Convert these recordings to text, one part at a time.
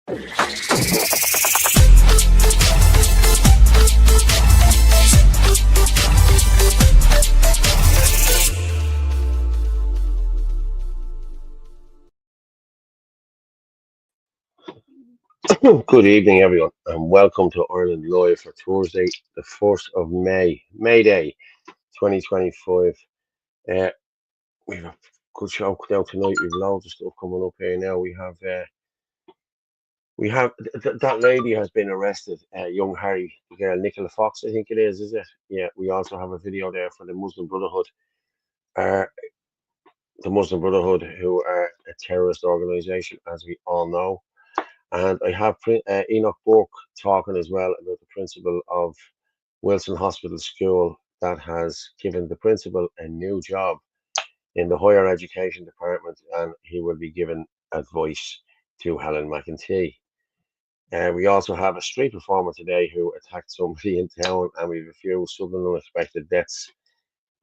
Good evening, everyone, and welcome to Ireland Live for Thursday, the 1st of May, May Day, 2025. Uh, we have a good show now tonight. We've loads of stuff coming up here now. That lady has been arrested, young Harry, the girl, Nicola Fox, I think it is it? Yeah, we also have a video there for the Muslim Brotherhood. The Muslim Brotherhood, who are a terrorist organization, as we all know. And I have Enoch Burke talking as well about the principal of Wilson Hospital School that has given the principal a new job in the higher education department, and he will be given advice to Helen McEntee. We also have a street performer today who attacked somebody in town, and we have a few sudden unexpected deaths.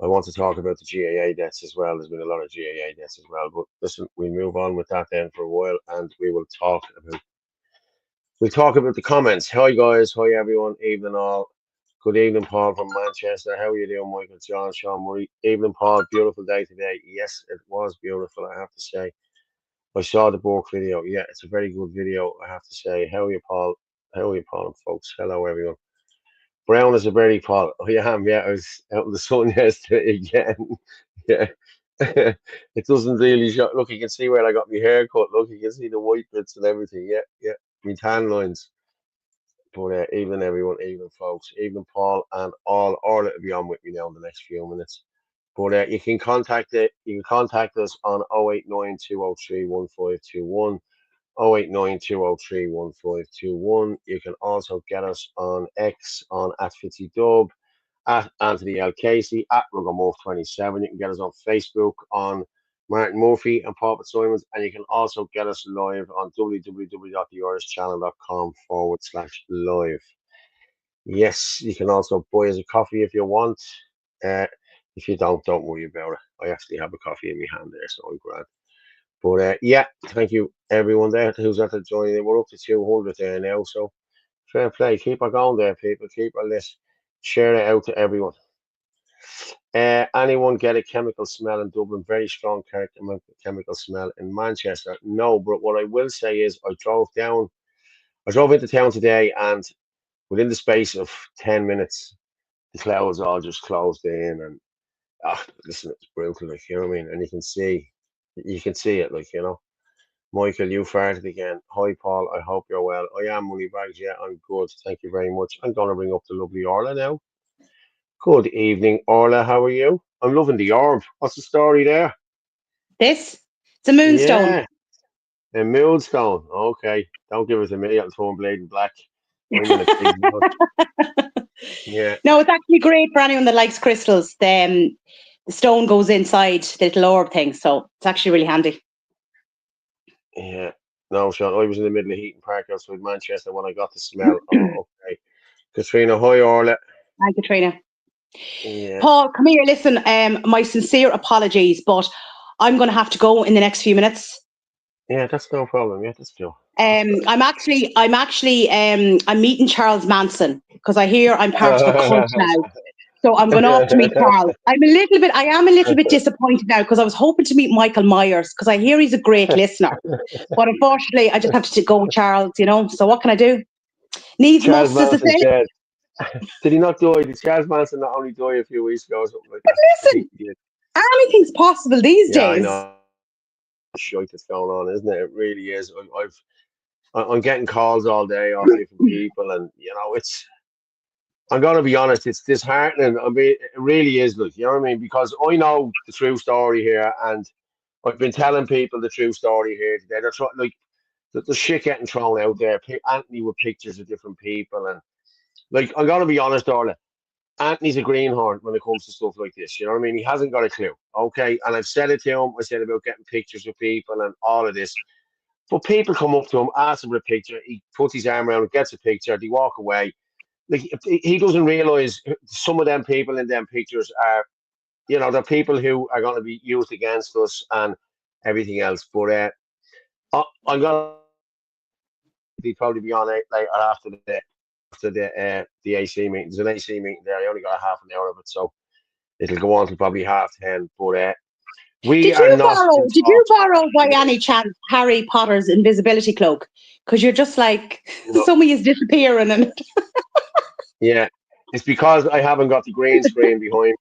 I want to talk about the GAA deaths as well. There's been a lot of GAA deaths as well, but listen, we'll move on with that then for a while, and we will talk about the comments. Hi guys, hi everyone, evening all. Good evening, Paul from Manchester. How are you doing, Michael, John, Sean Murray? Evening, Paul. Beautiful day today. Yes, it was beautiful, I have to say. I saw the Burke video. Yeah, it's a very good video, I have to say. How are you, Paul? How are you, Paul, folks? Hello, everyone. Brown is a berry, Paul. Oh, yeah, I was out in the sun yesterday again. Yeah. It doesn't really show. Look, you can see where I got my hair cut. Look, you can see the white bits and everything. Yeah, yeah. My tan lines. But evening, everyone, evening, folks, evening, Paul, and all Orla will be on with me now in the next few minutes. But you can contact us on 0892031521, 0892031521. You can also get us on X on @FitzyDub, at Anthony L. Casey, at Ruggermorph27. You can get us on Facebook on Martin Murphy and Paul Fitzsimons, and you can also get us live on www.theirishchannel.com/live. Yes, you can also buy us a coffee if you want. If you don't worry about it. I actually have a coffee in my hand there, so I'm glad. But yeah, thank you everyone there who's at the joining. We're up to 200 there now, so fair play. Keep it going there, people. Keep our list. Share it out to everyone. Anyone get a chemical smell in Dublin? Very strong chemical smell in Manchester. No, but what I will say is I drove into town today, and within the space of 10 minutes, the clouds all just closed in, and listen, it's brutal, like, you know what I mean? And you can see it, like, you know. Michael, you farted again. Hi, Paul. I hope you're well. I am, Moneybags. Yeah, I'm good. Thank you very much. I'm going to bring up the lovely Orla now. Good evening, Orla. How are you? I'm loving the orb. What's the story there? It's a moonstone. Yeah, a moonstone. Okay. Don't give it to me. I'll throw blade in black. I'm in a big mood. Yeah. No, it's actually great for anyone that likes crystals. The stone goes inside the little orb thing, so it's actually really handy. Yeah. No, Sean, I was in the middle of Heaton Park outside Manchester when I got the smell. Oh, okay. Katrina, hi, Orla. Hi, Katrina. Yeah. Paul, come here. Listen, my sincere apologies, but I'm going to have to go in the next few minutes. Yeah, that's no problem. Yeah, that's cool. I'm meeting Charles Manson because I hear I'm part of a cult now. So I'm going off to meet Charles. I am a little bit disappointed now because I was hoping to meet Michael Myers because I hear he's a great listener. But unfortunately, I just have to go with Charles, you know. So what can I do? Needs Charles must, as they say. Dead. Did he not die? Did Charles Manson not only die a few weeks ago or something like that? Listen, anything's possible these days. I know. Shite that's going on, isn't it? It really is. I'm getting calls all day off different people, and you know, I'm gonna be honest, it's disheartening. I mean, it really is. Look, you know what I mean? Because I know the true story here, and I've been telling people the true story here today. They're trying, like, the shit getting thrown out there. Anthony with pictures of different people, and like, I'm gonna be honest, Orla. Anthony's a greenhorn when it comes to stuff like this. You know what I mean? He hasn't got a clue. Okay. And I've said it to him. I said about getting pictures of people and all of this. But people come up to him, ask him for a picture. He puts his arm around, gets a picture. They walk away. Like, he doesn't realize some of them people in them pictures are, you know, they're people who are going to be used against us and everything else. But I'm going to likely probably be on it later after the AC meeting. There's an AC meeting there. I only got a half an hour of it, so it'll go on till probably 10:30. But we are not in Did you talks with borrow by anybody. any chance Harry Potter's invisibility cloak? Because you're just like, No, somebody is disappearing. And yeah, it's because I haven't got the green screen behind.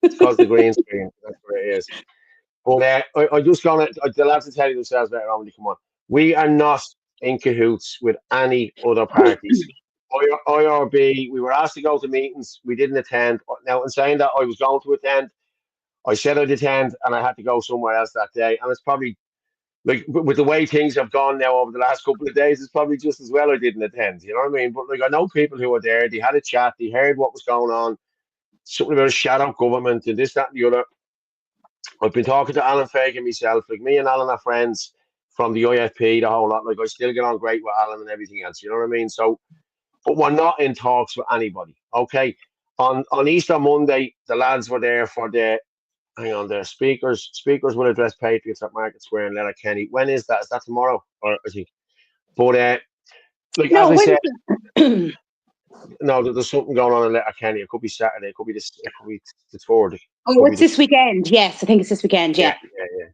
It's because the green screen. That's what it is. But I just gonna. They'll have to tell you themselves later on when you come on. We are not in cahoots with any other parties. IRB, we were asked to go to meetings. We didn't attend. Now, in saying that, I was going to attend. I said I'd attend, and I had to go somewhere else that day. And it's probably like with the way things have gone now over the last couple of days, it's probably just as well I didn't attend. You know what I mean? But like I know people who were there. They had a chat. They heard what was going on. Something about a shadow government and this, that, and the other. I've been talking to Alan Fagan myself. Like me and Alan are friends from the IFP, the whole lot. Like I still get on great with Alan and everything else. You know what I mean? So, but we're not in talks with anybody. Okay. On Easter Monday, the lads were there for the hang on there. Speakers will address patriots at Market Square in Letterkenny. When is that? Is that tomorrow? Or I think. But like as no, I said, when no, there's something going on in Letterkenny. It could be Saturday. It could be this. It could be the third. It oh, could be it's this weekend. Yes, I think it's this weekend. yeah, Yeah. yeah, yeah.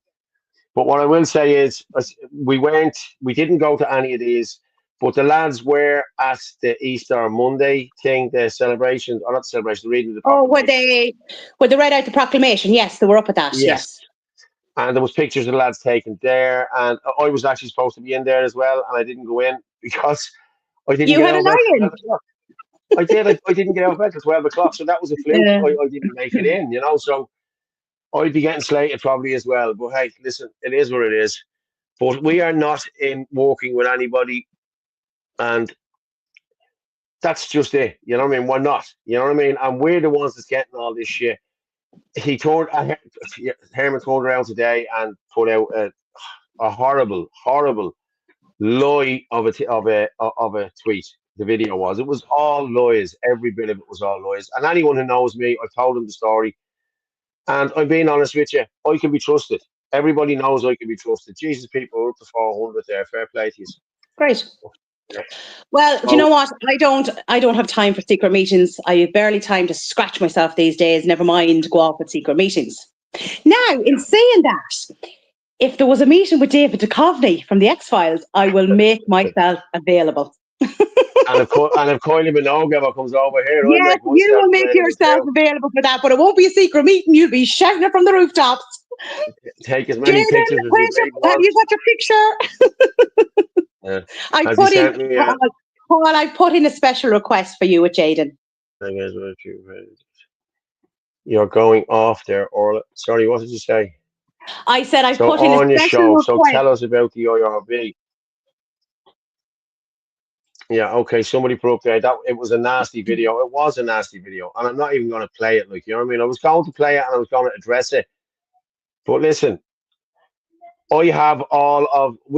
But what I will say is, we didn't go to any of these, but the lads were at the Easter Monday thing, the celebration, or not the celebration, the reading of the Oh, proclamation. where they read out the proclamation? Yes, they were up at that. Yes. Yes. And there was pictures of the lads taken there, and I was actually supposed to be in there as well, and I didn't go in because I didn't You get had out a of bed till lion. 12 o'clock. I did. I didn't get out of bed till 12 o'clock, so that was a fluke. I didn't make it in, so I'd be getting slated probably as well. But hey, listen, it is what it is. But we are not in working with anybody, and that's just it. You know what I mean? We're not. You know what I mean? And we're the ones that's getting all this shit. Herman turned around today and put out a horrible, horrible lie of a tweet. The video was. It was all lies. Every bit of it was all lies. And anyone who knows me, I've told them the story. And I'm being honest with you. I can be trusted. Everybody knows I can be trusted. Jesus, people are up to 400 there. Fair play to you. Great. Yeah. Well, do you know what? I don't have time for secret meetings. I have barely time to scratch myself these days. Never mind go off with secret meetings. Now, in saying that, if there was a meeting with David Duchovny from the X-Files, I will make myself available. And if Kylie Minogue ever comes over here, I'll Yes, make you myself will make available yourself too. available for that, but it won't be a secret meeting. You'll be shouting it from the rooftops. Take as many Jaden, pictures as you really have want. you got your picture? Yeah. I Has he put in, sent me Paul, I put in a special request for you with Jaden. You're going off there, Orla. Sorry, what did you say? I said I So put in a on your special show. So request. tell us about the IRB. Yeah, okay. Somebody put up there that it was a nasty video. It was a nasty video, and I'm not even going to play it. Like you know what I mean? I was going to play it and I was going to address it. But listen, I have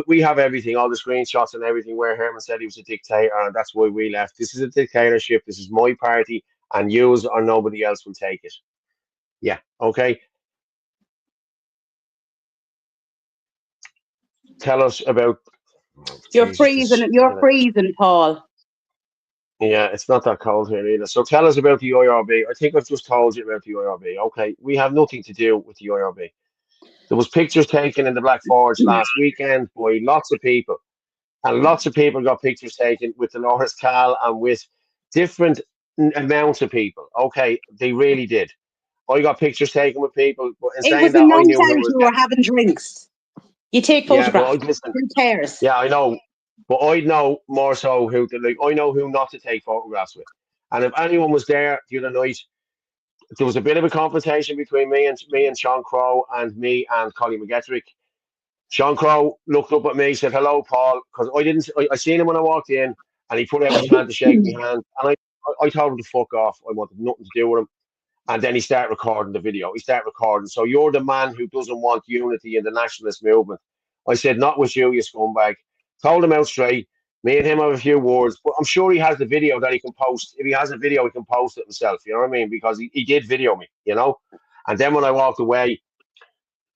we have everything, all the screenshots and everything where Herman said he was a dictator, and that's why we left. This is a dictatorship. This is my party, and yous or nobody else will take it. Yeah, okay. Tell us about. You're freezing, Paul. Yeah, it's not that cold here either. So tell us about the IRB. I think I've just told you about the IRB. Okay, we have nothing to do with the IRB. There was pictures taken in the Black Forge last weekend by lots of people, and lots of people got pictures taken with Dolores Cal and with different amounts of people. Okay, they really did. I got pictures taken with people, but in It saying was a that, I night knew out. who was You there. were having drinks. You take Yeah, but photographs. listen, Who cares? yeah, I know, but I know more so who to like. I know who not to take photographs with. And if anyone was there the other night, there was a bit of a confrontation between me and Sean Crowe and me and Colin McGettrick. Sean Crowe looked up at me, said hello, Paul, because I seen him when I walked in, and he put out his hand to shake my hand, and I told him to fuck off. I wanted nothing to do with him. And then he started recording the video. He started recording. So you're the man who doesn't want unity in the nationalist movement. I said, not with you, you scumbag. Told him out straight. Me and him have a few words, but I'm sure he has the video that he can post. If he has a video, he can post it himself. You know what I mean? Because he did video me, And then when I walked away,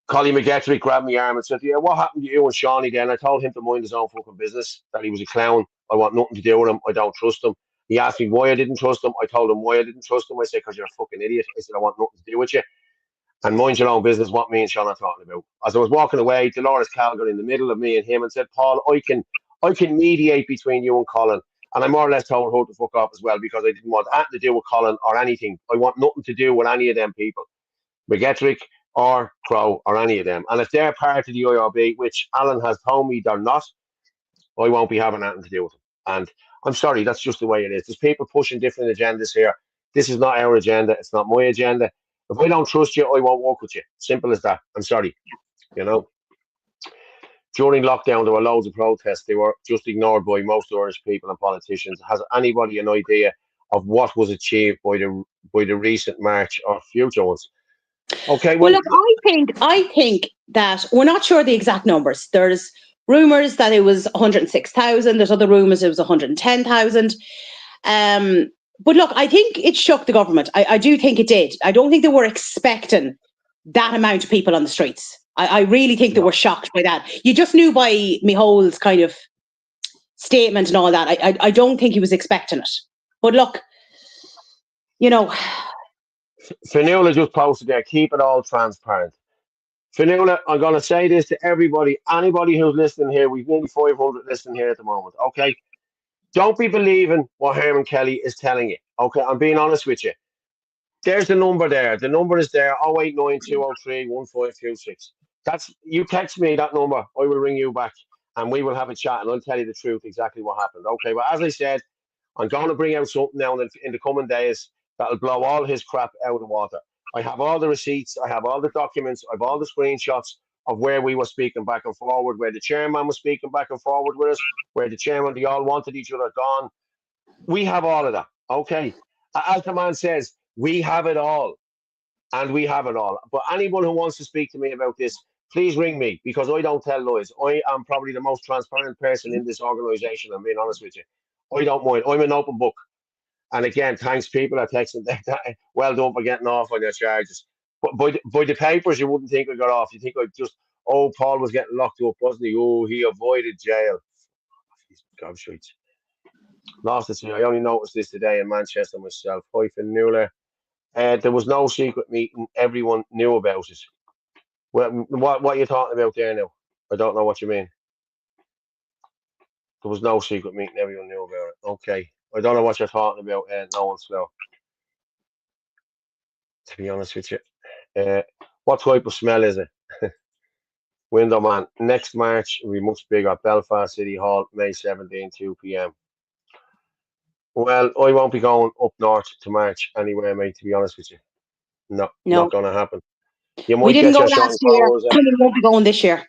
Colin McGettrick grabbed my arm and said, yeah, what happened to you and Shawnee then? I told him to mind his own fucking business, that he was a clown. I want nothing to do with him. I don't trust him. He asked me why I didn't trust him. I told him why I didn't trust him. I said, because you're a fucking idiot. I said, I want nothing to do with you. And mind your own business, what me and Sean are talking about. As I was walking away, Dolores Cal got in the middle of me and him and said, Paul, I can mediate between you and Colin. And I more or less told her to fuck off as well, because I didn't want anything to do with Colin or anything. I want nothing to do with any of them people, McGettrick or Crow or any of them. And if they're part of the IRB, which Alan has told me they're not, I won't be having anything to do with them. And I'm sorry, that's just the way it is. There's people pushing different agendas here. This is not our agenda. It's not my agenda. If I don't trust you, I won't work with you. Simple as that. I'm sorry. You know, during lockdown, there were loads of protests. They were just ignored by most Irish people and politicians. Has anybody an idea of what was achieved by the recent march or future ones? Okay. Well, look, I think that we're not sure the exact numbers. There's rumours that it was 106,000. There's other rumours it was 110,000. But look, I think it shook the government. I do think it did. I don't think they were expecting that amount of people on the streets. I really think they were shocked by that. You just knew by Micheál's kind of statement and all that. I don't think he was expecting it. But look, you know. Fionnuala just posted there, keep it all transparent. Fionnuala, I'm going to say this to everybody, anybody who's listening here. We've nearly 500 listening here at the moment, okay? Don't be believing what Herman Kelly is telling you, okay? I'm being honest with you. There's the number there. The number is there, 0892031526. You text me that number, I will ring you back and we will have a chat and I'll tell you the truth, exactly what happened, okay? But as I said, I'm going to bring out something now in the coming days that'll blow all his crap out of the water. I have all the receipts, I have all the documents, I have all the screenshots of where we were speaking back and forward, where the chairman was speaking back and forward with us, where the chairman, they all wanted each other gone. We have all of that, okay? As the man says, we have it all, and we have it all. But anyone who wants to speak to me about this, please ring me, because I don't tell lies. I am probably the most transparent person in this organisation, I'm being honest with you. I don't mind. I'm an open book. And again, thanks people are texting. Well done for getting off on your charges. But by the papers, you wouldn't think I got off. You think I just, Paul was getting locked up, wasn't he? Oh, he avoided jail. God, streets. Lost it. I only noticed this today in Manchester myself. Hi, Fionnuala. There was no secret meeting. Everyone knew about it. Well, what are you talking about there now? I don't know what you mean. There was no secret meeting. Everyone knew about it. Okay. I don't know what you're talking about. No one's slow. To be honest with you. What type of smell is it? Window man. Next March will be much bigger. Belfast City Hall, May 17, 2 p.m. Well, I won't be going up north to March anyway, mate, to be honest with you. No. Not going to happen. You might we didn't get go your last year. We won't be going this year.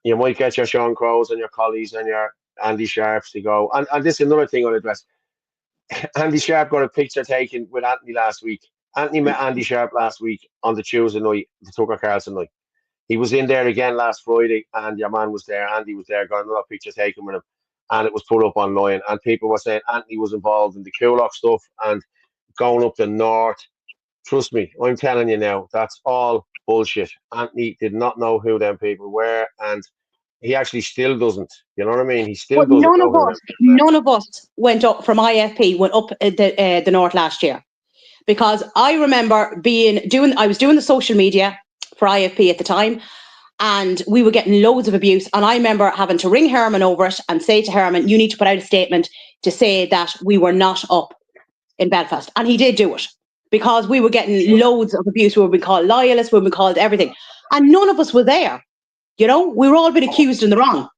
You might get your Sean Crows and your Collies and your Andy Sharps to go. And this is another thing I'll address. Andy Sharp got a picture taken with Anthony last week. Anthony met Andy Sharp last week on the Tuesday night, the Tucker Carlson night. He was in there again last Friday, and your man was there. Andy was there, got another picture taken with him, and it was put up online. And people were saying Anthony was involved in the Coolock stuff and going up the north. Trust me, I'm telling you now, that's all bullshit. Anthony did not know who them people were, and he actually still doesn't. You know what I mean? He still doesn't know who them people were. None of us went up from IFP, went up the north last year. Because I remember I was doing the social media for IFP at the time, and we were getting loads of abuse. And I remember having to ring Herman over it and say to Herman, you need to put out a statement to say that we were not up in Belfast. And he did do it, because we were getting loads of abuse. We were being called loyalists, we were being called everything. And none of us were there. You know, we were all being accused in the wrong.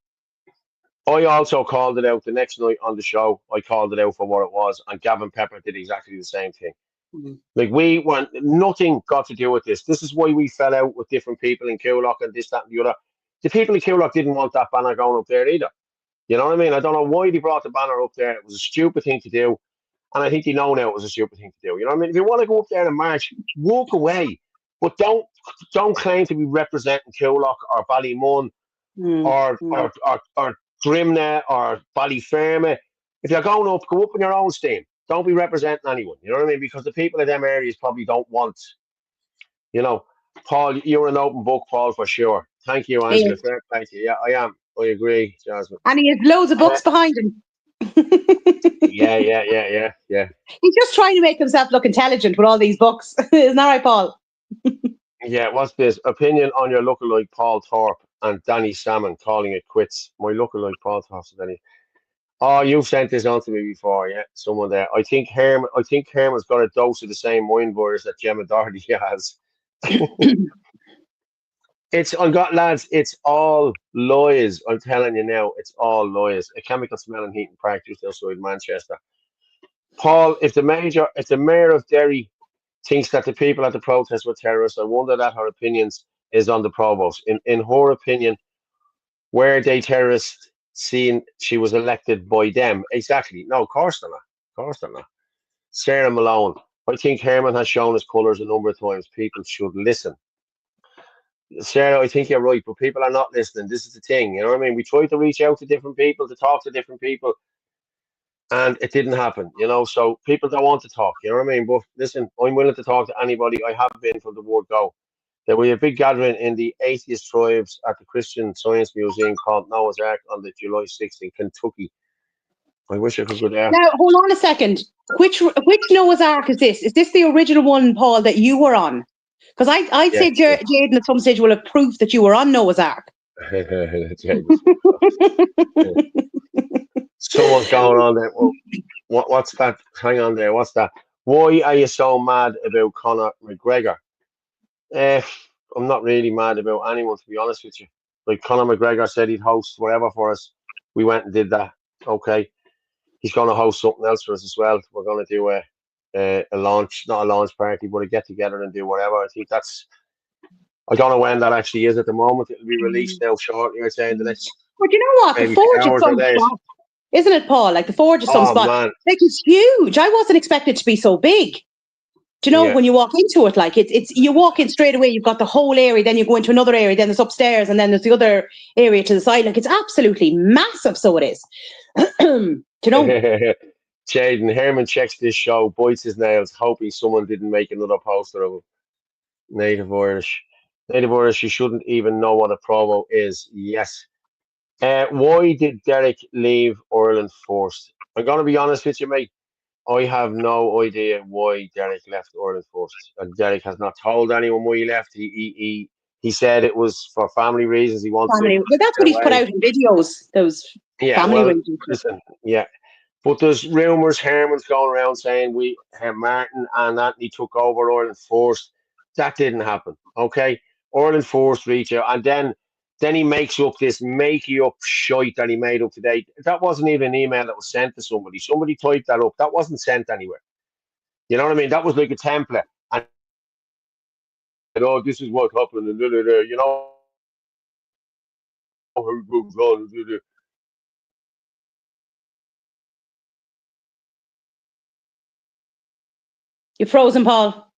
I also called it out the next night on the show. I called it out for what it was. And Gavin Pepper did exactly the same thing. Mm-hmm. Like, we want nothing got to do with this. This is why we fell out with different people in Coolock and this, that, and the other. The people in Coolock didn't want that banner going up there either. You know what I mean? I don't know why they brought the banner up there. It was a stupid thing to do. And I think they know now it was a stupid thing to do. You know what I mean? If you want to go up there and march, walk away. But don't claim to be representing Coolock or Ballymun or Drimna or Ballyferma. If you're going up, go up in your own steam. Don't be representing anyone. You know what I mean? Because the people in them areas probably don't want, you know. Paul, you're an open book, Paul, for sure. Thank you, Angela. Fair play to you. Yeah, I am. I agree, Jasmine. And he has loads of books behind him. Yeah. He's just trying to make himself look intelligent with all these books. Isn't that right, Paul? Yeah, what's this? Opinion on your lookalike Paul Thorpe and Danny Salmon calling it quits. My lookalike Paul Thorpe and Danny. Oh, you've sent this on to me before, yeah. Someone there. I think Herman's got a dose of the same mind virus that Gemma Doherty has. I got lads, it's all lies. I'm telling you now, it's all lies. A chemical smell and heating practice outside Manchester. Paul, if the mayor of Derry thinks that the people at the protest were terrorists, I wonder that her opinions is on the provost. In her opinion, were they terrorists seeing she was elected by them? Exactly. No, of course they're not. Of course they're not. Sarah Malone, I think Herman has shown his colours a number of times. People should listen. Sarah, I think you're right, but people are not listening. This is the thing, you know what I mean? We tried to reach out to different people, to talk to different people, and it didn't happen, you know. So people don't want to talk, you know what I mean? But listen, I'm willing to talk to anybody. I have been from the word go. There was a big gathering in the atheist tribes at the Christian Science Museum called Noah's Ark on the July 6th in Kentucky. I wish I could go there. Now, hold on a second. Which Noah's Ark is this? Is this the original one, Paul, that you were on? Because I'd Yeah, say Jaden at some stage will have proof that you were on Noah's Ark. Someone's going on there. Well, what's that? Hang on there. What's that? Why are you so mad about Conor McGregor? Uh, I'm not really mad about anyone, to be honest with you. Like Conor McGregor said he'd host whatever for us. We went and did that. Okay. He's going to host something else for us as well. We're going to do a launch, not a launch party, but a get together and do whatever. I think I don't know when that actually is at the moment. It'll be released now shortly, I'd say, in the next But you know what? The maybe Forge is hours or some days. spot, isn't it, Paul? Like the Forge is some Oh, spot. man. Like it's huge. I wasn't expecting it to be so big. Do you know Yeah. when you walk into it, like it's you walk in straight away, you've got the whole area, then you go into another area, then there's upstairs, and then there's the other area to the side. Like it's absolutely massive, so it is. Do you know? Jaden Herman checks this show, bites his nails, hoping someone didn't make another poster of him. Native Irish. Native Irish, you shouldn't even know what a provo is. Yes. Why did Derek leave Ireland first? I'm going to be honest with you, mate. I have no idea why Derek left Ireland first. And Derek has not told anyone why he left. He said it was for family reasons. He wanted to Family. Well, that's what get he's put away. out in videos. Those Yeah, family well, reasons. listen, yeah. But there's rumours Herman's going around saying Martin and Anthony took over Ireland first. That didn't happen. Okay, Ireland first reach out, and then he makes up this makey up shite that he made up today. That wasn't even an email that was sent to somebody. Somebody typed that up. That wasn't sent anywhere. You know what I mean? That was like a template. And oh, this is what happened, and you know how it goes on. You're frozen, Paul.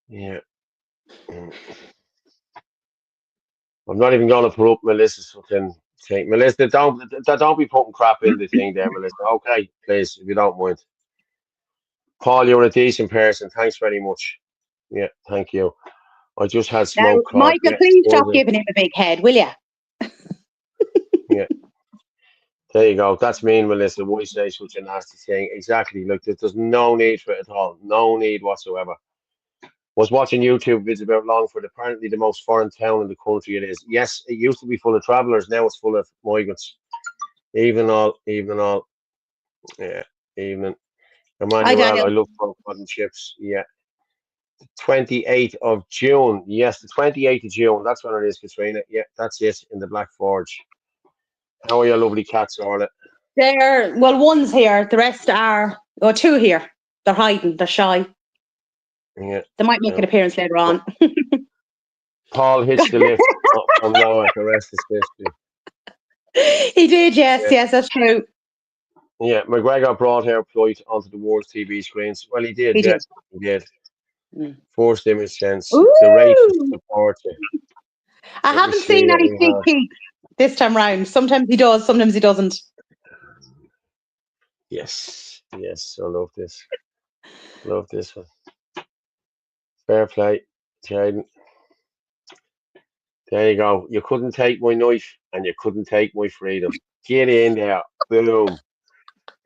Yeah. I'm not even going to put up Melissa's fucking thing. Melissa, don't be putting crap in the thing there, Melissa. Okay, please, if you don't mind. Paul, you're a decent person. Thanks very much. Yeah, thank you. I just had Now, smoke caught. Michael, Yeah, please stop buzzing. giving him a big head, will you? Yeah, there you go. That's mean, Melissa. Why say such a nasty thing? Exactly. Like, there's no need for it at all. No need whatsoever. Was watching YouTube vids about Longford. Apparently, the most foreign town in the country it is. Yes, it used to be full of travellers. Now it's full of migrants. Evening. Yeah, evening. Hi, Emmanuel, Daniel. I love pork and chips. Yeah. 28th of June. Yes, the 28th of June. That's when it is, Katrina. Yeah, that's it in the Black Forge. How are your lovely cats, Orla? Well, one's here. The rest are, two here. They're hiding. They're shy. Yeah. They might make an appearance later on. Paul hitched the lift from Noah. The rest is history. He did, yes, Yeah. yes, that's true. Yeah, McGregor brought her plight onto the world's TV screens. Well, he did. He Yeah, did. he did. Mm. Forced image sense. Ooh! The racist supporter. I Let me haven't seen see what any we sneak have. peeks this time round. Sometimes he does, sometimes he doesn't. Yes, yes, I love this. Love this one. Fair play, Jaden. There you go. You couldn't take my knife and you couldn't take my freedom. Get in there. Boom.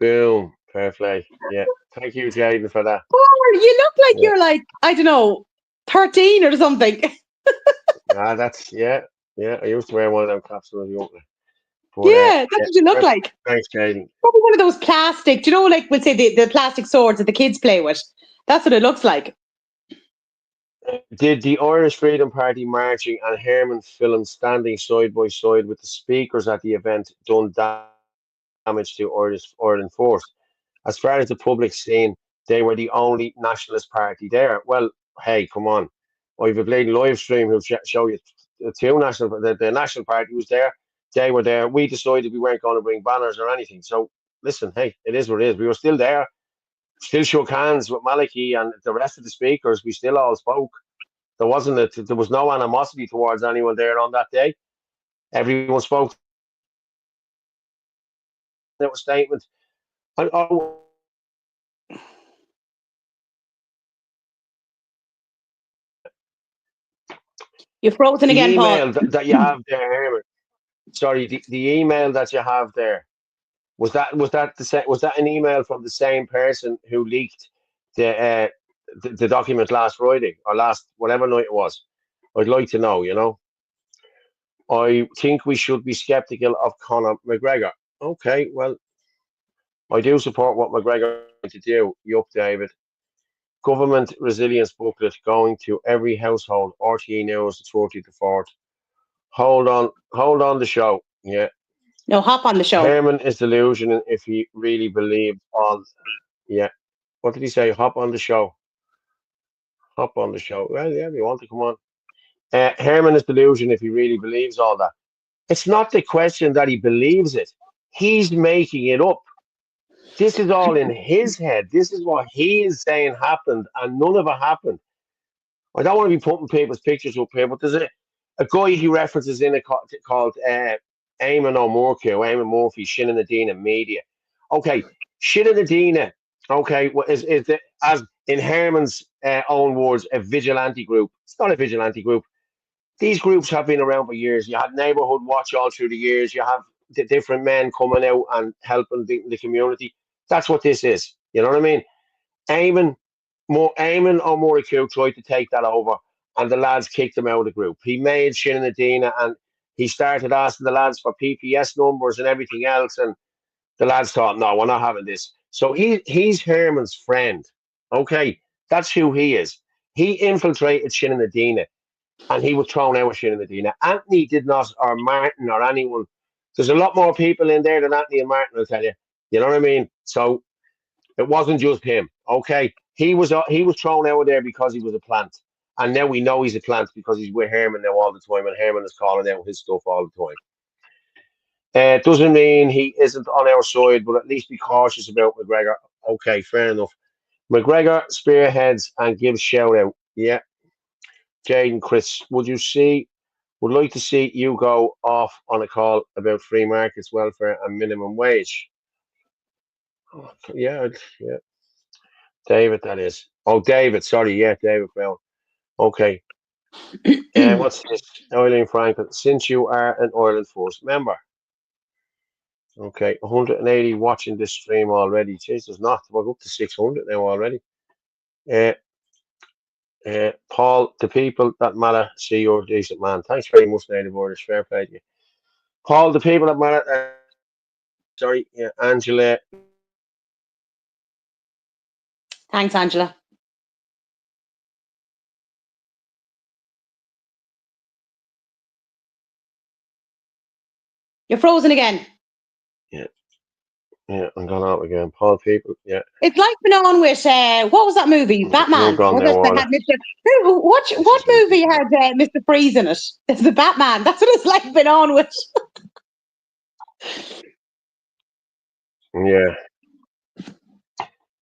Boom. Fair play. Yeah. Thank you, Jaden, for that. Oh, you look like Yeah. you're like, I don't know, 13 or something. That's yeah. Yeah. I used to wear one of them caps when I was younger. But Yeah, that's yeah. what you look like. Thanks, Jaden. Probably one of those plastic, do you know, like we'll say the plastic swords that the kids play with. That's what it looks like. Did the Irish Freedom Party marching and Herman film standing side by side with the speakers at the event done damage to Ireland force? As far as the public scene, they were the only nationalist party there. Well, hey, come on. I've a bleeding live stream who'll show you the two the National Party was there. They were there. We decided we weren't going to bring banners or anything. So listen, hey, it is what it is. We were still there, still shook hands with Maliki and the rest of the speakers. We still all spoke. There was no animosity towards anyone there on that day. Everyone spoke their statement. Oh, You're frozen the again, Paul. email that you have there, sorry, the email that you have there was that an email from the same person who leaked the document last Friday or last whatever night it was? I'd like to know. I think we should be skeptical of Conor McGregor. Okay, well, I do support what McGregor to do. Yup, David. Government resilience booklet going to every household. RTE News, the 30th to 4th. Hold on the show. Yeah. No, hop on the show. Herman is delusional if he really believed all. Yeah. What did he say? Hop on the show. Hop on the show. Well, yeah, if you want to come on. Herman is delusional if he really believes all that. It's not the question that he believes it. He's making it up. This is all in his head. This is what he is saying happened, and none of it happened. I don't want to be putting people's pictures up here, but there's a guy he references in it called Eamon Eamon Murphy, Shannon Adina Media. Okay, Shannon Adina, okay, is as in Herman's own words, a vigilante group. It's not a vigilante group. These groups have been around for years. You had Neighborhood Watch all through the years. You have different men coming out and helping the community. That's what this is. You know what I mean? Eamon or Moriku tried to take that over, and the lads kicked him out of the group. He made Shannon Adina, and he started asking the lads for PPS numbers and everything else, and the lads thought, no, we're not having this. So he's Herman's friend. Okay, that's who he is. He infiltrated Shannon Adina, and he was thrown out with Shannon Adina. Anthony did not, or Martin, or anyone. There's a lot more people in there than Anthony and Martin, I'll tell you. You know what I mean? So it wasn't just him. Okay, he was thrown out of there because he was a plant, and now we know he's a plant because he's with Herman now all the time, and Herman is calling out his stuff all the time. Doesn't mean he isn't on our side, but at least be cautious about McGregor. Okay, fair enough. McGregor spearheads and gives shout out. Yeah, Jaden, Chris, would like to see you go off on a call about free markets, welfare, and minimum wage. Oh, yeah, yeah. David, that is. Oh, David, sorry, yeah, David Brown. Okay. What's this? Eileen Franklin. Since you are an Ireland Force member. Okay, 180 watching this stream already. Jeez, there's not. We're up to 600 now already. Uh, Paul, the people that matter see you're a decent man. Thanks very much, Native Irish. Fair play to you. Paul, the people that matter. Sorry, yeah, Angela. Thanks, Angela. You're frozen again. Yeah, yeah, I'm gone out again. Paul, people, yeah. It's like been on with what was that movie? You're Batman. gone Was now, it that Orla. had Mr. What movie had Mr. Freeze in it? It's the Batman. That's what it's like been on with. Yeah,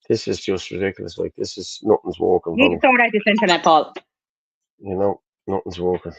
this is just ridiculous. Like nothing's working, You need to folks. sort out this internet, Paul. Nothing's working.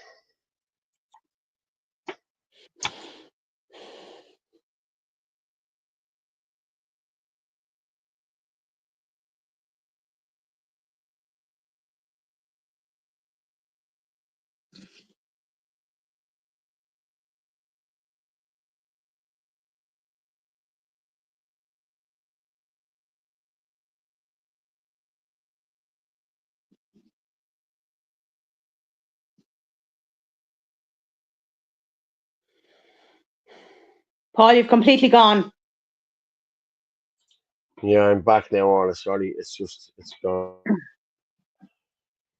Paul, you've completely gone. Yeah, I'm back now, honest. Sorry, it's gone.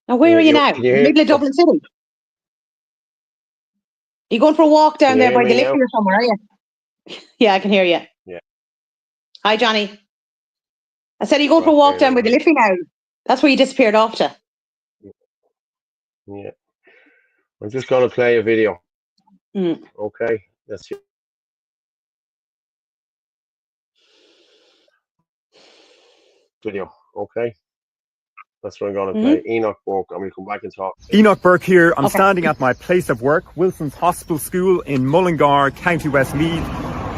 Now, where are you now? Can you hear? Middle of Dublin City. Are you going for a walk Can down you there hear by me the now? Liffey or somewhere, are you? Yeah, I can hear you. Yeah. Hi, Johnny. I said, are you going for a Right walk there down by now. the Liffey now? That's where you disappeared off to. Yeah. I'm just going to play a video. Mm. Okay. That's it. Video. Okay. That's what I'm going to play. Enoch Burke, and we'll come back and talk. Enoch Burke here. I'm Okay. standing at my place of work, Wilson's Hospital School in Mullingar, County Westmeath,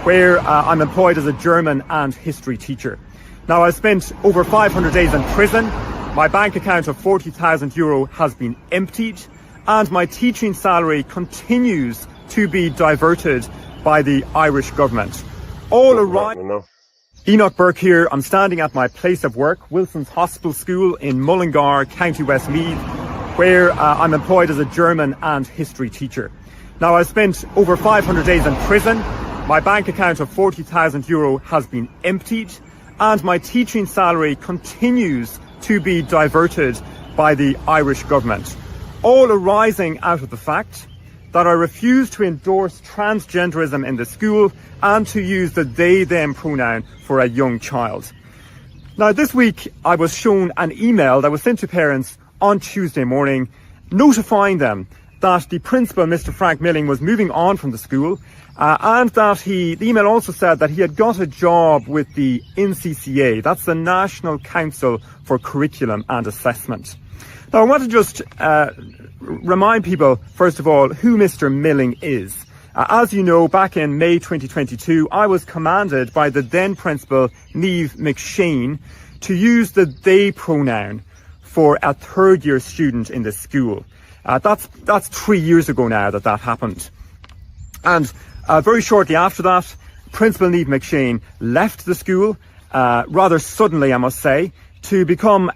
where I'm employed as a German and history teacher. Now, I've spent over 500 days in prison. My bank account of €40,000 has been emptied, and my teaching salary continues to be diverted by the Irish government. All around. No. Enoch Burke here. I'm standing at my place of work, Wilson's Hospital School in Mullingar, County Westmeath, where I'm employed as a German and history teacher. Now, I've spent over 500 days in prison. My bank account of €40,000 has been emptied, and my teaching salary continues to be diverted by the Irish government. All arising out of the fact that I refuse to endorse transgenderism in the school and to use the they-them pronoun for a young child. Now, this week I was shown an email that was sent to parents on Tuesday morning notifying them that the principal, Mr. Frank Milling, was moving on from the school, and that the email also said that he had got a job with the NCCA, that's the National Council for Curriculum and Assessment. Now, I want to just remind people, first of all, who Mr. Milling is. As you know, back in May 2022, I was commanded by the then principal, Niamh McShane, to use the they pronoun for a third year student in the school. That's 3 years ago now that happened. And very shortly after that, Principal Niamh McShane left the school, rather suddenly, I must say, to become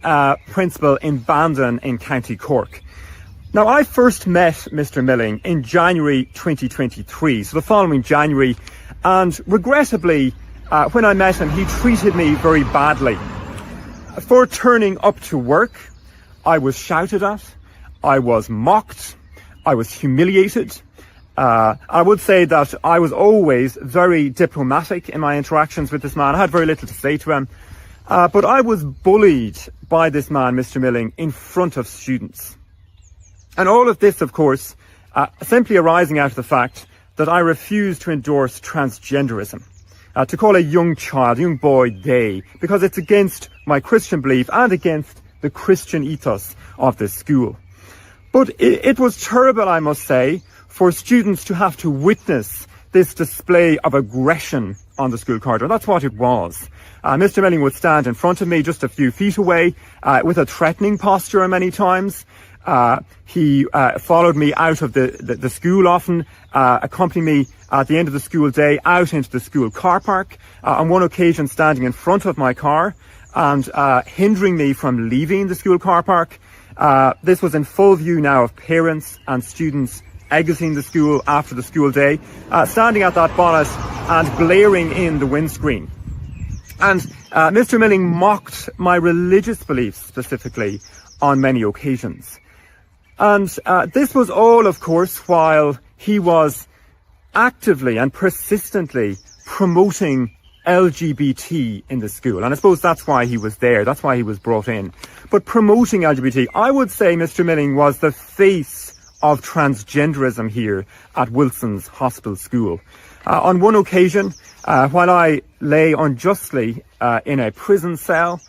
principal in Bandon in County Cork. Now, I first met Mr. Milling in January 2023, so the following January, and regrettably, when I met him, he treated me very badly. For turning up to work, I was shouted at, I was mocked, I was humiliated. I would say that I was always very diplomatic in my interactions with this man. I had very little to say to him. But I was bullied by this man, Mr. Milling, in front of students. And all of this, of course, simply arising out of the fact that I refuse to endorse transgenderism, to call a young child, young boy, they, because it's against my Christian belief and against the Christian ethos of this school. But it was terrible, I must say, for students to have to witness this display of aggression on the school corridor. That's what it was. Mr. Milling would stand in front of me just a few feet away with a threatening posture many times. He followed me out of the school often, accompanied me at the end of the school day out into the school car park, on one occasion standing in front of my car and hindering me from leaving the school car park. This was in full view now of parents and students exiting the school after the school day, standing at that bonnet and glaring in the windscreen. And Mr. Milling mocked my religious beliefs specifically on many occasions. And this was all, of course, while he was actively and persistently promoting LGBT in the school. And I suppose that's why he was there, that's why he was brought in. But promoting LGBT, I would say Mr. Milling was the face of transgenderism here at Wilson's Hospital School. On one occasion, while I lay unjustly in a prison cell,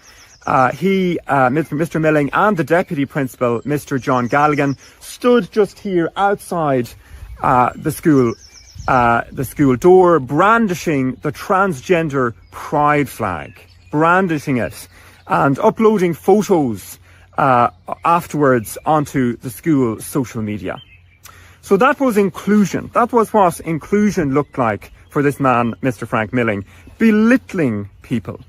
Mr. Milling and the deputy principal, Mr. John Galligan, stood just here outside the school door, brandishing the transgender pride flag, brandishing it, and uploading photos afterwards onto the school social media. So that was inclusion. That was what inclusion looked like for this man, Mr. Frank Milling, belittling people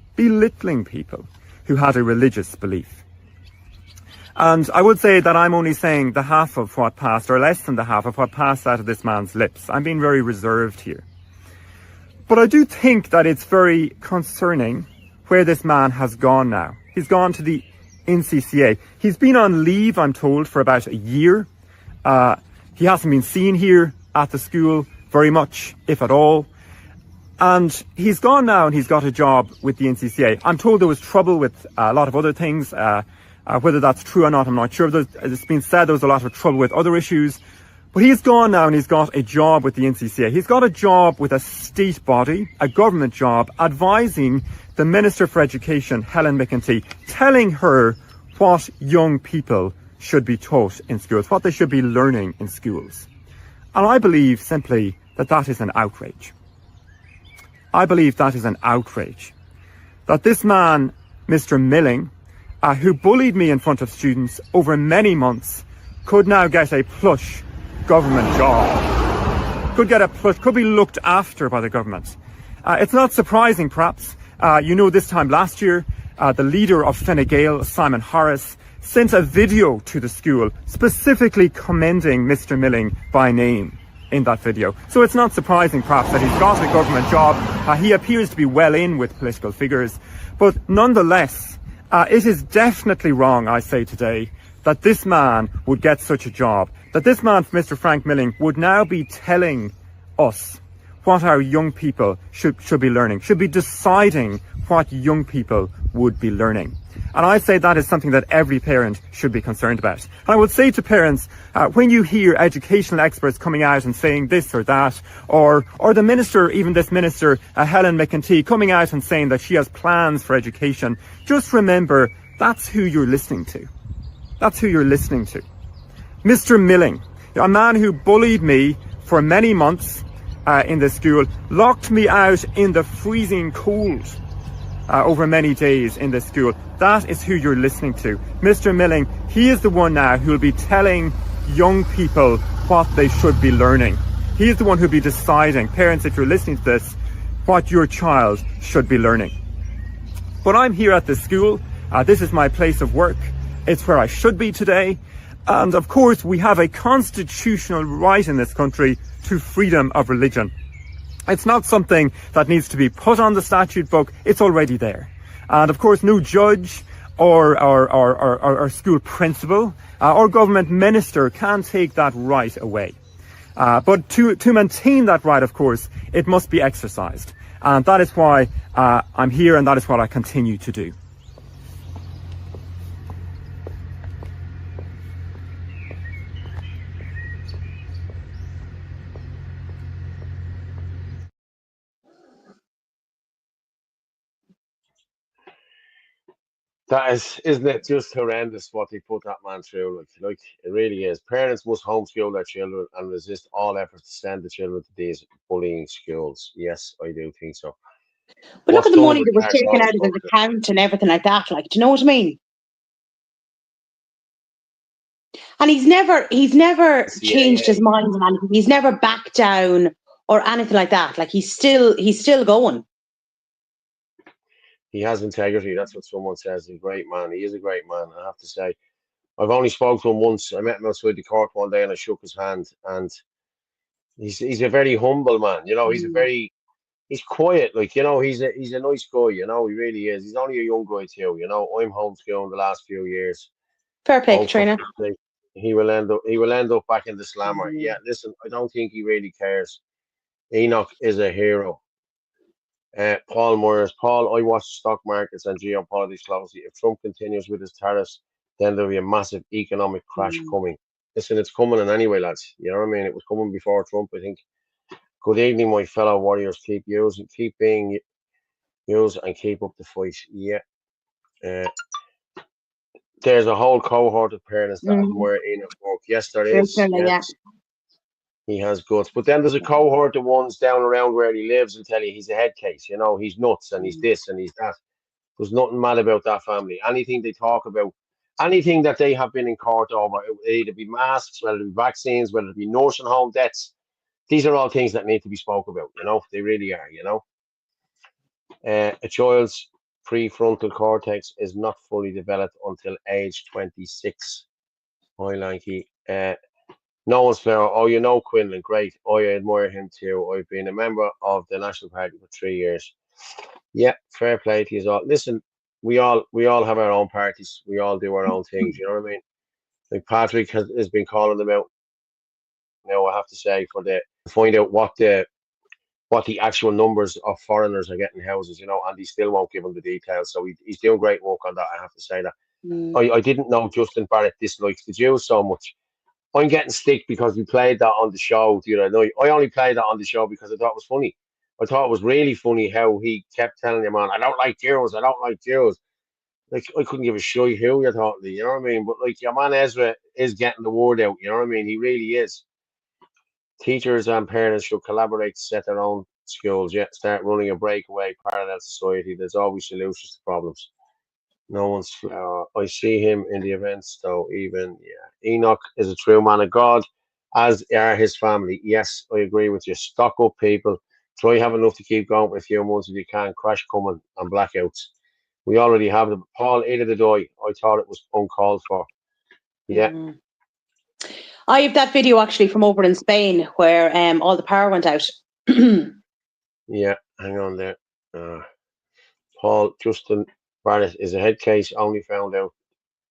who had a religious belief. And I would say that I'm only saying the half of what passed, or less than the half of what passed out of this man's lips. I'm being very reserved here. But I do think that it's very concerning where this man has gone now. He's gone to the NCCA. He's been on leave, I'm told, for about a year. He hasn't been seen here at the school very much, if at all. And he's gone now and he's got a job with the NCCA. I'm told there was trouble with a lot of other things. Whether that's true or not, I'm not sure. It's been said there was a lot of trouble with other issues. But he's gone now and he's got a job with the NCCA. He's got a job with a state body, a government job, advising the Minister for Education, Helen McEntee, telling her what young people should be taught in schools, what they should be learning in schools. And I believe simply that that is an outrage. I believe that is an outrage. That this man, Mr. Milling, who bullied me in front of students over many months, could now get a plush government job. Could be looked after by the government. It's not surprising, perhaps. This time last year, the leader of Fine Gael, Simon Harris, sent a video to the school specifically commending Mr. Milling by name in that video. So it's not surprising, perhaps, that he's got a government job. He appears to be well in with political figures. But nonetheless, it is definitely wrong, I say today, that this man would get such a job. That this man, Mr. Frank Milling, would now be telling us what our young people should be learning, should be deciding what young people would be learning. And I say that is something that every parent should be concerned about. And I would say to parents, when you hear educational experts coming out and saying this or that, or the minister, even this minister, Helen McEntee, coming out and saying that she has plans for education, just remember that's who you're listening to. That's who you're listening to. Mr. Milling, a man who bullied me for many months in the school, locked me out in the freezing cold over many days in the school. That is who you're listening to. Mr. Milling, he is the one now who will be telling young people what they should be learning. He is the one who will be deciding, parents, if you're listening to this, what your child should be learning. But I'm here at the school. This is my place of work. It's where I should be today. And of course, we have a constitutional right in this country to freedom of religion. It's not something that needs to be put on the statute book. It's already there. And of course, no judge or school principal or government minister can take that right away. But to maintain that right, of course, it must be exercised. And that is why I'm here, and that is what I continue to do. That isn't it just horrendous what they put that man through? Like it really is. Parents must homeschool their children and resist all efforts to send the children to these bullying schools. Yes, I do think so. But look at the done money with that was Mark taken out of Lawrence his account and everything like that. Like, do you know what I mean? And he's never changed his mind on anything. He's never backed down or anything like that. Like he's still going. He has integrity. That's what someone says. He's a great man. He is a great man. I have to say. I've only spoken to him once. I met him outside the court one day and I shook his hand. And he's a very humble man. You know, he's quiet. Like, you know, he's a nice guy. You know, he really is. He's only a young guy too. You know, I'm homeschooling the last few years. Fair play, Katrina. He will end up back in the slammer. Yeah, listen, I don't think he really cares. Enoch is a hero. Paul Myers. Paul, I watch the stock markets and geopolitics closely. If Trump continues with his tariffs, then there'll be a massive economic crash coming. Listen, it's coming in anyway, lads. You know what I mean? It was coming before Trump, I think. Good evening, my fellow warriors. Keep being used and keep up the fight. Yeah. There's a whole cohort of parents that admire Enoch Burke. Yes, there is. Yes. He has guts. But then there's a cohort of ones down around where he lives and tell you he's a head case. You know, he's nuts and he's this and he's that. There's nothing mad about that family. Anything they talk about, anything that they have been in court over, either be masks, whether it be vaccines, whether it be nursing home deaths, these are all things that need to be spoken about. You know, they really are. You know, a child's prefrontal cortex is not fully developed until age 26. Hi, Lanky. No one's fair. Oh, you know Quinlan, great. I admire him too. I've been a member of the National Party for 3 years. Yeah, fair play to you all. Listen, we all have our own parties. We all do our own things. You know what I mean? Like Patrick has been calling them out now. I have to say for the find out what the actual numbers of foreigners are getting houses. You know, and he still won't give them the details. So he's doing great work on that. I have to say that. I didn't know Justin Barrett dislikes the Jews so much. I'm getting stick because we played that on the show the other night. I only played that on the show because I thought it was funny. I thought it was really funny how he kept telling your man, I don't like Jews, I don't like Jews. Like, I couldn't give a shit who you're talking to, you know what I mean? But, like, your man Ezra is getting the word out, you know what I mean? He really is. Teachers and parents should collaborate to set their own schools, yet start running a breakaway parallel society. There's always solutions to problems. No one's. I see him in the events, though. Even Enoch is a true man of God, as are his family. Yes, I agree with you. Stock up, people. Try have enough to keep going for a few months if you can. Crash coming and blackouts. We already have them. Paul, ate of the die. I thought it was uncalled for. Yeah. I have that video actually from over in Spain where all the power went out. Yeah, hang on there. Paul, Justin Barrett is a head case only found out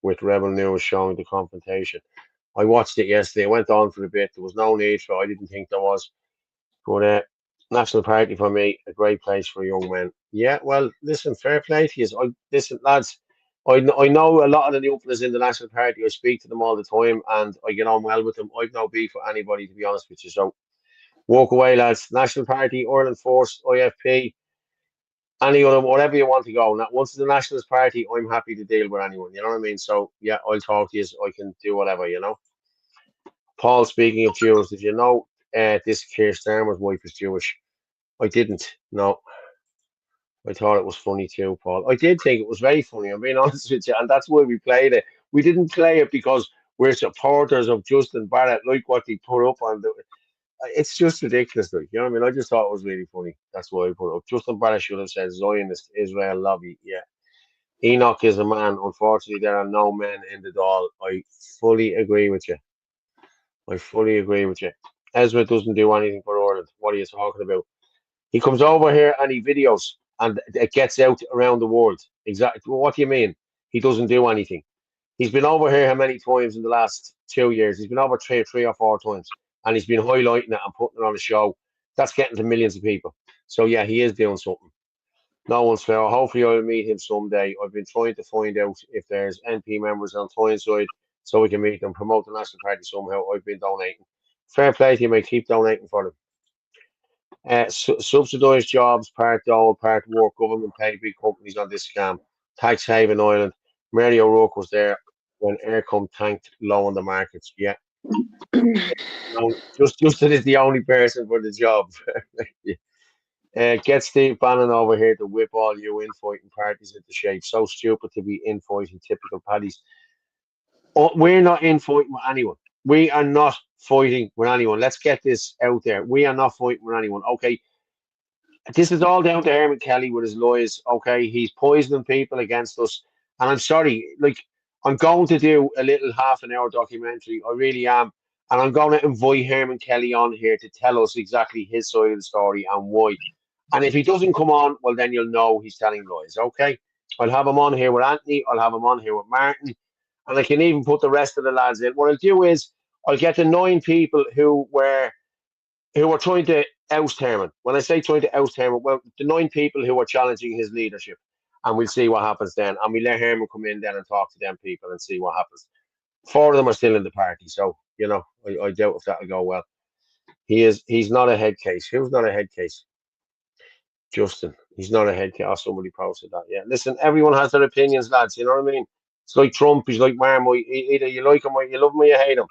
with Rebel News showing the confrontation. I watched it yesterday. It went on for a bit. There was no need for it. I didn't think there was. But National Party for me, a great place for young men. Yeah, well, listen, fair play to you. Listen, lads, I know a lot of the nucleus in the National Party. I speak to them all the time and I get on well with them. I've no beef with anybody, to be honest with you. So walk away, lads. National Party, Ireland Force, IFP, any other, whatever you want to go. Now, once it's the Nationalist Party, I'm happy to deal with anyone. You know what I mean? So, yeah, I'll talk to you. I can do whatever, you know. Paul, speaking of Jews, did you know this Keir Starmer's wife is Jewish? I didn't. No. I thought it was funny too, Paul. I did think it was very funny, I'm being honest with you, and that's why we played it. We didn't play it because we're supporters of Justin Barrett, like what he put up on the. It's just ridiculous, like, you know what I mean? I just thought it was really funny. That's why I put it up. Justin Barrett should have said Zionist Israel lobby. Yeah. Enoch is a man. Unfortunately, there are no men in the doll. I fully agree with you. I fully agree with you. Ezra doesn't do anything for Ireland. What are you talking about? He comes over here and he videos and it gets out around the world. Exactly. Well, what do you mean? He doesn't do anything. He's been over here how many times in the last 2 years? He's been over three or four times and he's been highlighting it and putting it on a show. That's getting to millions of people. So, yeah, he is doing something. No one's fair. Hopefully, I'll meet him someday. I've been trying to find out if there's NP members on Tyneside so we can meet them, promote the National Party somehow. I've been donating. Fair play to you, mate. Keep donating for them. Subsidised jobs, part dole, part work, government paid big companies on this scam. Tax haven Ireland. Mary O'Rourke was there when Aircom tanked low on the markets. Yeah. No, Justin is the only person for the job. Get Steve Bannon over here to whip all you infighting parties into shape. So stupid to be infighting typical paddies. We're not infighting with anyone. We are not fighting with anyone. Let's get this out there. We are not fighting with anyone. Okay. This is all down to Herman Kelly with his lies. Okay. He's poisoning people against us. And I'm sorry. Like, I'm going to do a little half an hour documentary. I really am. And I'm going to invite Herman Kelly on here to tell us exactly his side of the story and why. And if he doesn't come on, well, then you'll know he's telling lies, okay? I'll have him on here with Anthony. I'll have him on here with Martin. And I can even put the rest of the lads in. What I'll do is I'll get the 9 people who were trying to oust Herman. When I say trying to oust Herman, well, the 9 people who are challenging his leadership. And we'll see what happens then. And we'll let Herman come in then and talk to them people and see what happens. 4 of them are still in the party. So, you know, I doubt if that'll go well. He's not a head case. Who's not a head case? Justin, he's not a head case. Oh, somebody posted that. Yeah, listen, everyone has their opinions, lads. You know what I mean? It's like Trump. He's like Marmite. Either you like him or you love him or you hate him.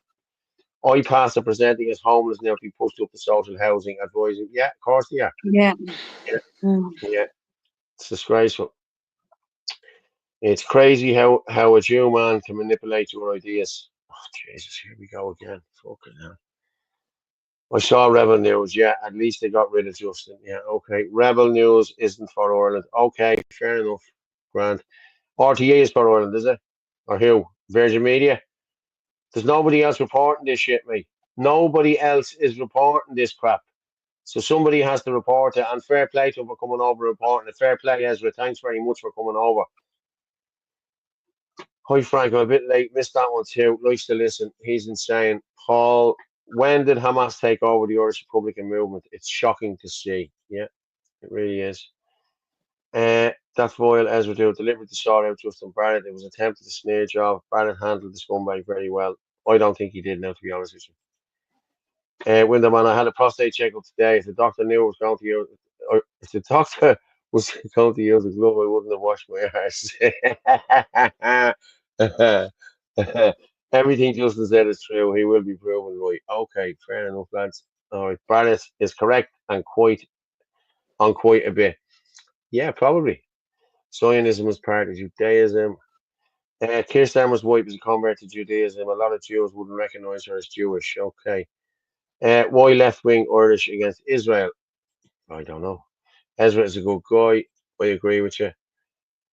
IPAS are presenting as homeless now to be pushed up to social housing advising. Yeah, of course they are. Yeah. Yeah. It's disgraceful. It's crazy how a Jew man can manipulate your ideas. Oh, Jesus, here we go again. Fucking hell. I saw Rebel News. Yeah, at least they got rid of Justin. Yeah, okay. Rebel News isn't for Ireland. Okay, fair enough. Grand. RTA is for Ireland, is it? Or who? Virgin Media? There's nobody else reporting this shit, mate. Nobody else is reporting this crap. So somebody has to report it, and fair play to them for coming over and reporting it. Fair play, Ezra. Thanks very much for coming over. Hi, Frank. I'm a bit late. Missed that one too. Likes to listen. He's insane. Paul, when did Hamas take over the Irish Republican movement? It's shocking to see. Yeah, it really is. That's Royal Ezra do delivered the shot out Justin Barrett. It was attempted to snare job. Barrett handled the scumbag very well. I don't think he did now, to be honest with you. Winderman, I had a prostate checkup today. If the doctor knew it was going to use, or if the doctor was going to use a glove, I wouldn't have washed my arse. Everything Justin said is true. He will be proven right. Okay, fair enough, lads. All right, Barrett is correct and quite a bit. Yeah, probably. Zionism was part of Judaism. Keir Starmer's wife is a convert to Judaism. A lot of Jews wouldn't recognize her as Jewish. Okay. Why left-wing Irish against Israel? I don't know. Ezra is a good guy. I agree with you.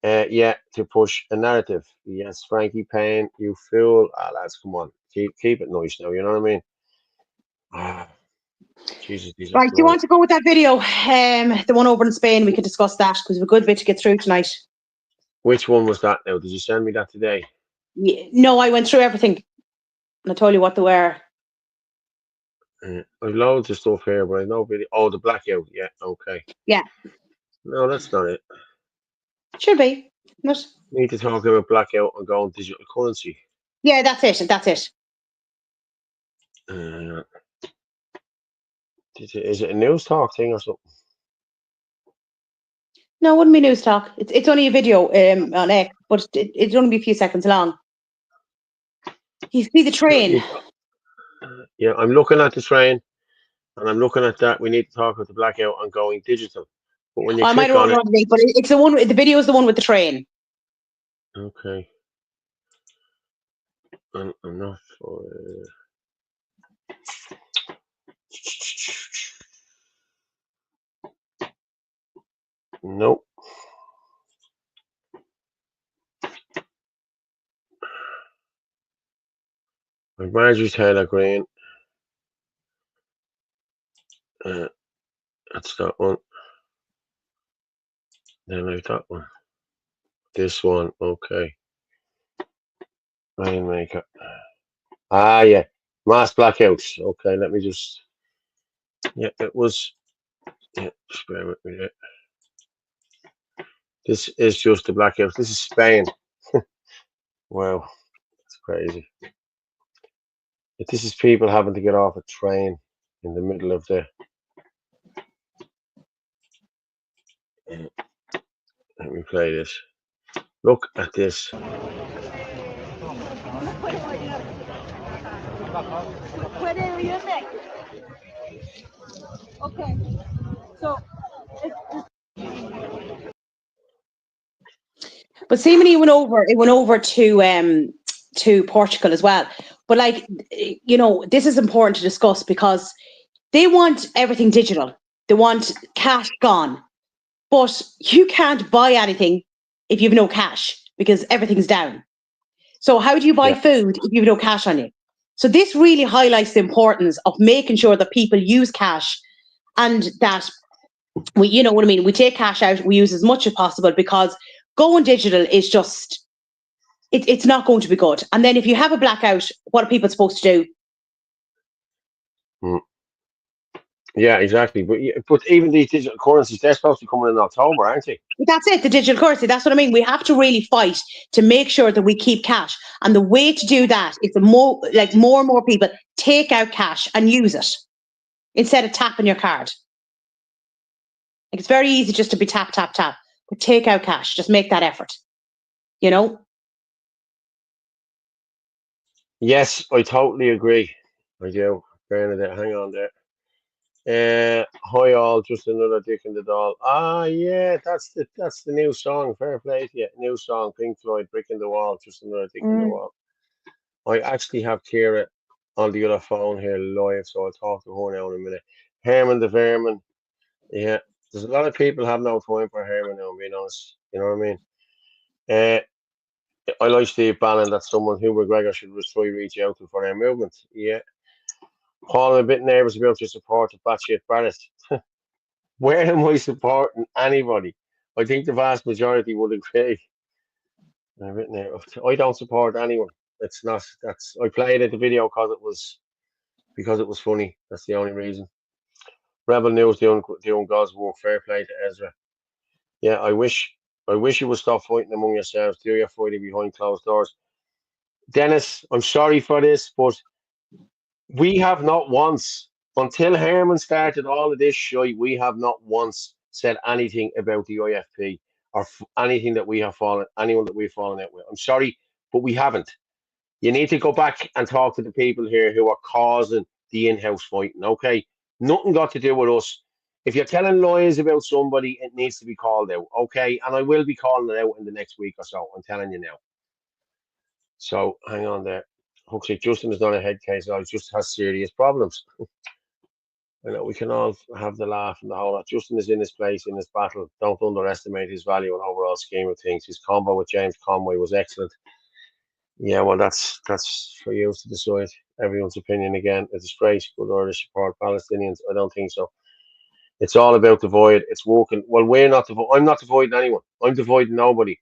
Yeah, to push a narrative. Yes, Frankie Payne, you fool. Ah, lads, come on. Keep it nice now, you know what I mean? Ah, Jesus, these are Right, do you want to go with that video? The one over in Spain, we could discuss that because we have a good bit to get through tonight. Which one was that now? Did you send me that today? Yeah, no, I went through everything. And I told you what they were. I've loads of stuff here, but I know video. Oh, the blackout. Yeah, okay. Yeah. No, that's not it. Should be. Not. Need to talk about blackout and going digital currency. Yeah, that's it. That's it. Is it a news talk thing or something? No, it wouldn't be news talk. It's only a video on X, but it'd only be a few seconds long. You see the train. Yeah, I'm looking at the train, and I'm looking at that. We need to talk about the blackout and going digital. But when you I might click on have it, but it's the one. The video is the one with the train. Okay. I'm not. Nope. Marjorie Taylor Greene. That's that one. Then I've that one. This one, okay. Rainmaker. Ah, yeah. Mass blackouts. Okay, let me just. Yeah, it was. Yeah, just bear with me. Yeah. This is just the blackouts. This is Spain. Wow, that's crazy. But this is people having to get off a train in the middle of the. Let me play this. Look at this. Okay. So. But see, when it went over to Portugal as well. But like, you know, this is important to discuss because they want everything digital. They want cash gone. But you can't buy anything if you have no cash because everything's down. So how do you buy food if you have no cash on you? So this really highlights the importance of making sure that people use cash and that we, you know what I mean, we take cash out, we use as much as possible because going digital is just, it's not going to be good. And then if you have a blackout, what are people supposed to do? Yeah, exactly. But even these digital currencies, they're supposed to be coming in October, aren't they? That's it, the digital currency. That's what I mean. We have to really fight to make sure that we keep cash. And the way to do that is more and more people take out cash and use it instead of tapping your card. Like, it's very easy just to be tap, tap, tap. But take out cash. Just make that effort. You know? Yes, I totally agree. I do. Bernadette, hang on there. Hi all, just another dick in the doll. Ah, yeah, that's the new song. Fair play to you. New song, Pink Floyd, Brick in the Wall, just another dick in the wall. I actually have Kira on the other phone here live, so I'll talk to her now in a minute. Herman the Vermin. Yeah, there's a lot of people have no time for Herman now, being honest. You know what I mean? I like Steve Bannon that someone who McGregor should try reach out to for their movement. Yeah. Paul, I'm a bit nervous about your support of Batshit Barrett. Where am I supporting anybody? I think the vast majority would agree. I'm a bit nervous. I don't support anyone. It's not. That's. I played it the video because it was funny. That's the only reason. Rebel News doing God's work. Fair play to Ezra. Yeah, I wish you would stop fighting among yourselves. Do your fighting behind closed doors. Dennis, I'm sorry for this, but we have not once, until Herman started all of this shit, we have not once said anything about the IFP or anything that we have anyone that we've fallen out with. I'm sorry, but we haven't. You need to go back and talk to the people here who are causing the in-house fighting, okay? Nothing got to do with us. If you're telling lies about somebody, it needs to be called out, okay? And I will be calling it out in the next week or so. I'm telling you now. So hang on there. Huxley, Justin is not a head case. He just has serious problems. I know we can all have the laugh and the whole lot. Justin is in his place in this battle. Don't underestimate his value and overall scheme of things. His combo with James Conway was excellent. Yeah, well, that's for you to decide. Everyone's opinion again. A disgrace. Good order support Palestinians. I don't think so. It's all about divide. It's working. Well, we're not. I'm not dividing anyone. I'm dividing nobody.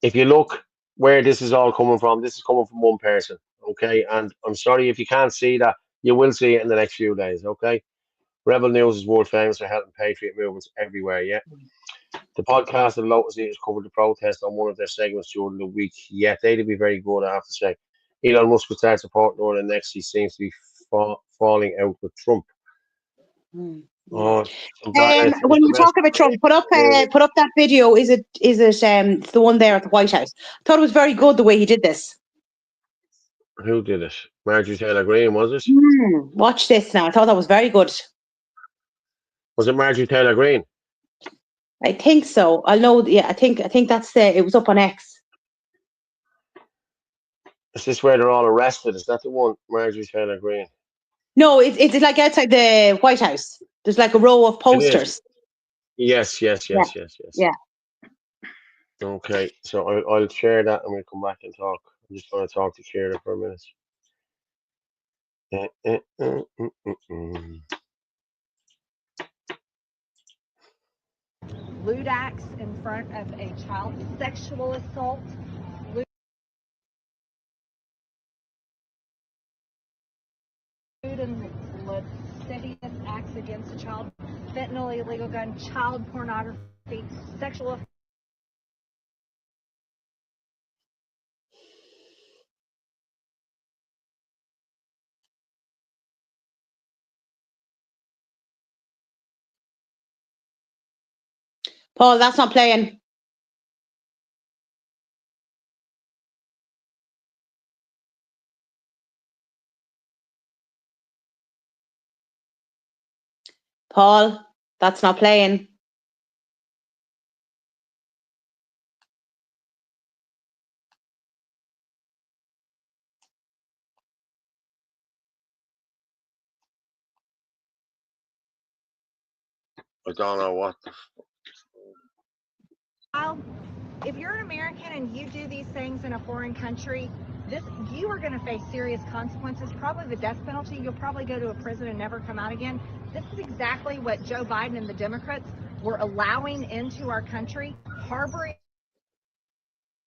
If you look where this is all coming from, this is coming from one person. Okay, and I'm sorry if you can't see that. You will see it in the next few days. Okay. Rebel News is world famous for helping patriot movements everywhere. Yeah. The podcast of Lotus Eaters covered the protest on one of their segments during the week. Yeah, they'd be very good, I have to say. Elon Musk will start supporting Northern next. He seems to be falling out with Trump. Oh, when you talk about Trump, put up that video. Is it the one there at the White House? I thought it was very good the way he did this. Who did it? Marjorie Taylor Greene, was it? Watch this now. I thought that was very good. Was it Marjorie Taylor Greene? I think so. I know. Yeah, I think that's it was up on X. Is this where they're all arrested? Is that the one, Marjorie Taylor Greene? No, it's like outside the White House. There's like a row of posters. Yes. Yeah. Okay, so I'll share that and we'll come back and talk. I'm just going to talk to Kira for a minute. Lewd acts in front of a child, sexual assault, lewd and lascivious acts against a child, fentanyl, illegal gun, child pornography, sexual. Paul, that's not playing. Paul, that's not playing. I don't know what. If you're an American and you do these things in a foreign country, you are going to face serious consequences, probably the death penalty. You'll probably go to a prison and never come out again. This is exactly what Joe Biden and the Democrats were allowing into our country, harboring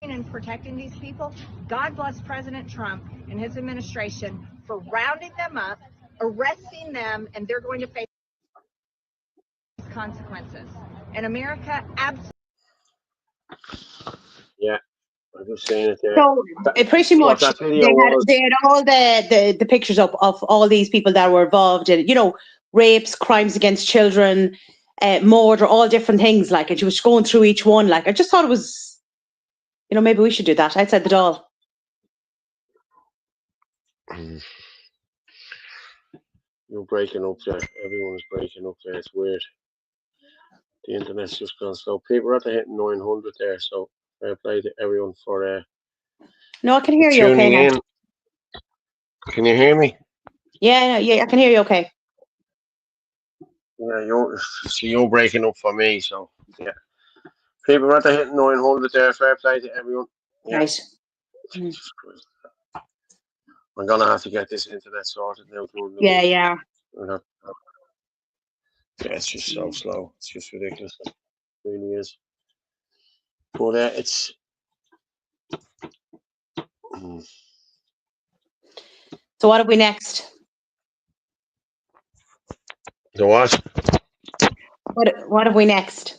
and protecting these people. God bless President Trump and his administration for rounding them up, arresting them, and they're going to face consequences. And America absolutely. Yeah, I'm just saying it there. So pretty much they had all the pictures up of all these people that were involved in, rapes, crimes against children, murder, all different things. Like, and she was going through each one. Like, I just thought it was, maybe we should do that outside the door. You're breaking up there. Everyone's breaking up there. It's weird. The internet's just gone slow. People are at the hitting 900 there, so fair play to everyone for No, I can hear you okay now. Can you hear me? Yeah, I can hear you okay. Yeah, you're breaking up for me, so yeah. People are at the hitting 900 there. Fair play to everyone. Yeah. Right. Jesus Christ. I'm gonna have to get this internet sorted now. Yeah, yeah. Yeah, it's just so slow. It's just ridiculous. It really is. But it's. So what have we next? The what? What have we next?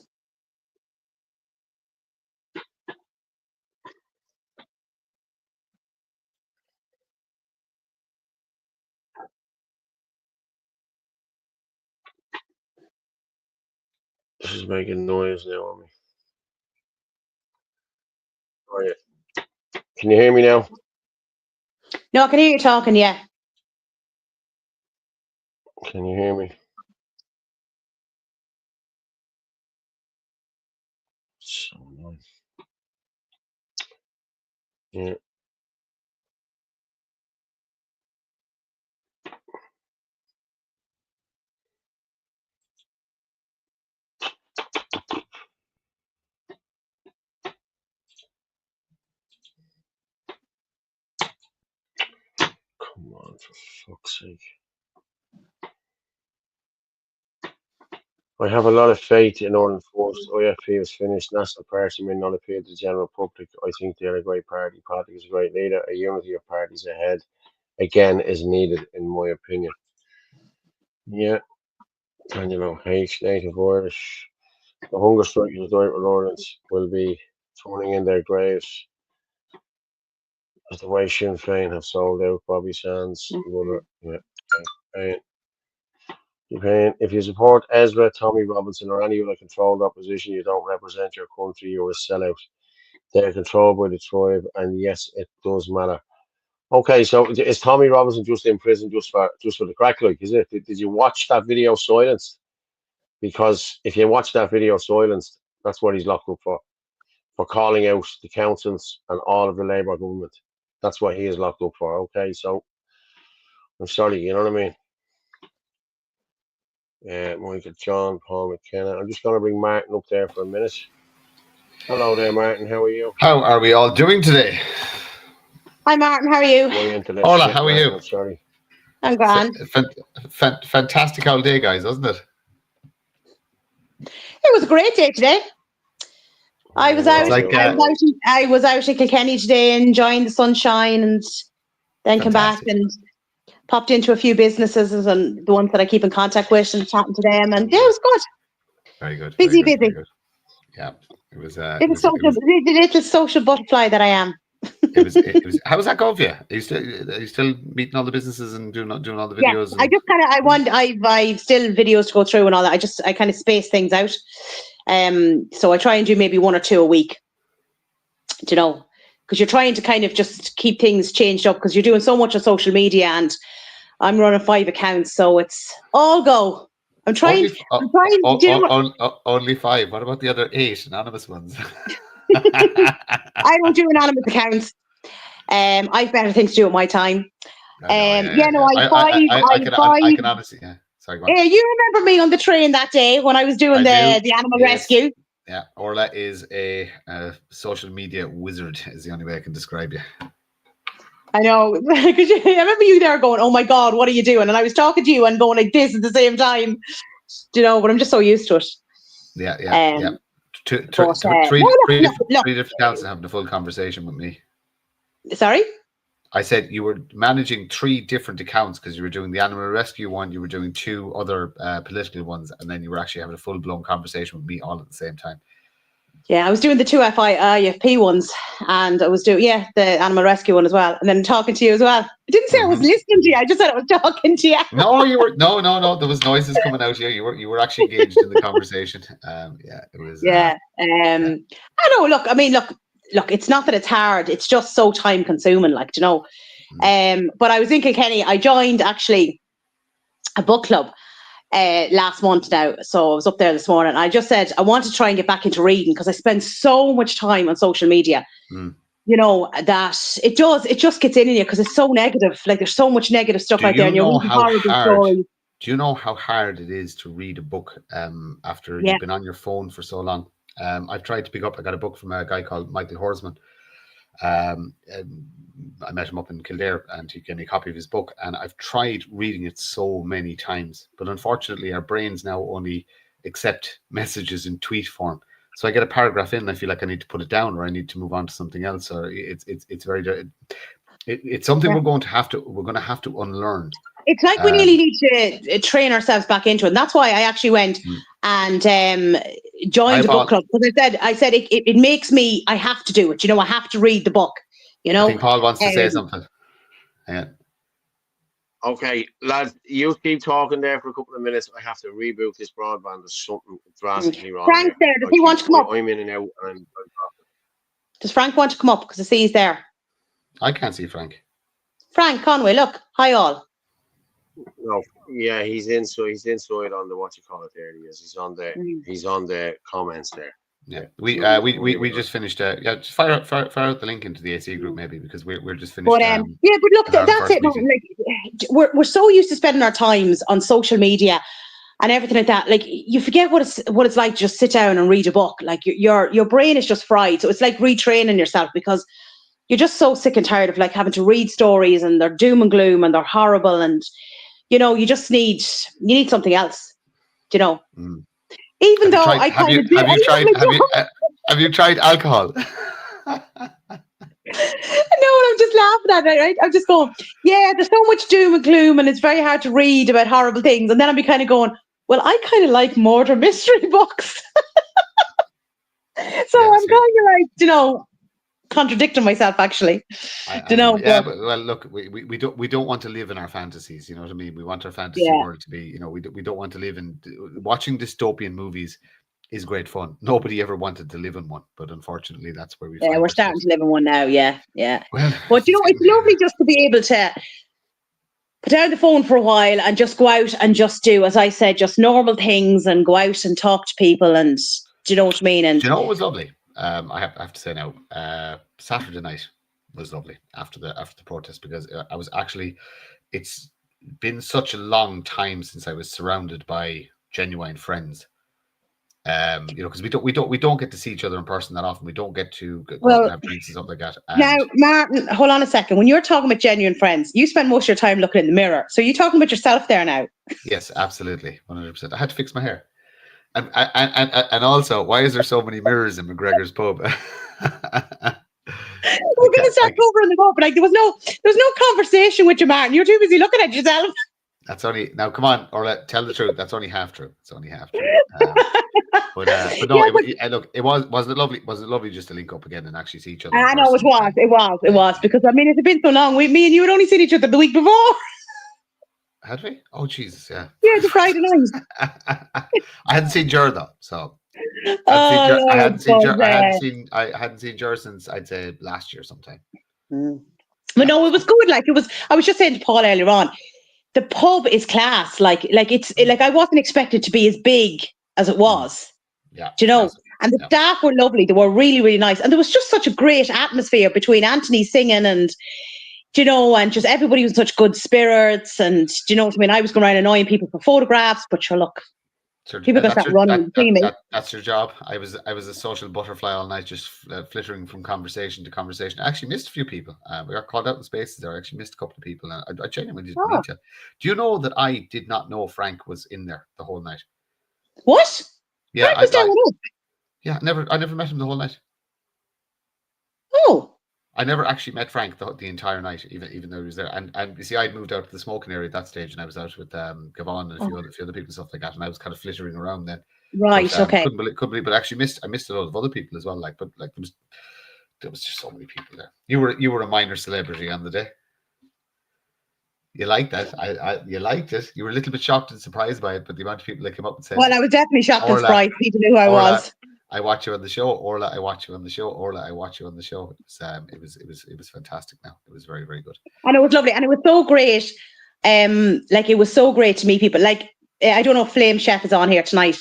This is making noise now on me. Oh yeah. Can you hear me now? No, I can hear you talking, yeah. Can you hear me? So annoying. Yeah. Come on, for fuck's sake. I have a lot of faith in Northern Force. OFP is finished. National Party may not appeal to the general public. I think they're a great party. Party is a great leader. A unity of parties ahead, again, is needed, in my opinion. Yeah. Daniel H. Native Irish. The hunger strike of the Lawrence will be turning in their graves. As the way Sinn Féin have sold out Bobby Sands. If you support Ezra, Tommy Robinson, or any other controlled opposition, you don't represent your country. You're a sellout. They're controlled by the tribe, and yes, it does matter. Okay, so is Tommy Robinson just in prison just for the crack? Like, is it? Did you watch that video silenced? Because if you watch that video silenced, that's what he's locked up for calling out the councils and all of the Labour government. That's what he is locked up for. Okay, so I'm sorry, you know what I mean? Michael, John, Paul McKenna. I'm just going to bring Martin up there for a minute. Hello there, Martin. How are you? How are we all doing today? Hi, Martin. How are you? Hola, how are you? I'm sorry. I'm grand. Fantastic all day, guys, wasn't it? It was a great day today. I was out. Like, I was out in Kilkenny today, enjoying the sunshine, and then came back and popped into a few businesses and the ones that I keep in contact with and chatting to them, and yeah, it was good. Very good. Busy. Yeah, it was. The little social butterfly that I am. It was. How was that going for you? Are you still meeting all the businesses and doing all the videos? Yeah, I just kind of I've still videos to go through and all that. I kind of space things out. So I try and do maybe 1 or 2 a week. You know, because you're trying to kind of just keep things changed up because you're doing so much on social media, and I'm running 5 accounts, so it's all go. I'm trying. Only 5. What about the other 8 anonymous ones? I don't do anonymous accounts. I've better things to do at my time. I can honestly. Yeah. Sorry, go on. You remember me on the train that day when I was doing the animal rescue? Yeah, Orla is a social media wizard, is the only way I can describe you. I know. I remember you there going, oh my God, what are you doing? And I was talking to you and going like this at the same time. Do you know, but I'm just so used to it. Yeah. Three different accounts and having a full conversation with me. Sorry? I said you were managing 3 different accounts because you were doing the animal rescue one, you were doing 2 other political ones, and then you were actually having a full-blown conversation with me all at the same time. Yeah, I was doing the 2 IFP ones, and I was doing the animal rescue one as well, and then talking to you as well. I didn't say I was listening to you. I just said I was talking to you. No, you were no. There was noises coming out here. You were actually engaged in the conversation. It was. I know. Look. It's not that it's hard. It's just so time consuming. Like, you know. But I was in Kilkenny. I joined actually a book club last month now. So I was up there this morning. I just said I want to try and get back into reading because I spend so much time on social media. You know, that it just gets in you because it's so negative. Like, there's so much negative stuff out there. And you're reading horrible stories. Do you know how hard it is to read a book after you've been on your phone for so long? I've tried to pick up. I got a book from a guy called Michael Horsman, I met him up in Kildare, and he gave me a copy of his book, and I've tried reading it so many times, but unfortunately our brains now only accept messages in tweet form. So I get a paragraph in and I feel like I need to put it down, or I need to move on to something else, or it's very it's something we're going to have to unlearn. It's like we really need to train ourselves back into it. And that's why I actually went and joined a book club, because I said it makes me, I have to do it. I have to read the book. I think Paul wants to say something. Yeah. Okay, lads, you keep talking there for a couple of minutes. I have to reboot this broadband. There's something drastically wrong. Frank's there. Does he want to come up? I'm in and out. Does Frank want to come up? Because I see he's there. I can't see Frank. Frank Conway, look. Hi, all. No, yeah, he's inside on the what you call it there. He is. He's on the comments there. Yeah, we just finished. Just fire out the link into the AC group maybe, because we're just finished. But but look, that's it. Like, we're so used to spending our times on social media and everything like that. Like, you forget what it's like to just sit down and read a book. Like, your brain is just fried. So it's like retraining yourself, because you're just so sick and tired of like having to read stories, and they're doom and gloom and they're horrible, and you just need something else. Even though I kind of have you tried alcohol? No, I'm just laughing at it, right? I'm just going, yeah, there's so much doom and gloom, and it's very hard to read about horrible things. And then I'll be kind of going, well, I kind of like murder mystery books. So I'm kind of like, contradicting myself, actually. Well, look, we don't want to live in our fantasies. You know what I mean? We want our fantasy world to be. We don't want to live in. Watching dystopian movies is great fun. Nobody ever wanted to live in one, but unfortunately, that's where we. Yeah, we're starting to live in one now. Yeah. Well, but it's lovely just to be able to put down the phone for a while and just go out and just do, as I said, just normal things, and go out and talk to people, and do you know what I mean? And do you know what was lovely? I have to say now, Saturday night was lovely after the protest, because I was actually, it's been such a long time since I was surrounded by genuine friends. Because we don't get to see each other in person that often. We don't get to go out and have drinks and stuff like that. Now, Martin, hold on a second. When you're talking about genuine friends, you spend most of your time looking in the mirror. So you're talking about yourself there now? Yes, absolutely, 100%. I had to fix my hair. And also, why is there so many mirrors in McGregor's pub? We're going to start covering the pub, but like there was no conversation with you, Martin. You're too busy looking at yourself. That's only, now come on, Orla, tell the truth. That's only half true. It's only half true. But no, look, was it lovely just to link up again and actually see each other? I know it was because I mean, it had been so long. Me and you had only seen each other the week before. Had we? Oh Jesus, yeah. Yeah, the Friday night. I hadn't seen Jer though, so I hadn't seen Jer since I'd say last year sometime. But no, it was good. Like I was just saying to Paul earlier on, the pub is class. Like it's like I wasn't expected to be as big as it was. Yeah. Do you know? And the staff were lovely. They were really, really nice. And there was just such a great atmosphere between Anthony singing and and just everybody was in such good spirits. And do you know what I mean? I was going around annoying people for photographs, but sure, look, people got that running between me. That's your job. I was a social butterfly all night, just flittering from conversation to conversation. I actually missed a few people. We got called out in spaces there. I actually missed a couple of people. And I genuinely didn't meet you. Do you know that I did not know Frank was in there the whole night? What? Yeah, Frank was down with us. Yeah, I never met him the whole night. Oh. I never actually met Frank the entire night, even though he was there. And you see, I'd moved out to the smoking area at that stage, and I was out with Gavon and a few other people and stuff like that, and I was kind of flittering around then. Right. But, okay. Couldn't believe, but actually I missed a lot of other people as well. But there was just so many people there. You were a minor celebrity on the day. You liked that. You liked it. You were a little bit shocked and surprised by it, but the amount of people that came up and said, well, I was definitely shocked and surprised. People knew who I was. I watch you on the show, Orla. I watch you on the show, Orla. I watch you on the show. It was fantastic. Now it was very, very good, and it was lovely, and it was so great. Like it was so great to meet people. Like I don't know if Flame Chef is on here tonight.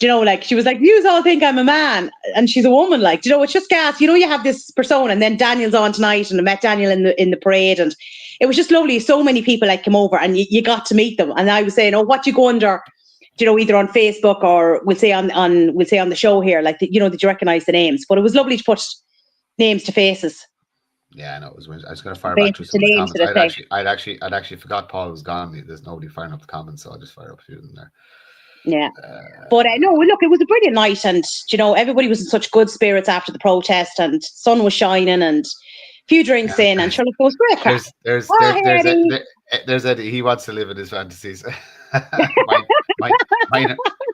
Do you know, like she was like, "You all think I'm a man," and she's a woman. Like, do you know, it's just gas. You have this persona, and then Daniel's on tonight, and I met Daniel in the parade, and it was just lovely. So many people like came over, and you got to meet them. And I was saying, "Oh, what you go under?" Either on Facebook or we'll say on the show here, like, did you recognize the names? But it was lovely to put names to faces. Yeah, no, it was. I was going to fire Being back through the some of the names comments. of the thing. I'd actually forgot Paul was gone. There's nobody firing up the comments, so I'll just fire up a few of them there. Yeah. But no, look, it was a brilliant night, and everybody was in such good spirits after the protest, and sun was shining, and a few drinks in, and sure, it was great crack. There's Eddie. He wants to live in his fantasies.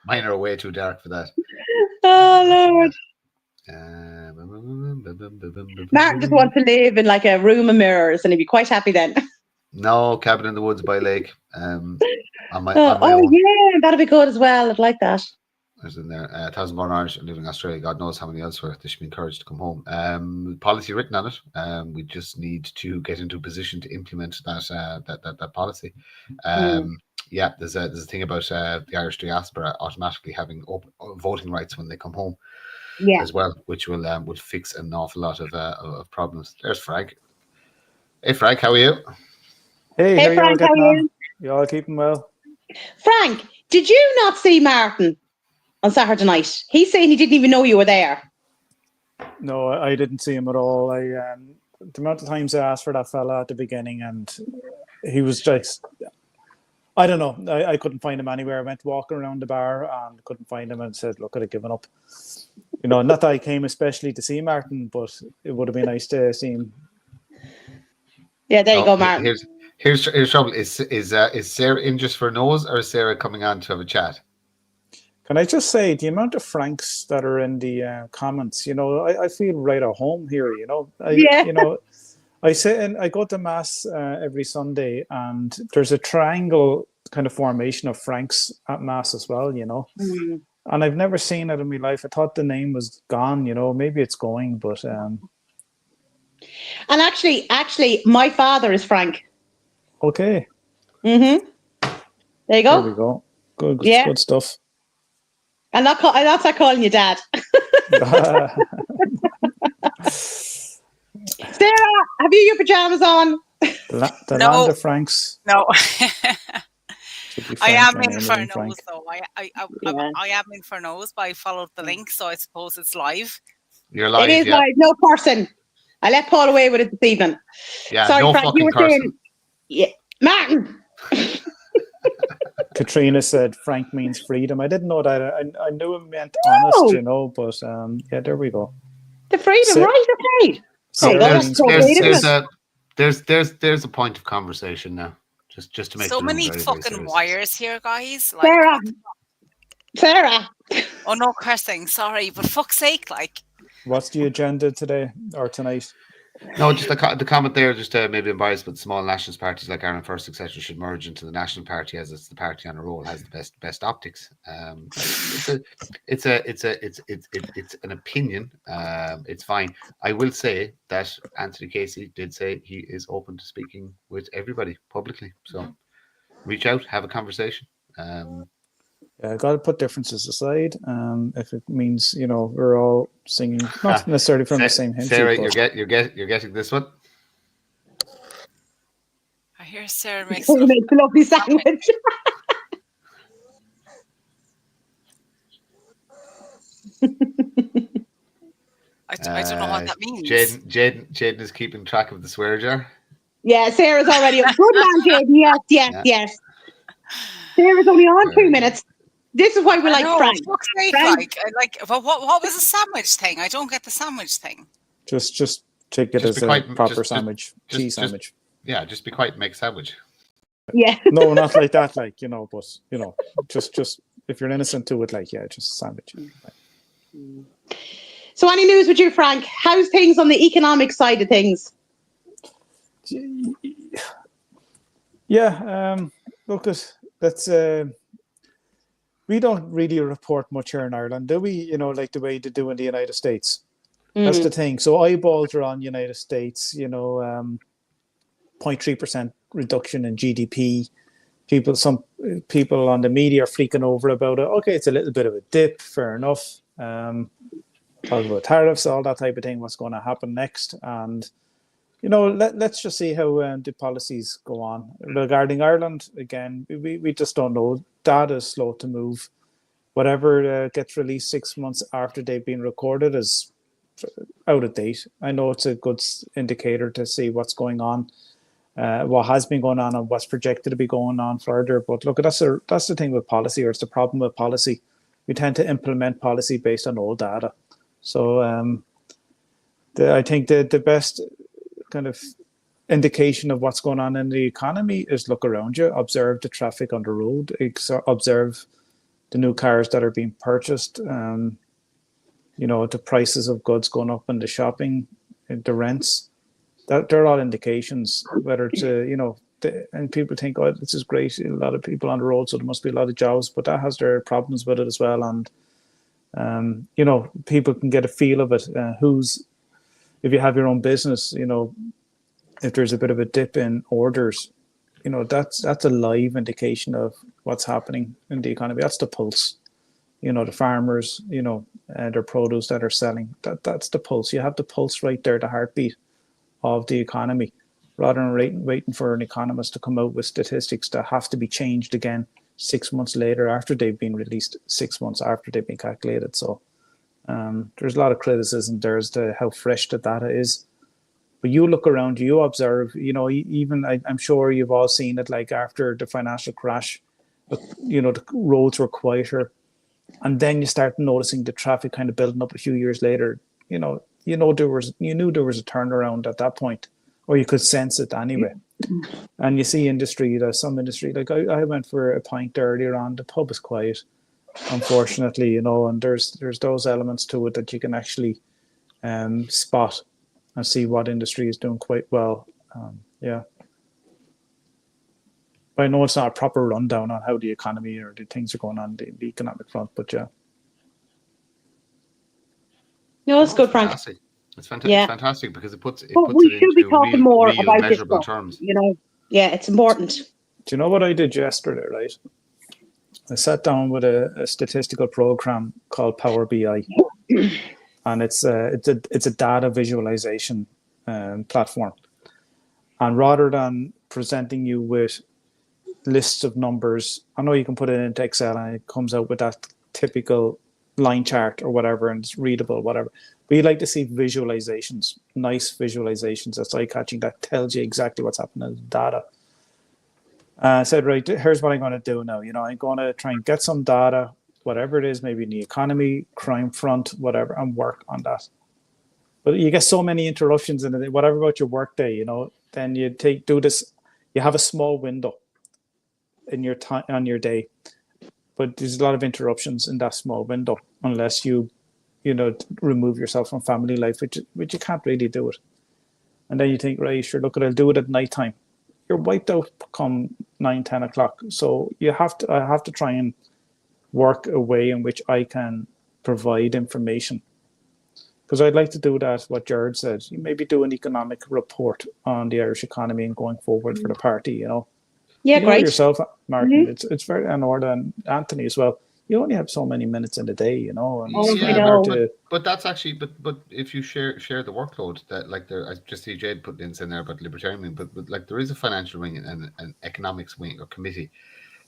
Mine are way too dark for that. Oh Lord. Martin just wants to live in like a room of mirrors, and he'd be quite happy then. No, cabin in the woods by lake. On my oh own. Yeah, that'd be good as well. I'd like that. There's in there. 1,000 born Irish and living in Australia. God knows how many elsewhere. They should be encouraged to come home. Policy written on it. We just need to get into a position to implement that policy. Yeah, there's a thing about the Irish diaspora automatically having voting rights when they come home. Yeah. As well, which will fix an awful lot of problems. There's Frank. Hey Frank, how are you? Hey, Frank, how are you? You all keeping well? Frank, did you not see Martin on Saturday night? He's saying he didn't even know you were there. No, I didn't see him at all. The amount of times I asked for that fella at the beginning, and he was just, I don't know. I couldn't find him anywhere. I went walking around the bar and couldn't find him, and said, "Look, I'd have given up." Not that I came especially to see Martin, but it would have been nice to see him. Yeah, there you go, Martin. Here's trouble. Is Sarah in just for nose, or is Sarah coming on to have a chat? Can I just say the amount of Franks that are in the comments? I feel right at home here. I sit and I go to mass every Sunday, and there's a triangle kind of formation of Franks at mass as well. Mm. And I've never seen it in my life. I thought the name was gone. Maybe it's going, but. And actually, my father is Frank. Okay. Mm-hmm. There you go. There we go. Good stuff. I'm not calling you Dad. Sarah, have you your pajamas on? The land of Franks. No. I am in for nose, though. I am in for nose, but I followed the link, so I suppose it's live. You're live. It is live. No person. I let Paul away with it this evening. Yeah, sorry, no Frank, fucking person. Martin. Katrina said Frank means freedom. I didn't know that. I knew it meant honest, but there we go. The freedom, right? Okay. There's a point of conversation now. Just to make so many very, fucking very wires here, guys. Sarah. Oh no, cursing. Sorry, but fuck's sake, like. What's the agenda today or tonight? No, just the comment there, just maybe embarrassed, but small nationalist parties like Ireland First, etc., should merge into the National Party, as it's the party on a roll has the best optics. It's an opinion. It's fine. I will say that Anthony Casey did say he is open to speaking with everybody publicly. So reach out, have a conversation. Yeah, got to put differences aside. If it means we're all singing, not necessarily from the same hymn. Sarah, you're getting this one. I hear Sarah makes a lovely sandwich. I don't know what that means. Jaden is keeping track of the swear jar. Yeah, Sarah's already on. Good man, Jaden. Yes. Sarah's only on 2 minutes. This is why we like Frank. But what was the sandwich thing? I don't get the sandwich thing. Just take it as a proper sandwich, cheese sandwich. Yeah, just be quiet and make a sandwich. Yeah. No, not like that. But just if you're innocent to it, just a sandwich. So, any news with you, Frank? How's things on the economic side of things? Yeah. Look, that's. We don't really report much here in Ireland, do we? Like the way they do in the United States. That's the thing. So eyeballs are on United States, 0.3% reduction in GDP. Some people on the media are freaking over about it. Okay, it's a little bit of a dip, fair enough. Talk about tariffs, all that type of thing, what's going to happen next. And, let's just see how the policies go on. Regarding Ireland, again, we just don't know. Data is slow to move. Whatever gets released 6 months after they've been recorded is out of date. I know it's a good indicator to see what's going on, what has been going on and what's projected to be going on further. But look, that's the thing with policy, or it's the problem with policy. We tend to implement policy based on old data. So I think the best kind of indication of what's going on in the economy is look around you, observe the traffic on the road, observe the new cars that are being purchased, the prices of goods going up in the shopping, the rents. That they're all indications, whether it's and people think, oh, this is great, a lot of people on the road, so there must be a lot of jobs, but that has their problems with it as well. And people can get a feel of it. If you have your own business, if there's a bit of a dip in orders, that's a live indication of what's happening in the economy. That's the pulse. The farmers, their produce that are selling. That's the pulse. You have the pulse right there, the heartbeat of the economy, rather than waiting for an economist to come out with statistics that have to be changed again 6 months later after they've been released, 6 months after they've been calculated. So there's a lot of criticism there as to how fresh the data is. But you look around, you observe, even I'm sure you've all seen it, like after the financial crash, the roads were quieter. And then you start noticing the traffic kind of building up a few years later. You knew there was a turnaround at that point, or you could sense it anyway. And you see there's some industry, like I went for a pint earlier on, the pub is quiet, unfortunately, and there's those elements to it that you can actually spot and see what industry is doing quite well. But I know it's not a proper rundown on how the economy or the things are going on the economic front, but yeah. No, that's good, Frank. Fantastic. It's fantastic. Yeah. It's fantastic because it puts it should be talking more about measurable this terms. Yeah, it's important. Do you know what I did yesterday, right? I sat down with a statistical program called Power BI. And it's a data visualization platform. And rather than presenting you with lists of numbers, I know you can put it into Excel and it comes out with that typical line chart or whatever, and it's readable, whatever. But you like to see visualizations, nice visualizations that's eye-catching, that tells you exactly what's happening in the data. I said, right, here's what I'm going to do now. I'm going to try and get some data, whatever it is, maybe in the economy, crime front, whatever, and work on that. But you get so many interruptions in it, whatever about your work day, then you do this, you have a small window in your time on your day, but there's a lot of interruptions in that small window unless you remove yourself from family life, which you can't really do it. And then you think, right, sure, look, I'll do it at nighttime. You're wiped out come 9-10 o'clock. So I have to try and work a way in which I can provide information. Because I'd like to do that, what Jared said, you maybe do an economic report on the Irish economy and going forward for the party, Yeah, great. Yourself, Martin, it's very, and Orla and Anthony as well. You only have so many minutes in the day, and but that's actually, but if you share the workload, that like I just see Jade put in there about libertarian, but like there is a financial wing and an economics wing or committee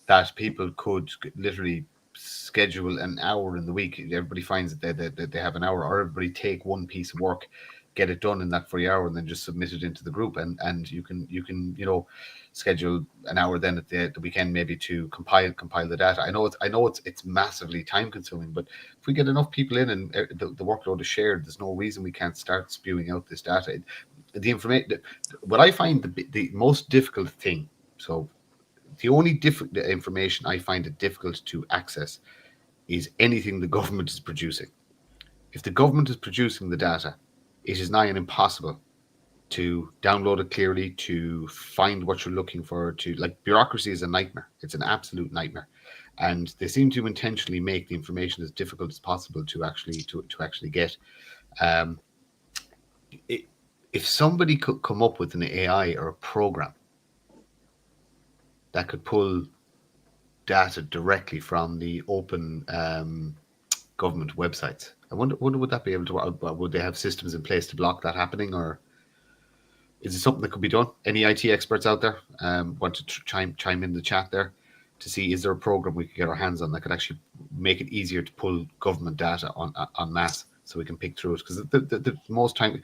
that people could literally schedule an hour in the week. Everybody finds that they have an hour, or everybody take one piece of work, get it done in that free hour, and then just submit it into the group. And you can schedule an hour then at the weekend maybe to compile the data. I know it's massively time consuming, but if we get enough people in and the workload is shared, there's no reason we can't start spewing out this data. The information, what I find the most difficult thing, so the only information I find it difficult to access is anything the government is producing. If the government is producing the data, it is nigh and impossible to download it clearly, to find what you're looking for. Bureaucracy is a nightmare. It's an absolute nightmare, and they seem to intentionally make the information as difficult as possible to actually get. If somebody could come up with an AI or a program that could pull data directly from the open government websites, I wonder would that be able to work? Would they have systems in place to block that happening, or is it something that could be done? Any IT experts out there want to chime in the chat there to see, is there a program we could get our hands on that could actually make it easier to pull government data on mass so we can pick through it. Because the most time,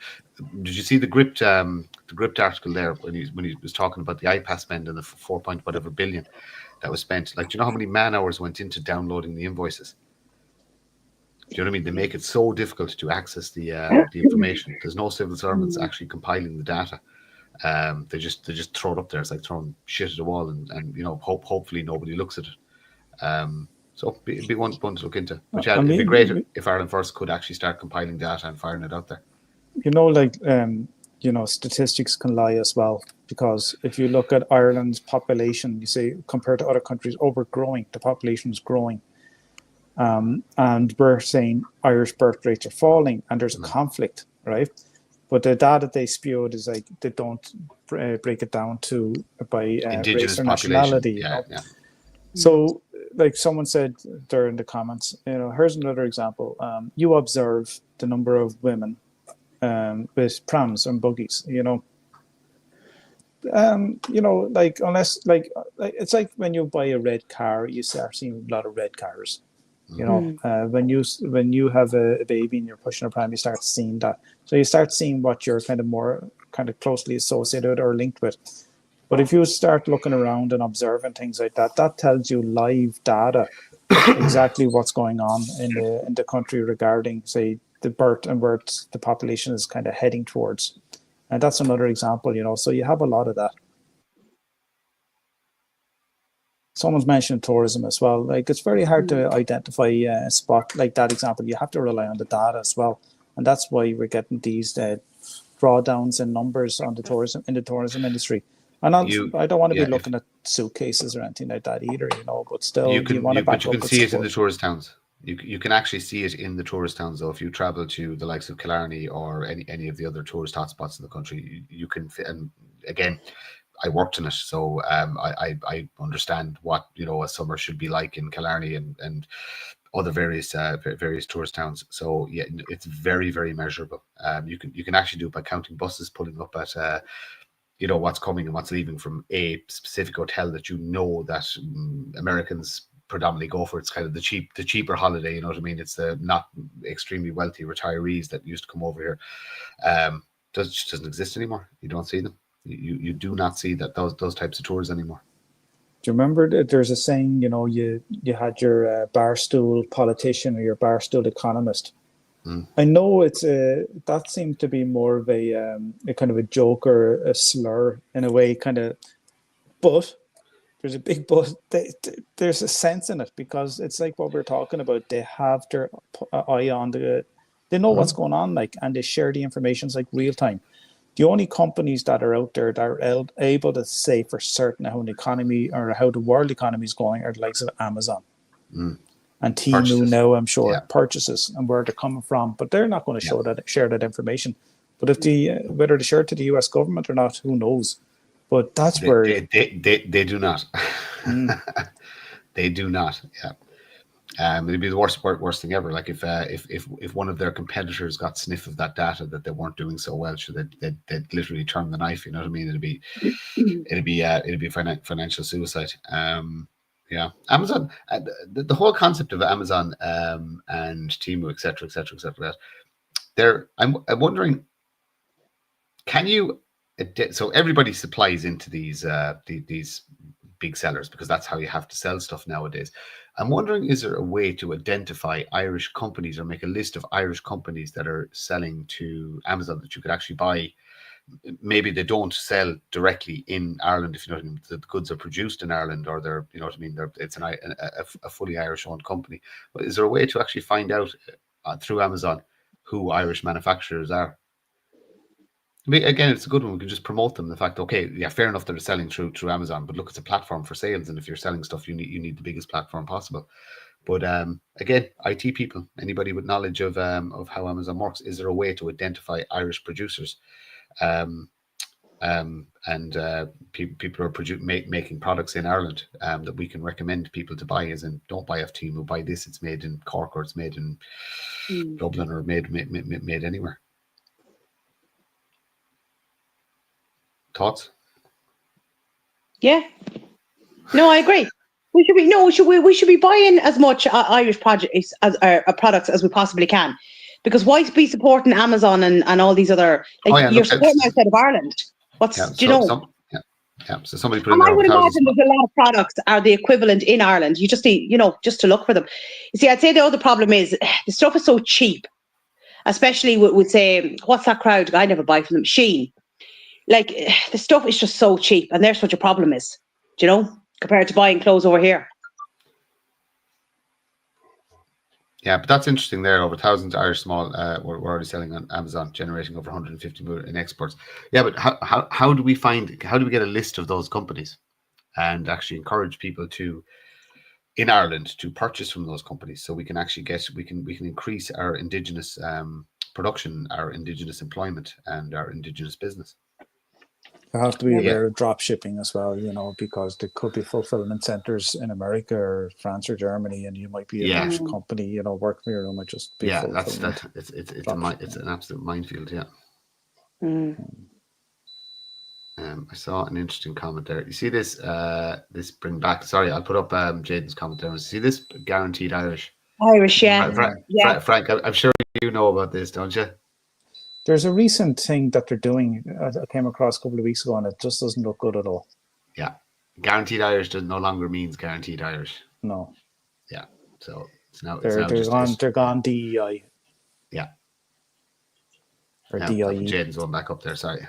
did you see the gripped article there when he was talking about the IPAS spend and the 4 point whatever billion that was spent? Like, do you know how many man hours went into downloading the invoices? Do you know what I mean? They make it so difficult to access the information. There's no civil servants actually compiling the data. They just throw it up there. It's like throwing shit at the wall, and you know, hopefully nobody looks at it. So it'd be one to look into. But yeah, it'd be great if Ireland First could actually start compiling data and firing it out there. You know, like you know, statistics can lie as well, because if you look at Ireland's population, you say compared to other countries, overgrowing, the population is growing. And we're saying Irish birth rates are falling, and there's a conflict, right? But the data they spewed is like they don't break it down to by indigenous race or population. nationality. Yeah. So, like someone said there in the comments, you know, here's another example. You observe the number of women with prams and buggies. You know, like unless like it's like when you buy a red car, you start seeing a lot of red cars. You know, when you have a baby and you're pushing a pram, you start seeing that. So you start seeing what you're kind of closely associated or linked with. But if you start looking around and observing things like that, that tells you live data exactly what's going on in the country regarding, say, the birth and where the population is kind of heading towards. And that's another example, you know. So you have a lot of that. Someone's mentioned tourism as well. Like, it's very hard to identify a spot like that example. You have to rely on the data as well, and that's why we're getting these drawdowns in numbers on the tourism industry. And I don't want to be looking at suitcases or anything like that either, you know. But still, you can see it in the tourist towns. You can actually see it in the tourist towns, though. If you travel to the likes of Killarney or any of the other tourist hotspots in the country, you can. And again, I worked in it, so I understand what, you know, a summer should be like in Killarney and other various tourist towns. So yeah, it's very, very measurable. You can actually do it by counting buses pulling up at you know, what's coming and what's leaving from a specific hotel that you know that Americans predominantly go for. It's kind of the cheaper holiday, you know what I mean? It's the not extremely wealthy retirees that used to come over here. Just doesn't exist anymore. You don't see them. You do not see those types of tours anymore. Do you remember that there's a saying, you know, you had your barstool politician or your barstool economist? I know that seemed to be more of a kind of a joke or a slur in a way, kind of, but there's a big but. There's a sense in it, because it's like what we're talking about. They have their eye on they know what's going on, like, and they share the information. It's like real time. The only companies that are out there that are able to say for certain how an economy or how the world economy is going are the likes of Amazon. And Temu now, I'm sure, purchases and where they're coming from, but they're not going to share that information. But if whether they share it to the US government or not, who knows? But that's where they do not. They do not. Yeah. It'd be the worst thing ever. Like if one of their competitors got sniff of that data that they weren't doing so well, so they'd literally turn the knife. You know what I mean? It'd be financial suicide. Yeah, Amazon. The whole concept of Amazon and Temu, etc. I'm wondering, can you? So everybody supplies into these big sellers, because that's how you have to sell stuff nowadays. I'm wondering, is there a way to identify Irish companies or make a list of Irish companies that are selling to Amazon that you could actually buy? Maybe they don't sell directly in Ireland, if you know what I mean. The goods are produced in Ireland, or they're, you know what I mean, it's a fully Irish-owned company. But is there a way to actually find out through Amazon who Irish manufacturers are? I mean, again, it's a good one. We can just promote them. The fact, okay, yeah, fair enough, they're selling through Amazon, but look, it's a platform for sales, and if you're selling stuff, you need the biggest platform possible. But again, IT people, anybody with knowledge of how Amazon works, is there a way to identify Irish producers? And people are making products in Ireland that we can recommend people to buy, as in, don't buy off Temu, buy this, it's made in Cork, or it's made in Dublin, or made anywhere. Thoughts? Yeah. No, I agree. We should be buying as much Irish products as we possibly can. Because why be supporting Amazon and all these other, like, you're supporting outside of Ireland. Do you know? So somebody put in And there I would over imagine there's a lot of products are the equivalent in Ireland. You just need, just to look for them. You see, I'd say the other problem is the stuff is so cheap, especially with say, what's that crowd? I never buy from them. Shein. Like, the stuff is just so cheap, and there's what your problem is, compared to buying clothes over here. Yeah, but that's interesting there. Over 1,000 Irish small we're already selling on Amazon, generating over 150 million in exports. Yeah, but how do we get a list of those companies and actually encourage people in Ireland to purchase from those companies, so we can actually we can increase our indigenous production, our indigenous employment, and our indigenous business? You have to be aware of drop shipping as well, because there could be fulfillment centers in America or France or Germany, and you might be a Dutch company, work for you, might just be fulfillment. It's an absolute minefield. Yeah. I saw an interesting comment there. You see this? This bring back. Sorry, I'll put up Jaden's comment there. See this? Guaranteed Irish. Yeah. Frank, I'm sure you know about this, don't you? There's a recent thing that they're doing. I came across a couple of weeks ago, and it just doesn't look good at all. Yeah, Guaranteed Irish no longer means Guaranteed Irish. No. Yeah, so they're gone DEI. Yeah. Or DIE. Jaden's one back up there. Sorry.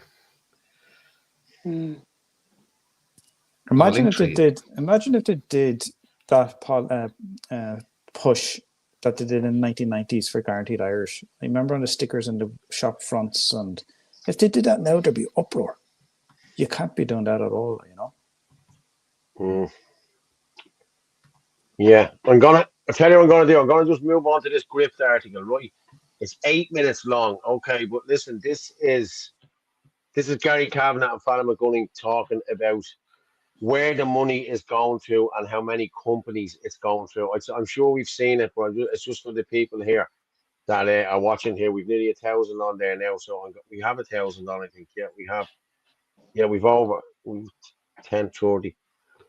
Imagine if they did that push that they did in the 1990s for Guaranteed Irish. I remember on the stickers in the shop fronts, and if they did that now, there'd be uproar. You can't be doing that at all, Yeah, I'll tell you what I'm gonna do. I'm gonna just move on to this Grift article, right? It's 8 minutes long, okay, but listen, this is Gary Kavanagh and Fallon McGunning talking about where the money is going to and how many companies it's going through. I'm sure we've seen it, but it's just for the people here that are watching here. We've nearly 1,000 on there now, so we have 1,000 on, I think. Yeah, we have. Yeah, we've 10:30.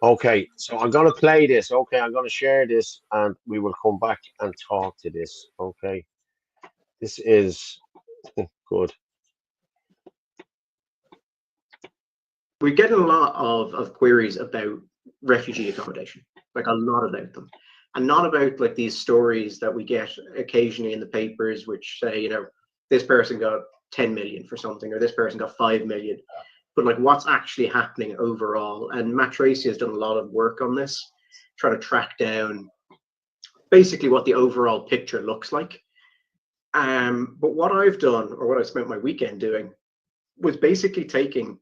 Okay, so I'm going to play this. Okay, I'm going to share this, and we will come back and talk to this. Okay, this is good. We're getting a lot of queries about refugee accommodation, like a lot about them, and not about like these stories that we get occasionally in the papers, which say, this person got 10 million for something, or this person got 5 million, but like what's actually happening overall. And Matt Tracy has done a lot of work on this, trying to track down basically what the overall picture looks like. But what I've done, or what I spent my weekend doing, was basically taking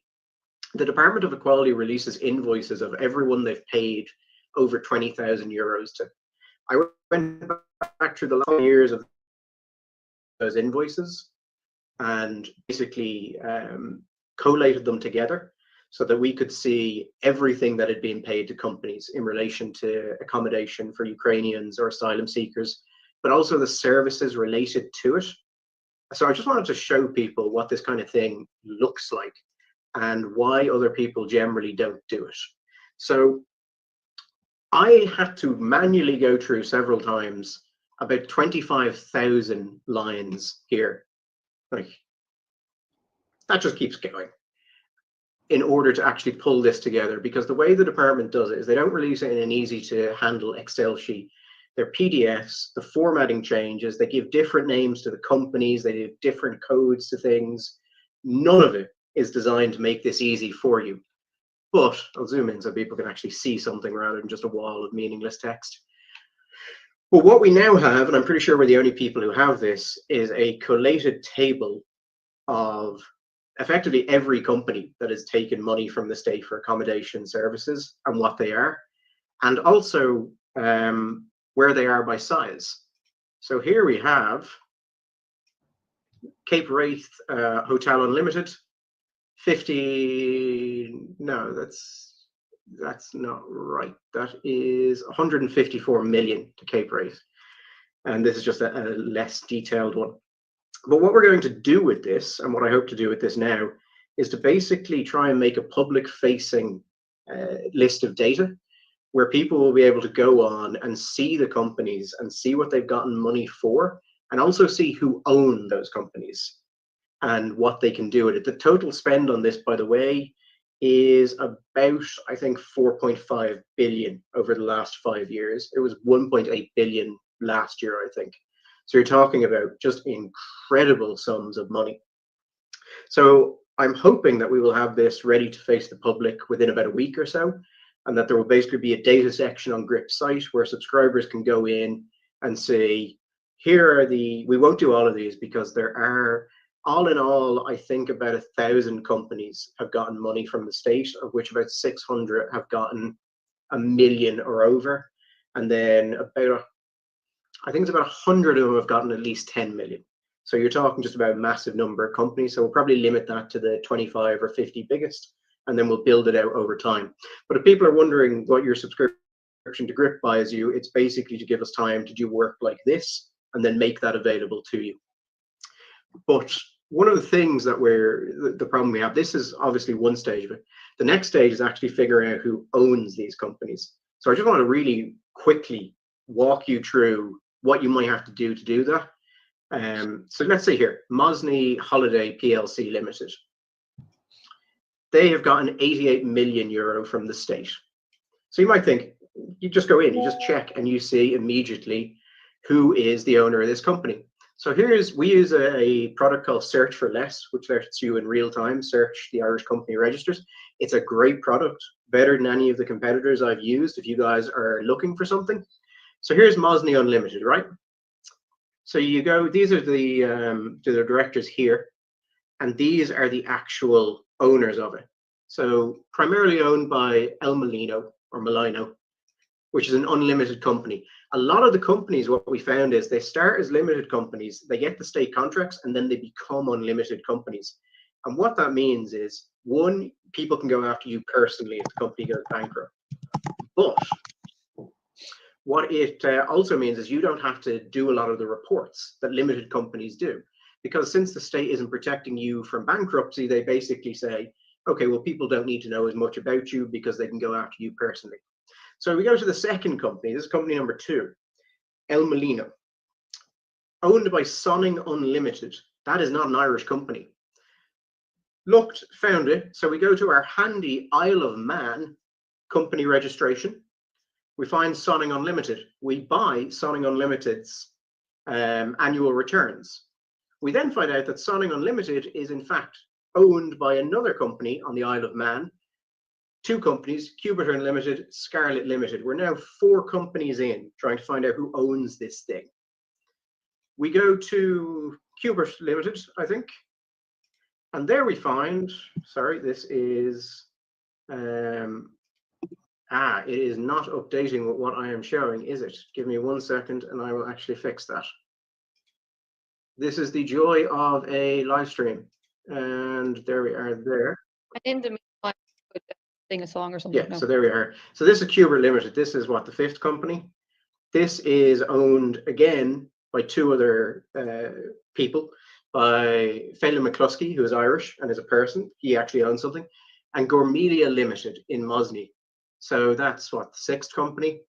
the Department of Equality releases invoices of everyone they've paid over 20,000 euros to. I went back through the last years of those invoices and basically collated them together so that we could see everything that had been paid to companies in relation to accommodation for Ukrainians or asylum seekers, but also the services related to it. So I just wanted to show people what this kind of thing looks like and why other people generally don't do it. So I had to manually go through several times about 25,000 lines here. Like, that just keeps going in order to actually pull this together, because the way the department does it is they don't release it in an easy to handle Excel sheet. They're PDFs, the formatting changes, they give different names to the companies, they give different codes to things. None of it is designed to make this easy for you. But I'll zoom in so people can actually see something rather than just a wall of meaningless text. But what we now have, and I'm pretty sure we're the only people who have this, is a collated table of effectively every company that has taken money from the state for accommodation services and what they are, and also where they are by size. So here we have Cape Wraith Hotel Unlimited, 50, no, that's not right. That is 154 million to Cape Wraith. And this is just a less detailed one. But what we're going to do with this, and what I hope to do with this now, is to basically try and make a public-facing list of data where people will be able to go on and see the companies and see what they've gotten money for and also see who own those companies and what they can do with it. The total spend on this, by the way, is about, I think, 4.5 billion over the last 5 years. It was 1.8 billion last year, I think. So you're talking about just incredible sums of money. So I'm hoping that we will have this ready to face the public within about a week or so, and that there will basically be a data section on GRIP's site where subscribers can go in and say, here are the, we won't do all of these because there are, all in all, I think about 1,000 companies have gotten money from the state, of which about 600 have gotten 1 million or over. And then about, I think it's about 100 of them have gotten at least 10 million. So you're talking just about a massive number of companies. So we'll probably limit that to the 25 or 50 biggest, and then we'll build it out over time. But if people are wondering what your subscription to GRIP buys you, it's basically to give us time to do work like this and then make that available to you. But one of the things that the problem we have, this is obviously one stage of it. The next stage is actually figuring out who owns these companies. So I just want to really quickly walk you through what you might have to do that. So let's say here, Mosney Holiday PLC Limited. They have gotten 88 million euro from the state. So you might think, you just go in, you just check, and you see immediately who is the owner of this company. So we use a product called Search for Less, which lets you in real time search the Irish company registers. It's a great product, better than any of the competitors I've used if you guys are looking for something. So here's Mosney Unlimited, right? So you go, these are the directors here, and these are the actual owners of it. So primarily owned by El Molino, or Molino, which is an unlimited company. A lot of the companies, what we found is they start as limited companies, they get the state contracts, and then they become unlimited companies. And what that means is, one, people can go after you personally if the company goes bankrupt. But what it also means is you don't have to do a lot of the reports that limited companies do. Because since the state isn't protecting you from bankruptcy, they basically say, okay, well, people don't need to know as much about you because they can go after you personally. So we go to the second company. This is company number 2, El Molino, owned by Sonning Unlimited. That is not an Irish company. Looked, found it. So we go to our handy Isle of Man company registration. We find Sonning Unlimited. We buy Sonning Unlimited's annual returns. We then find out that Sonning Unlimited is in fact owned by another company on the Isle of Man. 2 companies, Cubitor Unlimited, Scarlet Limited. We're now 4 companies in trying to find out who owns this thing. We go to Cubert Limited, I think, and there we find, sorry, this is, it is not updating with what I am showing, is it? Give me 1 second and I will actually fix that. This is the joy of a live stream, and there we are there. And in the meantime, sing a song or something. Yeah, so there we are. So this is Cubert Limited. This is what, the 5th company. This is owned again by 2 other people, by Phelan McCluskey, who is Irish and is a person. He actually owns something, and Gourmelia Limited in Mosney. So that's what, the 6th company.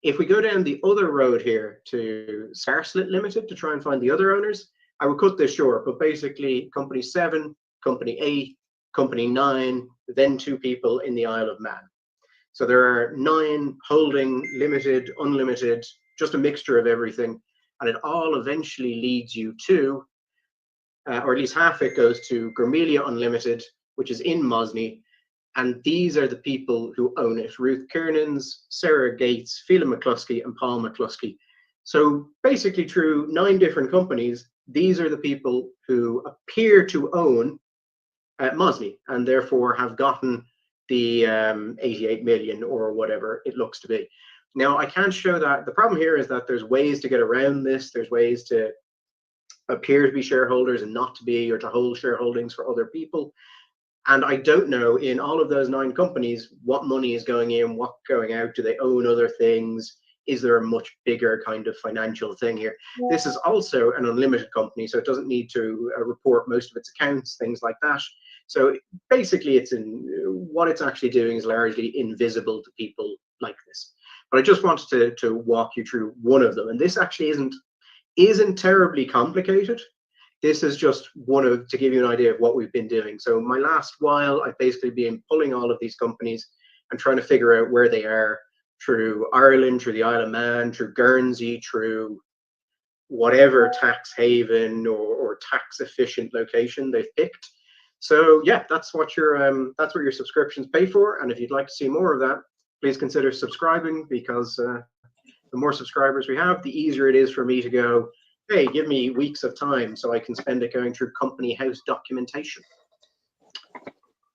If we go down the other road here to Scarslet Limited to try and find the other owners, I will cut this short, but basically company 7, company 8, company 9, then 2 people in the Isle of Man. So there are 9 holding, limited, unlimited, just a mixture of everything. And it all eventually leads you to, or at least half it goes to Gourmelia Unlimited, which is in Mosney. And these are the people who own it: Ruth Kiernan's, Sarah Gates, Phelan McCluskey, and Paul McCluskey. So basically through 9 different companies, these are the people who appear to own Mosney, and therefore have gotten the 88 million or whatever it looks to be. Now, I can't show that. The problem here is that there's ways to get around this. There's ways to appear to be shareholders and not to be, or to hold shareholdings for other people. And I don't know, in all of those 9 companies, what money is going in, what's going out. Do they own other things? Is there a much bigger kind of financial thing here? This is also an unlimited company, so it doesn't need to report most of its accounts, things like that. So basically, what it's actually doing is largely invisible to people like this. But I just wanted to walk you through one of them. And this actually isn't, isn't terribly complicated. This is just to give you an idea of what we've been doing. So my last while, I've basically been pulling all of these companies and trying to figure out where they are through Ireland, through the Isle of Man, through Guernsey, through whatever tax haven or tax efficient location they've picked. So yeah, that's what your subscriptions pay for. And if you'd like to see more of that, please consider subscribing, because the more subscribers we have, the easier it is for me to go, hey, give me weeks of time so I can spend it going through company house documentation.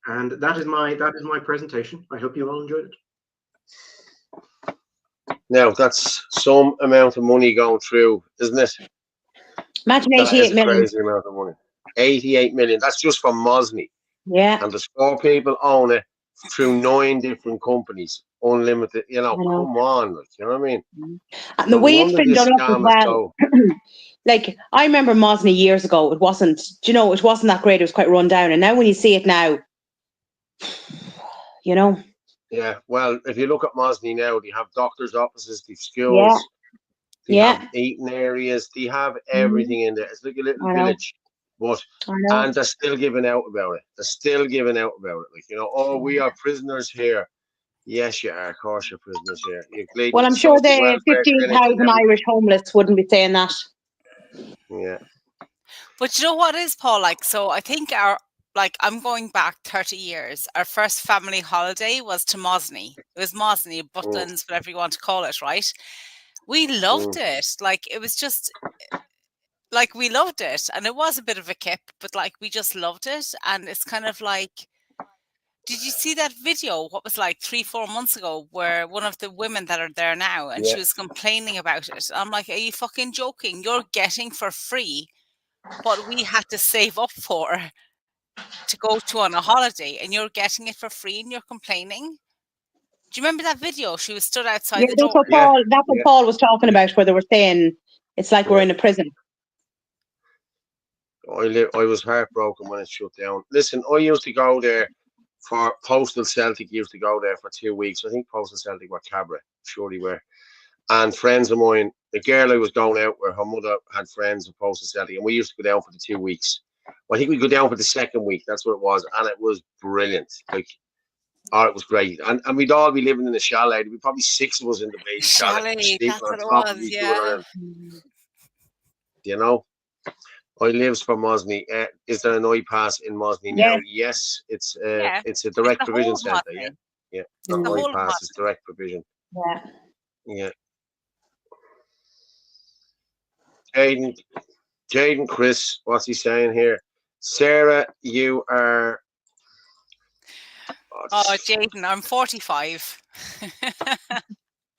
And that is my presentation. I hope you all enjoyed it. Now that's some amount of money going through, isn't it? Imagine 88 million. Crazy amount of money. 88 million. That's just for Mosney. Yeah. And the 4 people own it through 9 different companies, unlimited. You know, come on, like, you know what I mean? And the way it's been done up as well. Like, I remember Mosney years ago. It wasn't, it wasn't that great. It was quite run down. And now when you see it now, Yeah, well, if you look at Mosney now, they have doctors' offices, they have schools, they have eating areas, they have everything in there. It's like a little village, and they're still giving out about it. They're still giving out about it. Like, oh, we are prisoners here. Yes, you are. Of course, you're prisoners here. Well, I'm sure the 15,000 Irish homeless wouldn't be saying that. Yeah. But you know what is, Paul? Like, so I think I'm going back 30 years. Our first family holiday was to Mosney. It was Mosney, Butlins, whatever you want to call it, right? We loved it. Like, it was just, like, we loved it. And it was a bit of a kip, but, like, we just loved it. And it's kind of like, did you see that video, what was like 3-4 months ago, where one of the women that are there now, and she was complaining about it? I'm like, are you fucking joking? You're getting for free what we had to save up for to go to on a holiday, and you're getting it for free and you're complaining? Do you remember that video? She was stood outside the door. That's what Paul was talking about, where they were saying it's like we're in a prison. I was heartbroken when it shut down. Listen, I used to go there for Postal Celtic, used to go there for 2 weeks. I think Postal Celtic were Cabra, sure they were. And friends of mine, the girl I was going out with, her mother had friends of Postal Celtic, and we used to go down for the 2 weeks. I think we go down for the second week, that's what it was, and it was brilliant. Like, it was great. And we'd all be living in a chalet. There'd be probably 6 of us in the baby chalet. That's what it was, yeah. I lives for Mosney. Is there an IPAS in Mosney now? Yes, it's a direct provision centre. Yeah. Not IPAS, it's direct provision. Yeah. Jaden, Chris, what's he saying here? Sarah, you are. Oh, Jaden, I'm 45.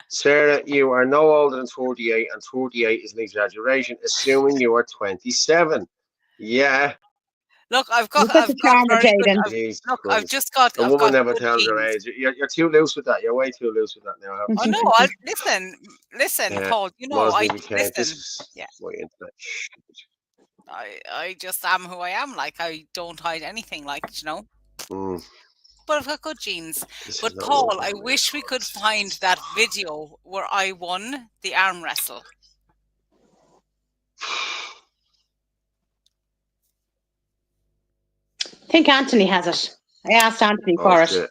Sarah, you are no older than 48, and 48 is an exaggeration, assuming you are 27. Yeah. Look, I've just got. A woman never tells her age. You're too loose with that. You're way too loose with that now. Oh no! Listen, Paul. I just am who I am. Like, I don't hide anything. Like, But I've got good genes. But Paul, I wish we could find that video where I won the arm wrestle. I think Anthony has it. I asked Anthony for it.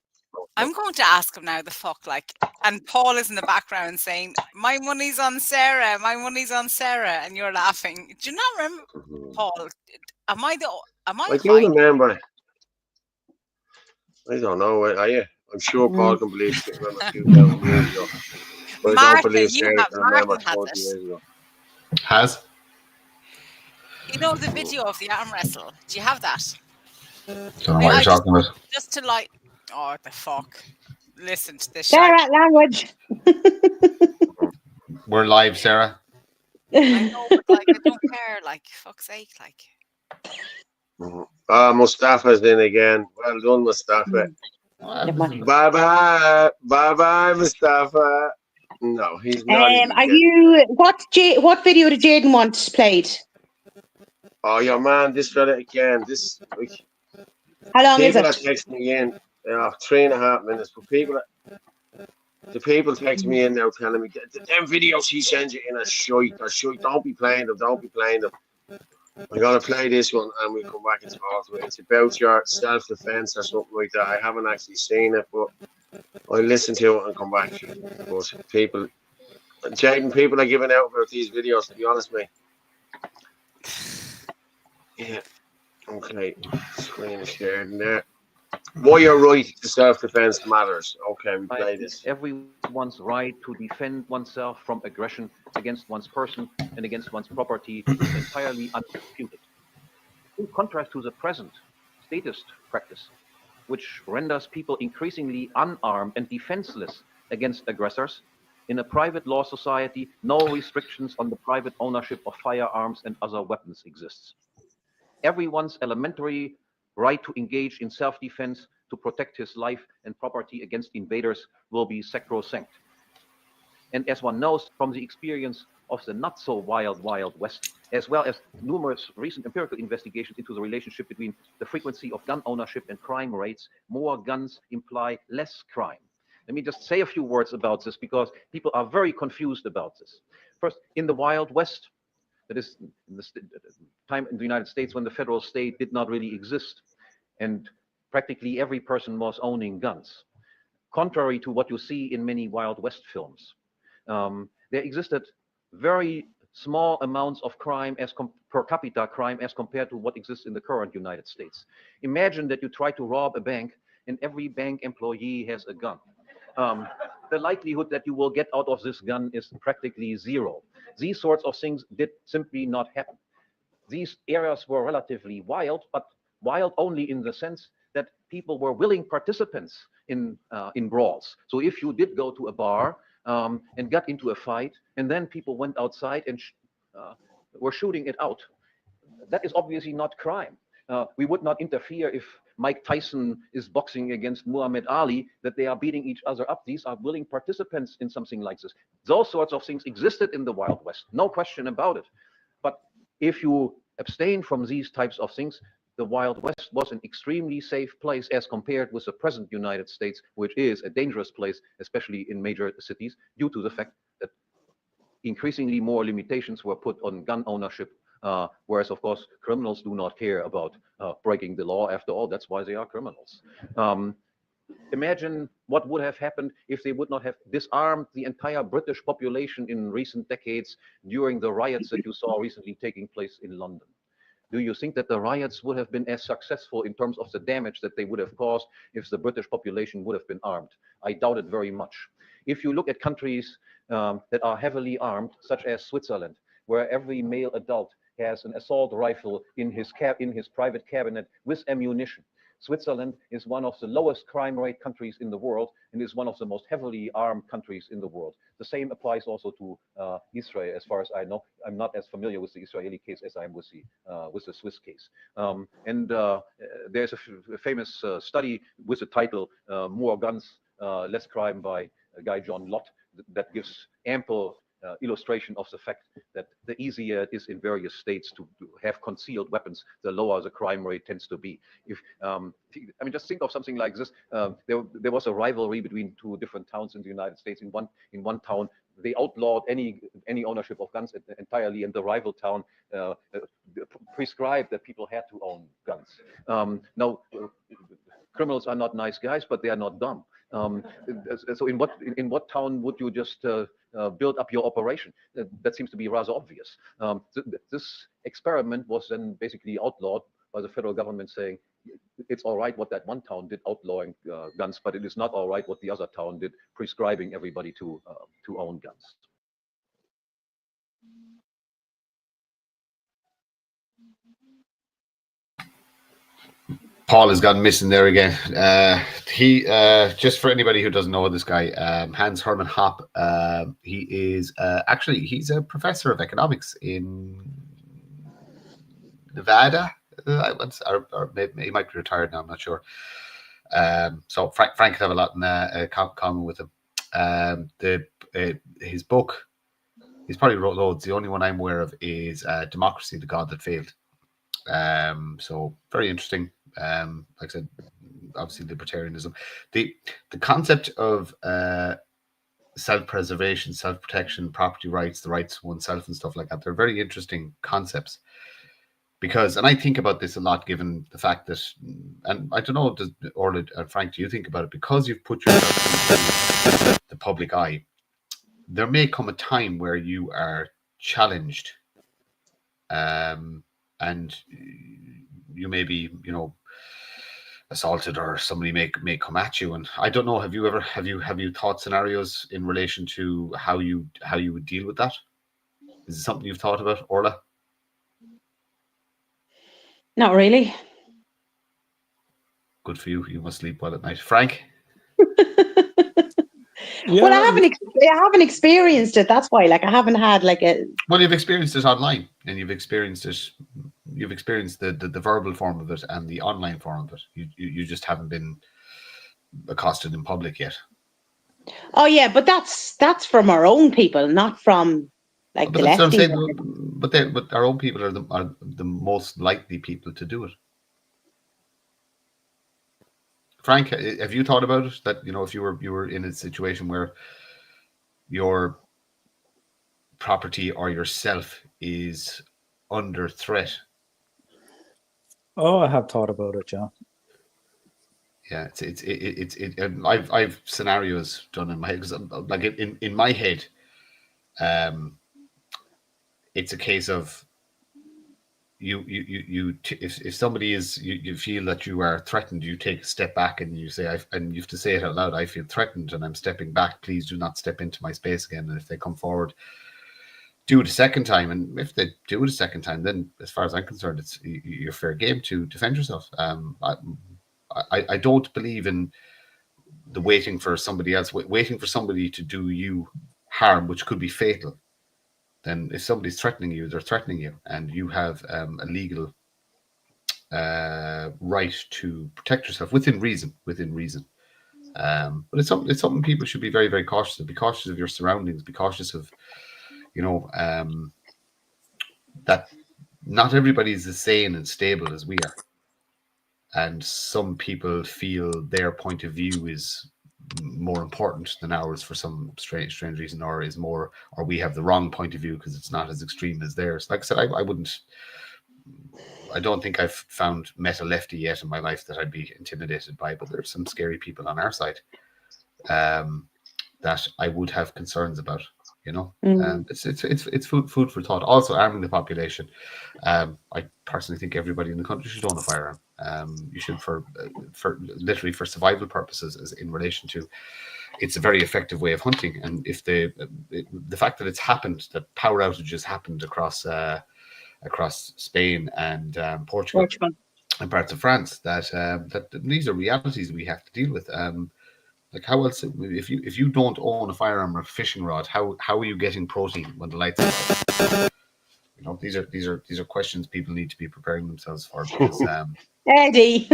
I'm going to ask him now, the fuck, like, and Paul is in the background saying, my money's on Sarah, and you're laughing. Do you not remember, Paul? I do remember. I don't know, are you? I'm sure Paul can believe it. Remember 2,000 years ago. But I don't believe Sarah can remember 20 years ago. Has? You know the video of the arm wrestle? Do you have that? Don't know what you're talking about. Just to like, oh, the fuck. Listen to this. Share that language. We're live, Sarah. I know, but like, I don't care. Like, fuck's sake, like. Mustafa's in again. Well done, Mustafa. Bye bye, Mustafa. No, he's not. What video did Jaden want played? Oh, your man, this fella again. How long is it? People are texting me in 3.5 minutes. But people, The people text me in now telling me them videos he sends you in a shite. Don't be playing them. Don't be playing them. I'm gonna play this one and we'll come back and talk to it. It's about your self-defense or something like that. I haven't actually seen it, but I'll listen to it and come back. But people, Jaden, people are giving out about these videos, to be honest, mate. Yeah. Okay. Screen is shared in there. Why your right to self-defense matters. Okay, we play this. Everyone's right to defend oneself from aggression against one's person and against one's property is entirely undisputed. In contrast to the present statist practice, which renders people increasingly unarmed and defenseless against aggressors, in a private law society, no restrictions on the private ownership of firearms and other weapons exists. Everyone's elementary right to engage in self-defense to protect his life and property against invaders will be sacrosanct. And as one knows from the experience of the not so wild West, as well as numerous recent empirical investigations into the relationship between the frequency of gun ownership and crime rates, more guns imply less crime. Let me just say a few words about this because people are very confused about this. First, in the Wild West, that is in the time in the United States when the federal state did not really exist, and practically every person was owning guns. Contrary to what you see in many Wild West films, there existed very small amounts of crime as per capita crime as compared to what exists in the current United States. Imagine that you try to rob a bank and every bank employee has a gun. The likelihood that you will get out of this gun is practically zero. These sorts of things did simply not happen. These areas were relatively wild, but wild only in the sense that people were willing participants in brawls. So if you did go to a bar and got into a fight, and then people went outside and were shooting it out, that is obviously not crime. We would not interfere if Mike Tyson is boxing against Muhammad Ali, that they are beating each other up. These are willing participants in something like this. Those sorts of things existed in the Wild West, no question about it. But if you abstain from these types of things, the Wild West was an extremely safe place as compared with the present United States, which is a dangerous place, especially in major cities, due to the fact that increasingly more limitations were put on gun ownership, whereas, of course, criminals do not care about breaking the law. After all, that's why they are criminals. Imagine what would have happened if they would not have disarmed the entire British population in recent decades during the riots that you saw recently taking place in London. Do you think that the riots would have been as successful in terms of the damage that they would have caused if the British population would have been armed? I doubt it very much. If you look at countries that are heavily armed, such as Switzerland, where every male adult has an assault rifle in his private cabinet with ammunition. Switzerland is one of the lowest crime rate countries in the world and is one of the most heavily armed countries in the world. The same applies also to Israel, as far as I know. I'm not as familiar with the Israeli case as I am with the Swiss case. There's a famous study with the title "More Guns, Less Crime" by a guy, John Lott, that gives ample illustration of the fact that the easier it is in various states to have concealed weapons, the lower the crime rate tends to be. If I mean, just think of something like this. There was a rivalry between two different towns in the United States. In one town, they outlawed any ownership of guns entirely, and the rival town prescribed that people had to own guns. Now, criminals are not nice guys, but they are not dumb. So in what town would you just build up your operation? That seems to be rather obvious. This experiment was then basically outlawed by the federal government, saying it's all right what that one town did outlawing guns, but it is not all right what the other town did prescribing everybody to own guns. Paul has gone missing there again. He just for anybody who doesn't know this guy, Hans Hermann Hoppe. He is actually he's a professor of economics in Nevada. Or maybe he might be retired now. I'm not sure. So Frank could have a lot in common with him. His book, he's probably wrote loads. The only one I'm aware of is "Democracy: The God That Failed." So very interesting. Like I said, obviously libertarianism. The concept of self-preservation, self-protection, property rights, the rights of oneself and stuff like that. They're very interesting concepts because, and I think about this a lot given the fact that, and I don't know, Orla and Frank, do you think about it? Because you've put yourself in the public eye, there may come a time where you are challenged and you may be, assaulted, or somebody may come at you. And I don't know, have you thought scenarios in relation to how you would deal with that? Is it something you've thought about, Orla? Not really. Good for you. You must sleep well at night. Frank? Well, I haven't experienced it. That's why, like, I haven't had like a. Well, you've experienced it online, and you've experienced the verbal form of it and the online form of it. You just haven't been accosted in public yet. Oh yeah, but that's from our own people, not from like the lefties. But our own people are the most likely people to do it. Frank, have you thought about it? That if you were in a situation where your property or yourself is under threat? Oh, I have thought about it, John. Yeah, I've scenarios done in my head, because like in my head, it's a case of if somebody is you feel that you are threatened, you take a step back and you say, and you have to say it out loud, I feel threatened and I'm stepping back, please do not step into my space again. And if they come forward, do it a second time, and if they do it a second time, then as far as I'm concerned, it's your fair game to defend yourself. I don't believe in the waiting for somebody to do you harm, which could be fatal. Then if somebody's threatening you, they're threatening you, and you have a legal right to protect yourself within reason. But it's something people should be very, very cautious of. Be cautious of your surroundings. Be cautious of, that not everybody is as sane and stable as we are. And some people feel their point of view is more important than ours for some strange reason, or we have the wrong point of view because it's not as extreme as theirs. Like I said, I don't think I've met a lefty yet in my life that I'd be intimidated by, but there's some scary people on our side that I would have concerns about. It's food for thought. Also, arming the population. I personally think everybody in the country should own a firearm. You should, for literally for survival purposes, as in relation to, it's a very effective way of hunting. And if the fact that it's happened, that power outages happened across Spain and Portugal and parts of France, that these are realities we have to deal with. Like, how else, if you don't own a firearm or a fishing rod, how are you getting protein when the lights are out? These are questions people need to be preparing themselves for. Because, Eddie.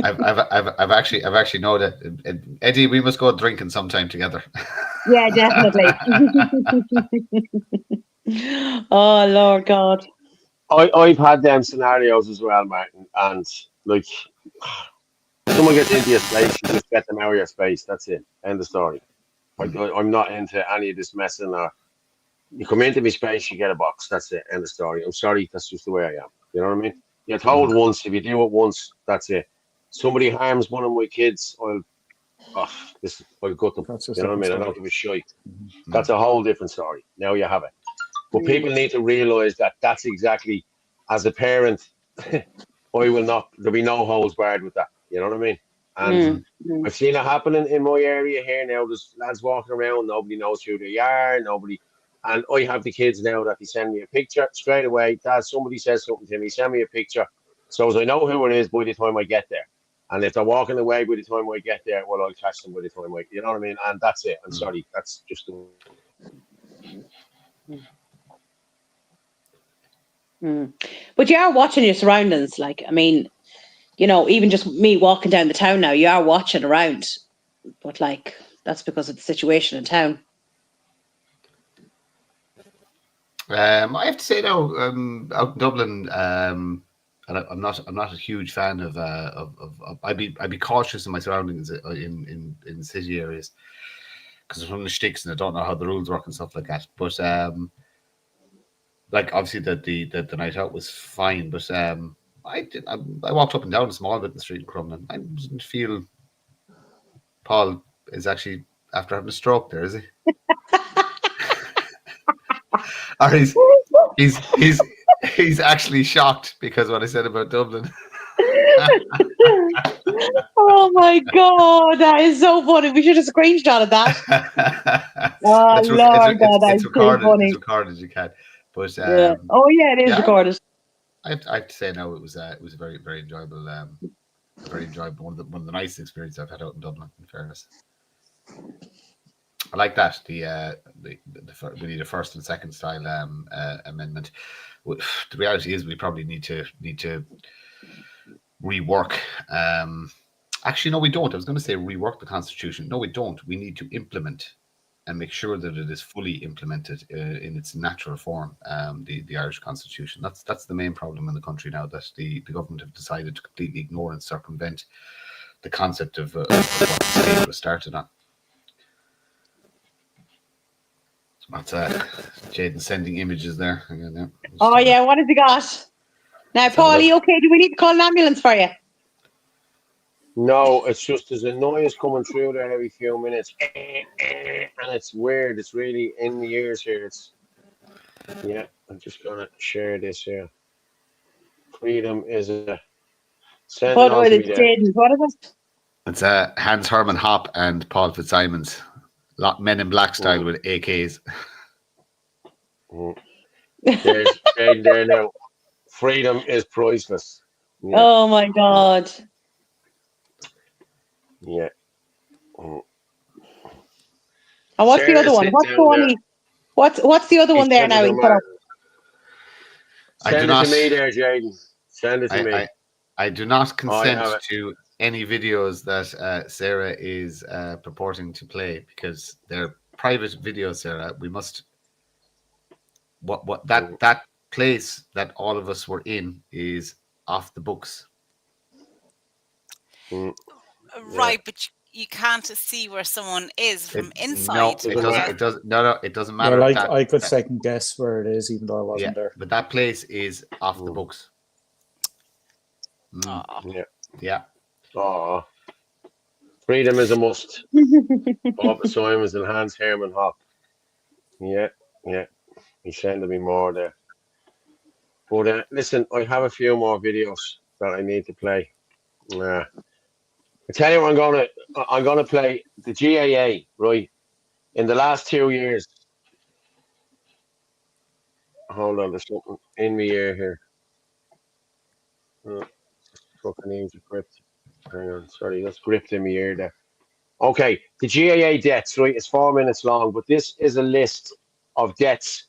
I've actually know that, Eddie, we must go drinking sometime together. Yeah, definitely. Oh Lord God. I've had them scenarios as well, Martin, and like, someone gets into your space, you just get them out of your space. That's it. End of story. I'm not into any of this messing. Or you come into my space, you get a box. That's it. End of story. I'm sorry, that's just the way I am. You know what I mean? You're told once. If you do it once, that's it. Somebody harms one of my kids, I'll gut them. You know what I mean? I don't give a shit. That's a whole different story. Now you have it. But people need to realise that that's exactly, as a parent, there'll be no holds barred with that. You know what I mean? And I've seen it happening in my area here now. There's lads walking around, nobody knows who they are, and I have the kids now that they send me a picture straight away. Dad, somebody says something to me, send me a picture. So as I know who it is by the time I get there. And if they're walking away by the time I get there, well, I'll catch them by the time you know what I mean? And that's it. I'm sorry. That's just the... But you are watching your surroundings. Like, I mean, even just me walking down the town now, you are watching around. But like, that's because of the situation in town. I have to say now, out in Dublin, and I'm not a huge fan of I'd be cautious in my surroundings in city areas because I'm from the sticks and I don't know how the rules work and stuff like that. But like obviously the night out was fine, but I walked up and down a small bit in the street in Crumlin. I didn't feel Paul is actually after having a stroke there, is he? Or he's actually shocked because what I said about Dublin. Oh my God, that is so funny. We should have screenshotted that. Oh Lord, God, that is too funny. It's recorded. You can, but Yeah. Oh yeah, it is recorded. I have to say now it was a very very enjoyable, one of the nicest experiences I've had out in Dublin. In fairness, I like that we need a first and second style amendment. The reality is we probably need to rework. Actually, no, we don't. I was going to say rework the Constitution. No, we don't. We need to implement and make sure that it is fully implemented in its natural form. The Irish Constitution. That's the main problem in the country now, that the government have decided to completely ignore and circumvent the concept of what the state was started on. That's Jaden sending images there. Oh yeah, what has he got? Now, Paul, are you okay? Do we need to call an ambulance for you? No, it's just there's a noise coming through there every few minutes, and it's weird. It's really in the ears here. Yeah. I'm just gonna share this here. Freedom is a. Send it on to me there. What is it? It's Hans Herman Hoppe and Paul Fitzsimons, Men in Black style with AKs. There's Jaden there now. Freedom is priceless. Yeah. Oh my God. Yeah. And what's the other one? What's the other one there now? Send it to me there, Jaden. Send it to me. I do not consent to any videos that Sarah is purporting to play because they're private videos, Sarah. We must. That place that all of us were in is off the books. Right, but you can't see where someone is from inside. No, it doesn't matter. Well, I could second guess where it is, even though I wasn't there. But that place is off the books. Yeah. Oh, freedom is a must. Paul Fitzsimons and Hans Herman Hoppe. Yeah. He's sending me more there. But listen, I have a few more videos that I need to play. I tell you what, I'm gonna play the GAA, right? In the last 2 years. Hold on, there's something in the ear here. Fucking names are gripped. Hang on, sorry, that's gripped in my ear there. Okay, the GAA deaths, right? It's 4 minutes long, but this is a list of deaths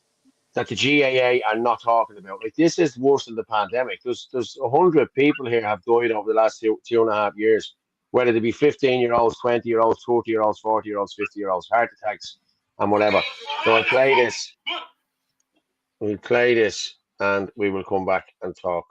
that the GAA are not talking about. Like, this is worse than the pandemic. There's 100 people here have died over the last two and a half years, whether they be 15-year-olds, 20-year-olds, 30-year-olds, 40-year-olds, 50-year-olds, heart attacks, and whatever. So I'll play this. We'll play this, and we will come back and talk.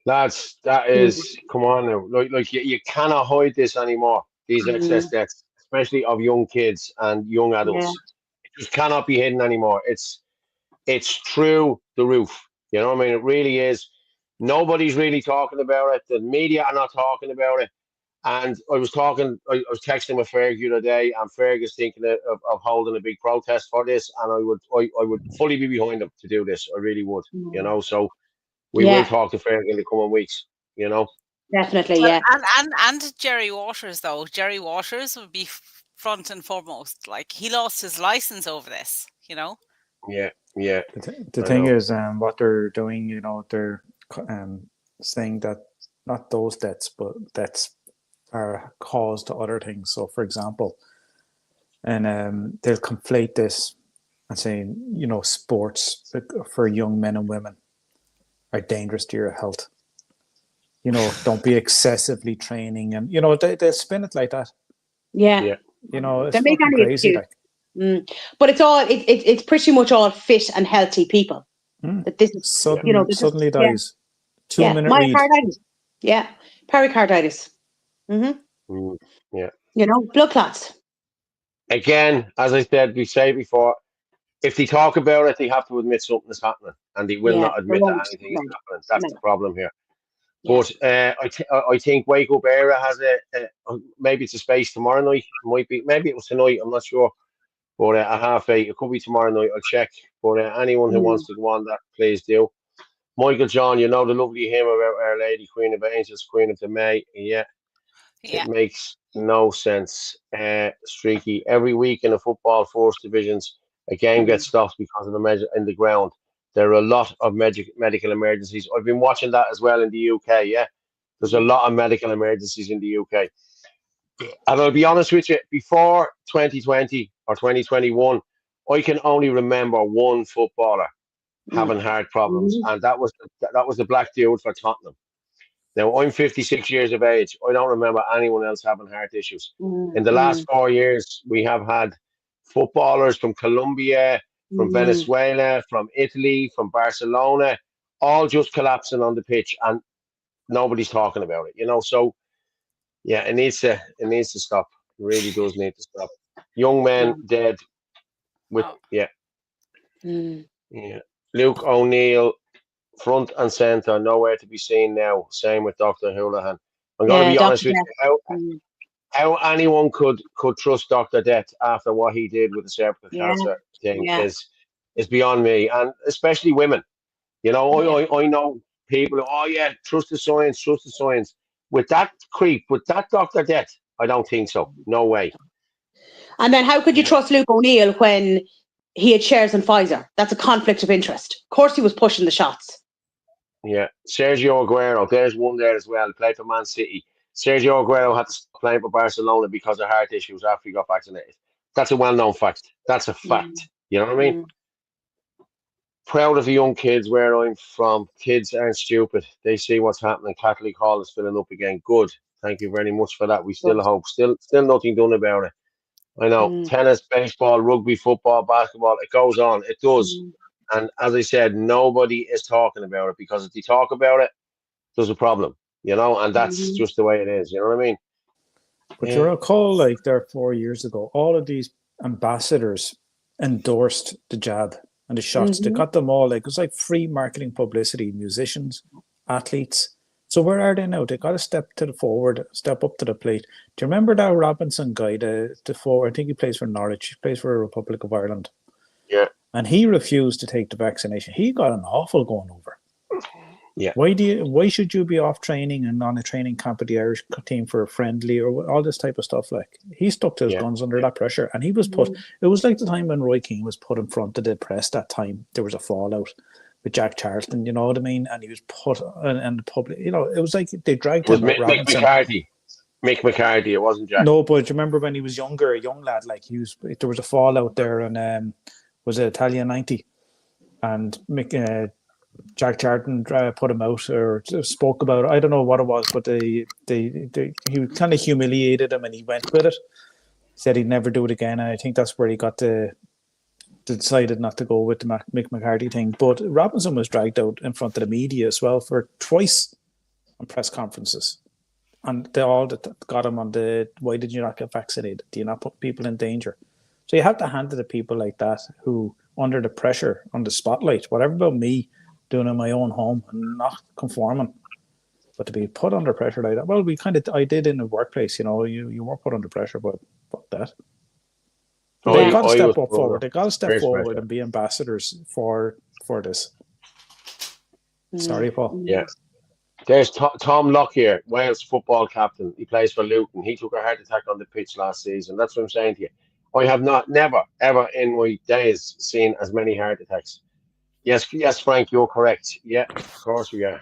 That is, come on now. Like you cannot hide this anymore. These excess deaths, especially of young kids and young Yeah. adults, it just cannot be hidden anymore. It's through the roof. You know what I mean? It really is. Nobody's really talking about it. The media are not talking about it. And I was texting with Ferg the other day, and Ferg is thinking of holding a big protest for this, and I would fully be behind them to do this. I really would, you know. So we will talk to Ferg in the coming weeks, you know. Definitely, Well, yeah. and Jerry Waters, though. Jerry Waters would be front and foremost. Like, he lost his license over this, you know. Yeah. The thing is, what they're doing, you know, they're saying that not those deaths, but deaths are caused to other things. So, for example, and they'll conflate this and saying, you know, sports for young men and women are dangerous to your health. You know, don't be excessively training, and you know they spin it like that. Yeah. You know, it's They make fucking any crazy. excuse. But it's pretty much all fit and healthy people. That this is, you know, suddenly dies. 2-minute read. Myocarditis. Yeah, pericarditis. Yeah. You know, blood clots. Again, as I said, we say before, if they talk about it, they have to admit something is happening, and they will not admit that anything is happening. That's the problem here. But I think Wake Up Era has maybe it's a space tomorrow night. Might be, maybe it was tonight. I'm not sure. But at 8:30, it could be tomorrow night. I'll check. But anyone who wants to go on that, please do. Michael John, you know the lovely hymn about Our Lady, Queen of Angels, Queen of the May. Yeah. It makes no sense. Streaky. Every week in the football first divisions, a game gets stopped because of a measure in the ground. There are a lot of medical emergencies. I've been watching that as well in the UK. Yeah, there's a lot of medical emergencies in the UK. And I'll be honest with you, before 2020 or 2021, I can only remember one footballer having heart problems, and that was the black dude for Tottenham. Now, I'm 56 years of age. I don't remember anyone else having heart issues. In the last 4 years, we have had footballers from Colombia, from Venezuela, from Italy, from Barcelona, all just collapsing on the pitch, and nobody's talking about it. You know, so yeah, it needs to stop. It really does need to stop. Young men dead with Luke O'Neill, front and centre, nowhere to be seen now. Same with Dr. Houlihan. I'm going to be honest with you. How anyone could trust Dr. Death after what he did with the cervical cancer thing is beyond me, and especially women. You know, I know people. Trust the science, trust the science. With that creep, with that Dr. Death, I don't think so. No way. And then how could you trust Luke O'Neill when he had shares in Pfizer? That's a conflict of interest. Of course he was pushing the shots. Yeah. Sergio Aguero, there's one there as well. He played for Man City. Sergio Aguero had to stop playing for Barcelona because of heart issues after he got vaccinated. That's a well-known fact. That's a fact. You know what I mean? Proud of the young kids where I'm from. Kids aren't stupid. They see what's happening. Catholic Hall is filling up again. Good. Thank you very much for that. We still hope. Still nothing done about it. I know. Tennis, baseball, rugby, football, basketball. It goes on. It does. And as I said, nobody is talking about it, because if they talk about it, there's a problem. You know, and that's just the way it is. You know what I mean? But you recall, like, there 4 years ago, all of these ambassadors endorsed the jab and the shots. They got them all, like, it was like free marketing publicity, musicians, athletes. So where are they now? They got to step up to the plate. Do you remember that Robinson guy, the forward? I think he plays for Norwich. He plays for the Republic of Ireland. Yeah. And he refused to take the vaccination. He got an awful going over. Yeah. Why should you be off training and on a training camp with the Irish team for a friendly or all this type of stuff? Like, he stuck to his guns under that pressure, and he was put. It was like the time when Roy Keane was put in front of the press. That time there was a fallout with Jack Charlton. You know what I mean? And he was put in the public. You know, it was like they dragged him. Mick McCarthy. Mick McCarthy. It wasn't Jack. No, but you remember when he was younger, a young lad, like there was a fallout there, and was it Italia 90, and Jack Charlton put him out or spoke about it. I don't know what it was, but he kind of humiliated him, and he went with it. Said he'd never do it again, and I think that's where he got decided not to go with the Mick McCarthy thing. But Robinson was dragged out in front of the media as well for twice on press conferences. And they all got him on the, why did you not get vaccinated? Do you not put people in danger? So you have to hand it to people like that who, under the pressure, on the spotlight, whatever about me doing it in my own home and not conforming, but to be put under pressure like that, well, I did in the workplace, you were put under pressure, but fuck that. They've got to step forward. They've got to step forward and be ambassadors for this. Sorry, Paul. Yeah. There's Tom Lockyer, Wales football captain. He plays for Luton. He took a heart attack on the pitch last season. That's what I'm saying to you. I have never, ever in my days seen as many heart attacks. Yes, Frank, you're correct. Yeah, of course we are.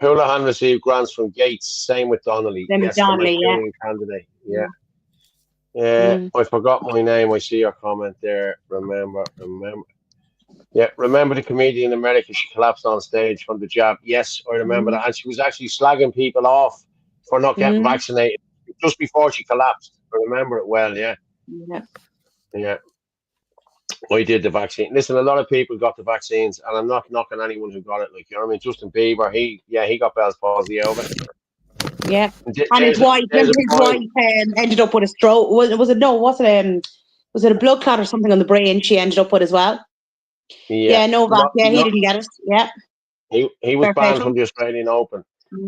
Houlihan received grants from Gates. Same with Donnelly. Donnelly, candidate. Yeah. I forgot my name. I see your comment there. Remember. Yeah, remember the comedian in America? She collapsed on stage from the jab. Yes, I remember that. And she was actually slagging people off for not getting vaccinated just before she collapsed. I remember it well, yeah. I did the vaccine. Listen, a lot of people got the vaccines, and I'm not knocking anyone who got it. Like, you know what I mean? Justin Bieber, he got Bell's palsy over it. Yeah, and his wife ended up with a stroke. Was it a blood clot or something on the brain? She ended up with as well. Yeah, Novak. He didn't get it. Yeah, he was banned from the Australian Open.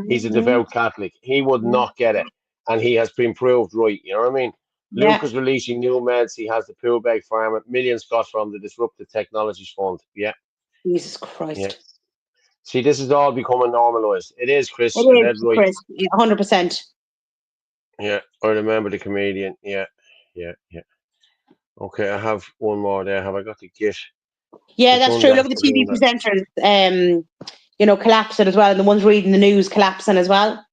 He's a devout Catholic. He would not get it, and he has been proved right. You know what I mean? Luke is releasing new meds. He has the Poolbeg Pharma. Millions got from the Disruptive Technologies Fund. Yeah. Jesus Christ. Yeah. See, this is all becoming normalised. It is, Chris. It is, Chris. 100%. Yeah, I remember the comedian. Yeah. Okay, I have one more there. Have I got the git? Yeah, that's true. Look at the TV presenters, collapsing as well, and the ones reading the news collapsing as well.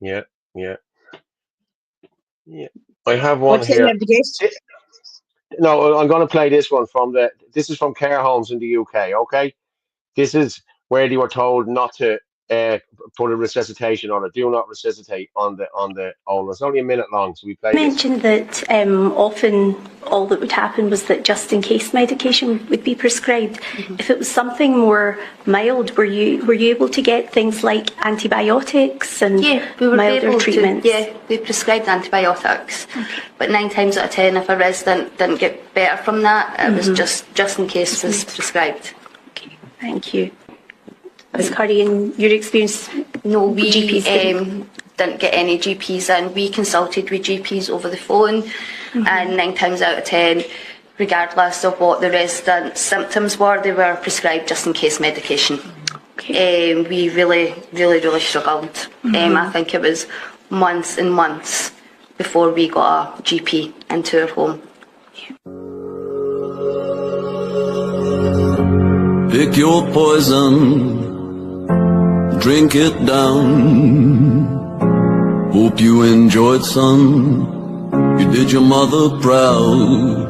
Yeah. I have one here. No, I'm going to play this one this is from care homes in the UK, okay? This is where they were told not to put a resuscitation on it. Do not resuscitate on the old. It's only a minute long, so we play mentioned that often all that would happen was that just in case medication would be prescribed. If it was something more mild, were you able to get things like antibiotics and we were milder able treatments? We prescribed antibiotics, but 9 times out of 10, if a resident didn't get better from that, it was just in case was prescribed. Okay, thank you. As Cardi, in your experience, no, we didn't get any GPs in. We consulted with GPs over the phone, and 9 times out of 10, regardless of what the residents' symptoms were, they were prescribed just in case medication. Okay. We really struggled. I think it was months and months before we got a GP into our home. Pick your poison. Drink it down. Hope you enjoyed some. You did your mother proud.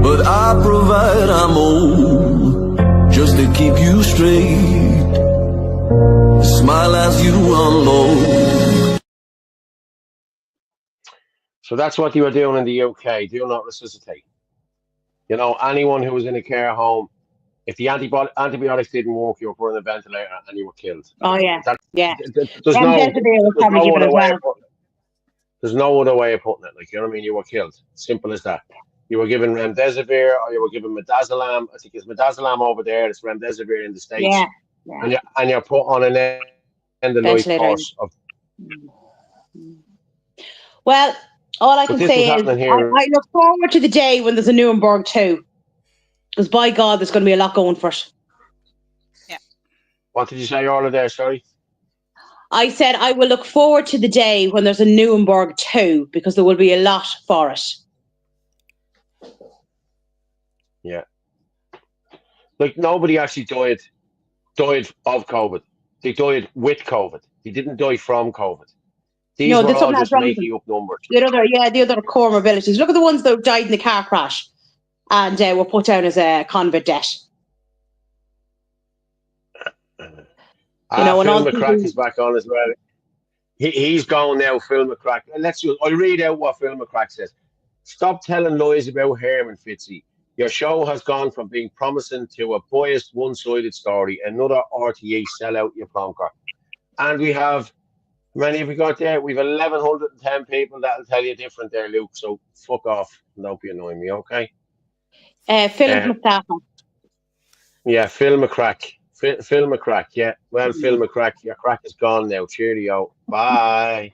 But I provide ammo just to keep you straight. Smile as you unload. So that's what you were doing in the UK. Do not resuscitate. Anyone who was in a care home, if the antibiotics didn't work, you were put on a ventilator and you were killed. Oh, yeah. There's no other way of putting it. Like, you know what I mean? You were killed. Simple as that. You were given remdesivir or you were given midazolam. I think it's midazolam over there. It's remdesivir in the States. Yeah. And you're put on an end-of-life course of... Well, all I can say is I look forward to the day when there's a Nuremberg 2. Because by God, there's going to be a lot going for it. Yeah. What did you say, Orla, there? Sorry? I said I will look forward to the day when there's a Nuremberg 2, because there will be a lot for it. Yeah. Like, nobody actually died of COVID. They died with COVID. They didn't die from COVID. These were all just making up numbers. The other comorbidities. Look at the ones that died in the car crash and were put down as a COVID death. Phil McCrack is back on as well. He's gone now, Phil McCrack. I'll read out what Phil McCrack says. Stop telling lies about Herman Fitzy. Your show has gone from being promising to a biased, one-sided story. Another RTE sellout, you plonker. And we have, how many have we got there? We've 1,110 people that'll tell you different there, Luke. So fuck off. Don't be annoying me, okay? Philip Mustafa. Yeah, Phil McCrack. Phil McCrack, yeah. Well, Phil McCrack, your crack is gone now. Cheerio. Bye.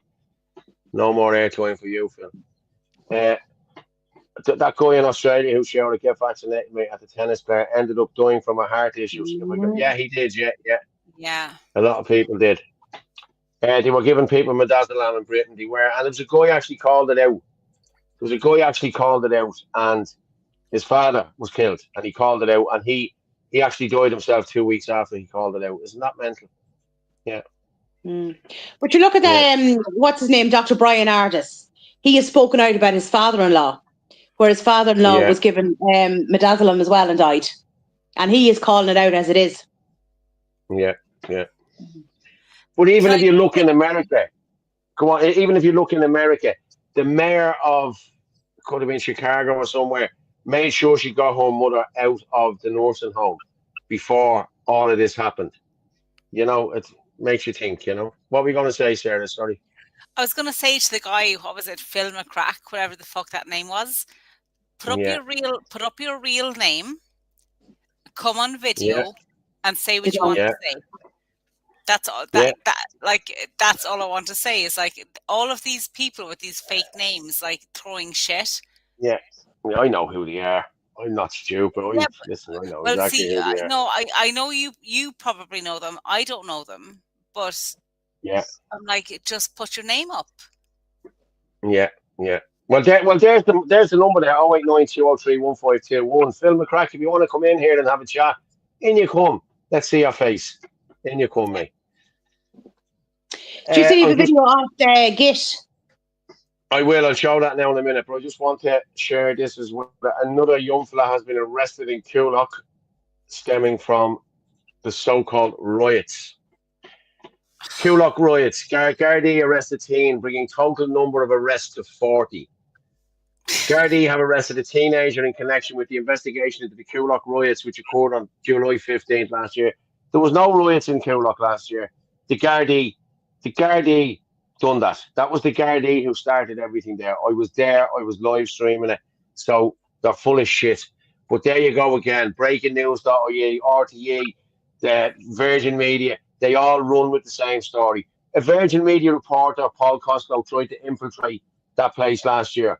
No more airtime for you, Phil. That guy in Australia who showed to get vaccinated, mate, at the tennis player ended up dying from a heart issue. Yeah, he did. Yeah. A lot of people did. They were giving people midazolam in Britain. They were, and there was a guy actually called it out. And his father was killed, and he called it out, and he actually died himself 2 weeks after he called it out. Isn't that mental? Yeah. But you look at what's his name, Dr. Brian Ardis. He has spoken out about his father-in-law, where his father-in-law was given midazolam as well and died, and he is calling it out as it is. Yeah. But even if you look in America, the mayor of, could have been Chicago or somewhere, made sure she got her mother out of the nursing home before all of this happened. You know, it makes you think, you know. What were we going to say, Sarah? Sorry. I was going to say to the guy, what was it, Phil McCrack, whatever the fuck that name was, put up your real name, come on video, and say what you want to say. That's all. That's all I want to say. Is like all of these people with these fake names, like throwing shit. Yeah, I know who they are. I'm not stupid. Listen, I know exactly who they are. No, I know you probably know them. I don't know them, but I'm like, just put your name up. Yeah. Well, there's the number there. 0892031521. Phil McCrack, if you want to come in here and have a chat, in you come. Let's see your face. In you come, mate. Do you see the video of Git? I will. I'll show that now in a minute. But I just want to share this as well. Another young fella has been arrested in Coolock, stemming from the so-called riots. Coolock riots. Gardaí arrested teen, bringing total number of arrests to 40. Gardaí have arrested a teenager in connection with the investigation into the Coolock riots, which occurred on July 15th last year. There was no riots in Coolock last year. The Gardaí done that. That was the Gardaí who started everything there. I was there. I was live streaming it. So they're full of shit. But there you go again. BreakingNews.ie, RTE, the Virgin Media, they all run with the same story. A Virgin Media reporter, Paul Costello, tried to infiltrate that place last year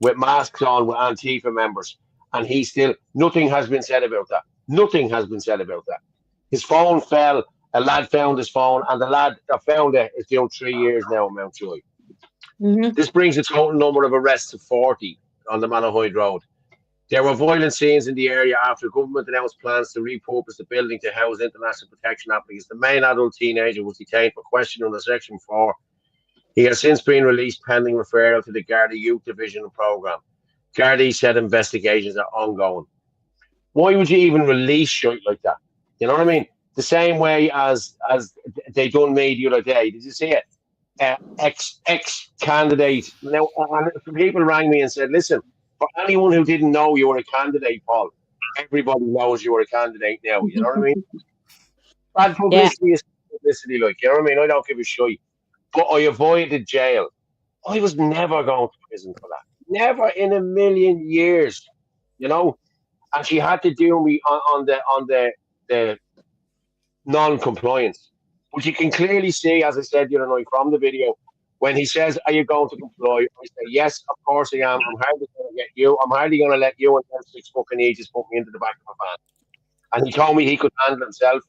with masks on, with Antifa members. And nothing has been said about that. Nothing has been said about that. His phone fell. A lad found his phone, and the lad that found it is doing 3 years now in Mountjoy. This brings the total number of arrests to 40 on the Malahide Road. There were violent scenes in the area after government announced plans to repurpose the building to house international protection applicants. The main adult teenager was detained for questioning under Section 4. He has since been released pending referral to the Gardaí Youth Division and Programme. Gardaí said investigations are ongoing. Why would you even release shit like that? You know what I mean? The same way as they done me the other day. Did you see it? Ex-candidate. Now, people rang me and said, listen, for anyone who didn't know you were a candidate, Paul, everybody knows you were a candidate now. You know what I mean? Bad publicity is publicity, like, you know what I mean? I don't give a shit. But I avoided jail. I was never going to prison for that. Never in a million years. You know? And she had to deal me on the non-compliance. But you can clearly see, as I said the other night from the video, when he says, are you going to comply? I say, yes, of course I am. I'm hardly going to get you. I'm hardly going to let you and them 6 fucking ages put me into the back of a van. And he told me he could handle himself.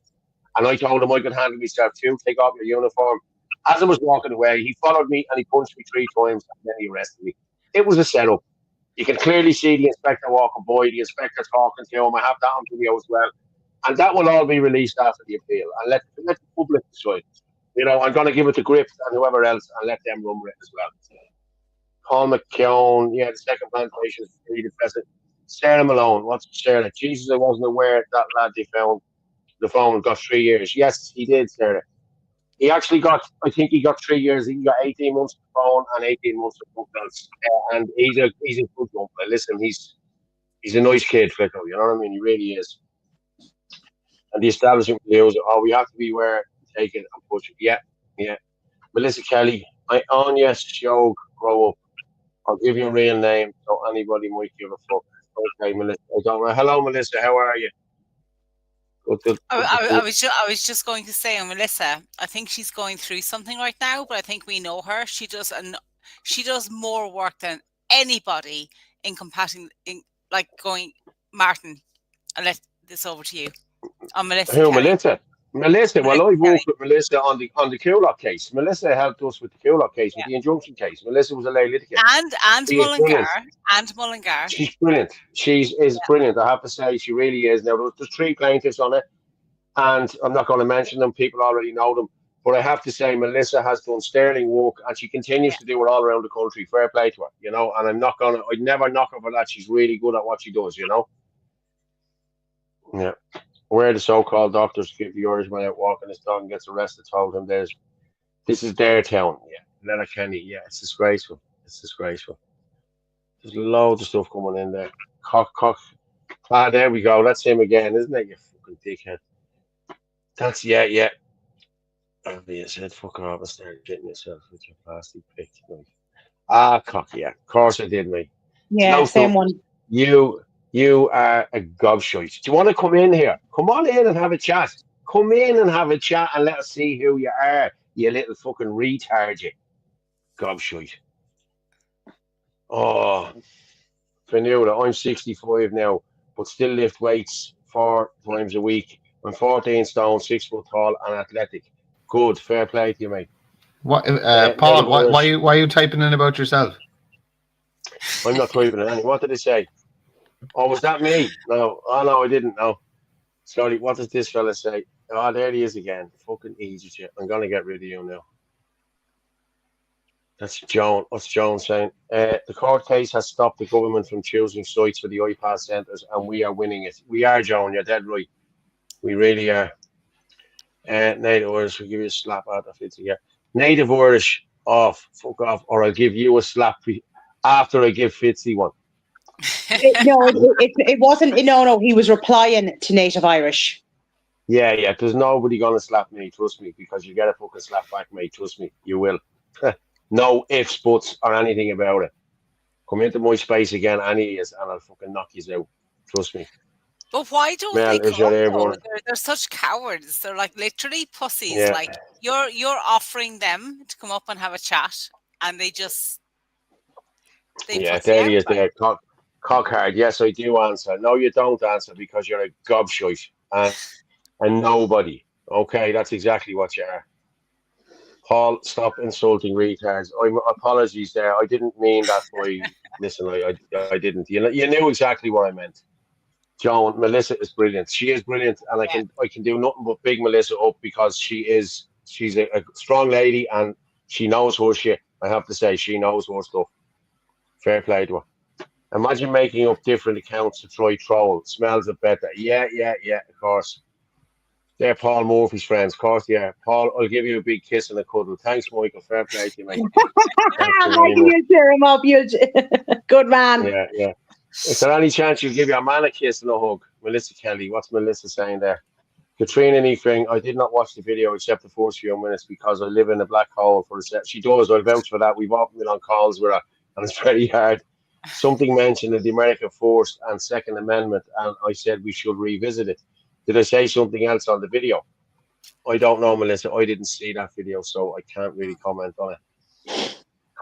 And I told him I could handle myself too. Take off your uniform. As I was walking away, he followed me and he punched me 3 times and then he arrested me. It was a setup. You can clearly see the inspector walking by, the inspector talking to him. I have that on video as well. And that will all be released after the appeal. And let the public decide. You know, I'm going to give it to Griffith and whoever else and let them run with it as well. Paul McKeown, the second plantation is pretty depressing. Sarah Malone, what's Sarah? Jesus, I wasn't aware that lad they found the phone got 3 years. Yes, he did, Sarah. He actually got 3 years. He got 18 months for phone and 18 months for book notes. And he's a good one. Listen, he's a nice kid, Flicko. You know what I mean? He really is. And the establishment views, we have to beware, take it and push it. Yeah, Yeah. Melissa Kelly, Anya Shog, grow up. I'll give you a real name so anybody might give a fuck. Okay, Melissa. I don't know. Hello, Melissa. How are you? Good. I was just going to say, Melissa, I think she's going through something right now, but I think we know her. She does more work than anybody in combating, Martin, I'll let this over to you. On Melissa Who, Kelly. Melissa? Melissa, well, I've worked with Melissa on the Coolock case. Melissa helped us with the Coolock case, with the injunction case. Melissa was a lay litigant. And Mullingar. She's brilliant. She's brilliant. I have to say, she really is. Now, there's 3 plaintiffs on it, and I'm not going to mention them. People already know them. But I have to say, Melissa has done sterling work, and she continues to do it all around the country. Fair play to her, you know. And I'd never knock her for that. She's really good at what she does, you know. Yeah. Where the so-called doctors give the Irishman out walking his dog and gets arrested, told him this is their town. Yeah. Letterkenny. Yeah, it's disgraceful. It's disgraceful. There's loads of stuff coming in there. Cock. Ah, there we go. That's him again, isn't it? You fucking dickhead. That's yeah. Oh, you said fuck off and start getting yourself with your plastic pick. Ah, cock, yeah. Of course I did, mate. Yeah, no, same one. You are a gobshite. Do you want to come in here? Come on in and have a chat. Come in and have a chat and let us see who you are, you little fucking retard, you gobshite. Oh, Fenula, I'm 65 now, but still lift weights 4 times a week. I'm 14 stone, 6 foot tall, and athletic. Good, fair play to you, mate. What, Paul? Why are you typing in about yourself? I'm not typing in any. What did it say? Oh, was that me? No. Oh, no, I didn't know. Sorry, what does this fella say? Oh, there he is again. Fucking easy shit. I'm going to get rid of you now. That's Joan. What's Joan saying? The court case has stopped the government from choosing sites for the IPAS centres, and we are winning it. We are, Joan. You're dead right. We really are. Native Irish will give you a slap out of it. Yeah. Native Irish off. Fuck off. Or I'll give you a slap after I give Fitzy one. It wasn't. No, he was replying to Native Irish. Yeah. There's nobody gonna slap me. Trust me, because you get a fucking slap back, mate. Trust me, you will. No ifs, buts, or anything about it. Come into my space again, any of and I'll fucking knock you out. Trust me. But why don't they come up, they're such cowards. They're like literally pussies. Yeah. Like you're offering them to come up and have a chat, and they there he is there. Cockhard. Yes, I do answer. No, you don't answer because you're a gobshite and nobody. Okay, that's exactly what you are. Paul, stop insulting retards. Apologies there. I didn't mean that by listen, I didn't. You knew exactly what I meant. Joan, Melissa is brilliant. She is brilliant, and I can do nothing but big Melissa up because she's a strong lady and she knows her shit. I have to say, she knows her stuff. Fair play to her. Imagine making up different accounts to try troll. Smells it better. Yeah, of course. They're Paul Murphy's friends, of course, yeah. Paul, I'll give you a big kiss and a cuddle. Thanks, Michael. Fair play to you, mate. Michael, you cheer him up. Good man. Yeah. Is there any chance you'll give your man a kiss and a hug? Melissa Kelly, what's Melissa saying there? Katrina Neefring, I did not watch the video except the first few minutes because I live in a black hole for a set. She does, I'll vouch for that. We've often been on calls with her, and it's very hard. Something mentioned of the American First and Second Amendment, and I said we should revisit it. Did I say something else on the video? I don't know, Melissa. I didn't see that video, so I can't really comment on it.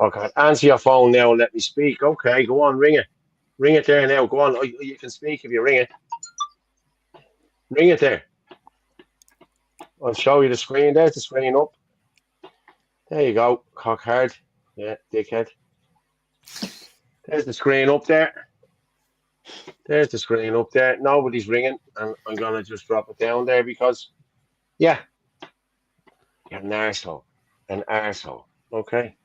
Okay, answer your phone now and let me speak. Okay, go on, ring it. Ring it there now. Go on. You can speak if you ring it. Ring it there. I'll show you the screen. There's the screen up. There you go. Cock hard. Yeah, dickhead. There's the screen up there. There's the screen up there. Nobody's ringing, and I'm gonna just drop it down there because, yeah, you're an arsehole. An arsehole. Okay.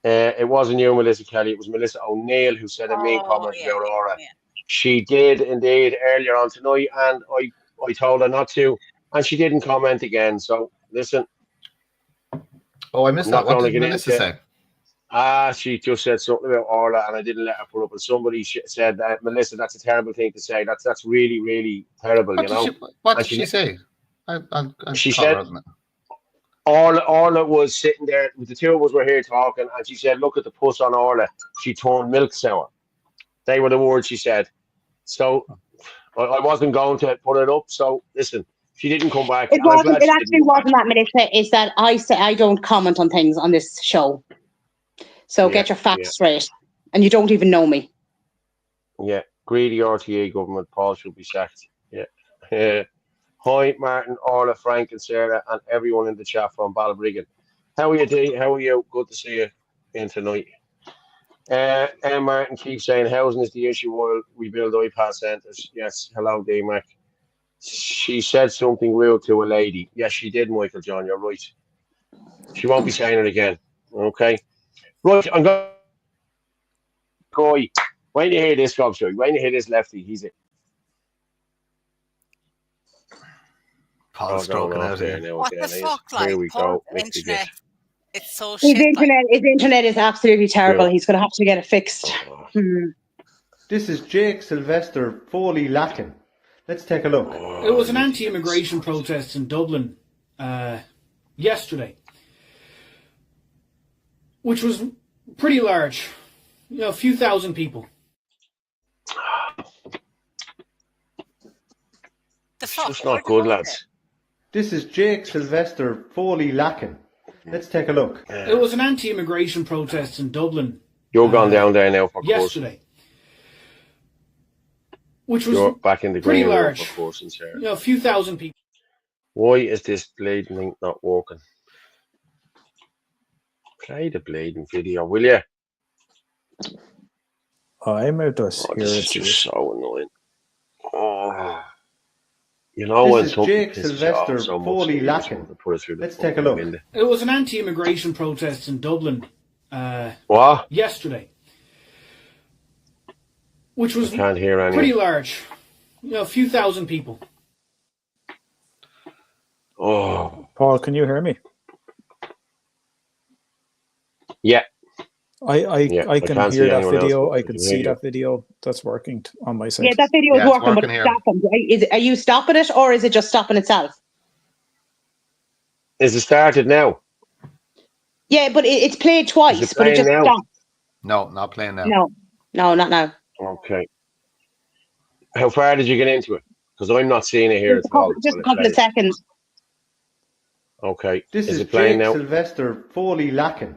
It wasn't you, Melissa Kelly. It was Melissa O'Neill who said a mean comment about Aura. Yeah. She did indeed earlier on tonight, and I told her not to, and she didn't comment again. So listen. Oh, I missed that. What did Melissa say? She just said something about Orla, and I didn't let her put up. And somebody said that, Melissa, that's a terrible thing to say. That's really, really terrible. What did she say? She said, Orla was sitting there. The two of us were here talking, and she said, "Look at the puss on Orla. She turned milk sour." They were the words she said. So I wasn't going to put it up. So listen, she didn't come back. It wasn't. It actually wasn't that, Melissa. Is that I say I don't comment on things on this show. So get your facts straight, and you don't even know me. Yeah, greedy RTA government. Paul should be sacked. Yeah. Hi, Martin, Orla, Frank, and Sarah, and everyone in the chat from Balbriggan. How are you, Dee? How are you? Good to see you in tonight. And Martin keeps saying housing is the issue while we build IPAS centres. Yes, hello, Dee Mac. She said something rude to a lady. Yes, she did, Michael John. You're right. She won't be saying it again. Okay. Right, I'm going. Goy, when you hear this, Gobster, when you hear this lefty, he's it. Paul's stroking out there here. now. What the fuck, like? Here we go. Internet. It's so His shit. internet is absolutely terrible. He's going to have to get it fixed. This is Jake Sylvester Foley Lacken. Let's take a look. It was an anti-immigration protest in Dublin yesterday, which was pretty large. You know, a few thousand people. It's just not good, lads. This is Jake Sylvester Foley Lacken. Let's take a look. It was an anti-immigration protest in Dublin. You're gone down there now for yesterday, which was You're back in the pretty green room large. for courses here. You know, a few thousand people. Why is this blading link not working? Play the blading video, will you? I'm out of here. This is just so annoying. You know when This is something Jake pisses you off Sylvester so much Foley that you just Lacken. want to put it through the Let's take a fucking look. window. It was an anti-immigration protest in Dublin What? yesterday, which was I can't hear any. pretty large. You know, a few thousand people. Oh, Paul, can you hear me? yeah. I can can't hear see that anyone else, video. but I can hear see you. that video. That's working on my side. Yeah, that video is Yeah, it's working, but working here. stop them. Are you stopping it, or is it just stopping itself? Is it started now? Yeah, but it's played twice, Is it but it playing just now? stopped. No, not playing now. No, not now. Okay. How far did you get into it? Because I'm not seeing it here Just at all. a couple of seconds. Okay. This is it playing Jake now? Sylvester Foley Lacken.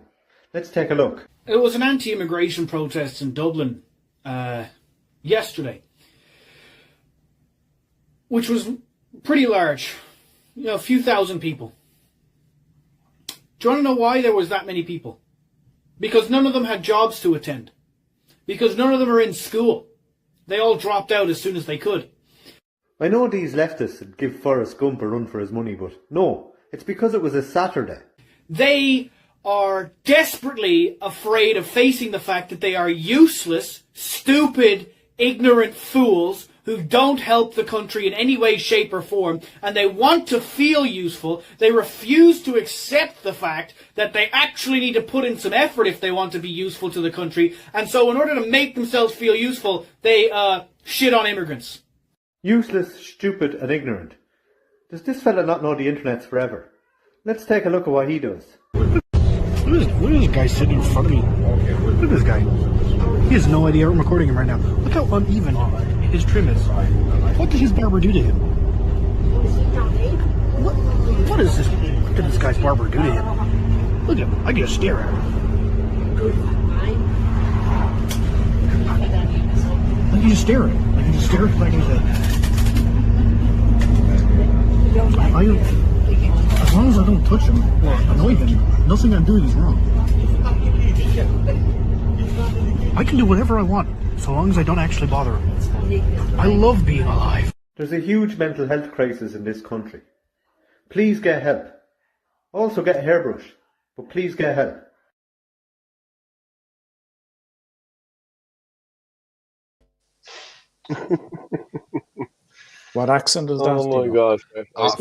Let's take a look. It was an anti-immigration protest in Dublin yesterday, which was pretty large. You know, a few thousand people. Do you want to know why there was that many people? Because none of them had jobs to attend. Because none of them are in school. They all dropped out as soon as they could. I know these leftists would give Forrest Gump a run for his money, but no, it's because it was a Saturday. They are desperately afraid of facing the fact that they are useless, stupid, ignorant fools who don't help the country in any way, shape or form, and they want to feel useful. They refuse to accept the fact that they actually need to put in some effort if they want to be useful to the country, and so in order to make themselves feel useful, they shit on immigrants. Useless, stupid and ignorant. Does this fella not know the internet's forever? Let's take a look at what he does. Look at this guy sitting in front of me. Look at this guy. He has no idea I'm recording him right now. Look how uneven his trim is. What did his barber do to him? What is this? What did this guy's barber do to him? Look at him. I can just stare at him. I can just stare at him. I can just stare at him. As long as I don't touch him or annoy him, nothing I'm doing is wrong. I can do whatever I want, so long as I don't actually bother him. I love being alive. There's a huge mental health crisis in this country. Please get help. Also get a hairbrush, but please get help. What accent is that? Oh my God.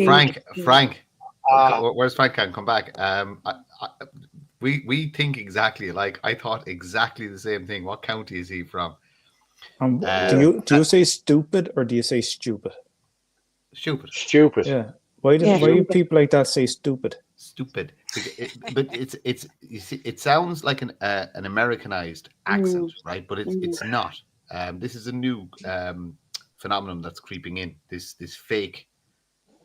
Frank. Where's Frank? Can come back. We think exactly alike. I thought exactly the same thing. What county is he from? Do you say stupid or do you say stupid? Stupid. Stupid. Yeah. Why do people like that say stupid? stupid. But it's you see, it sounds like an Americanized accent, right? But it's not. This is a new phenomenon that's creeping in. This fake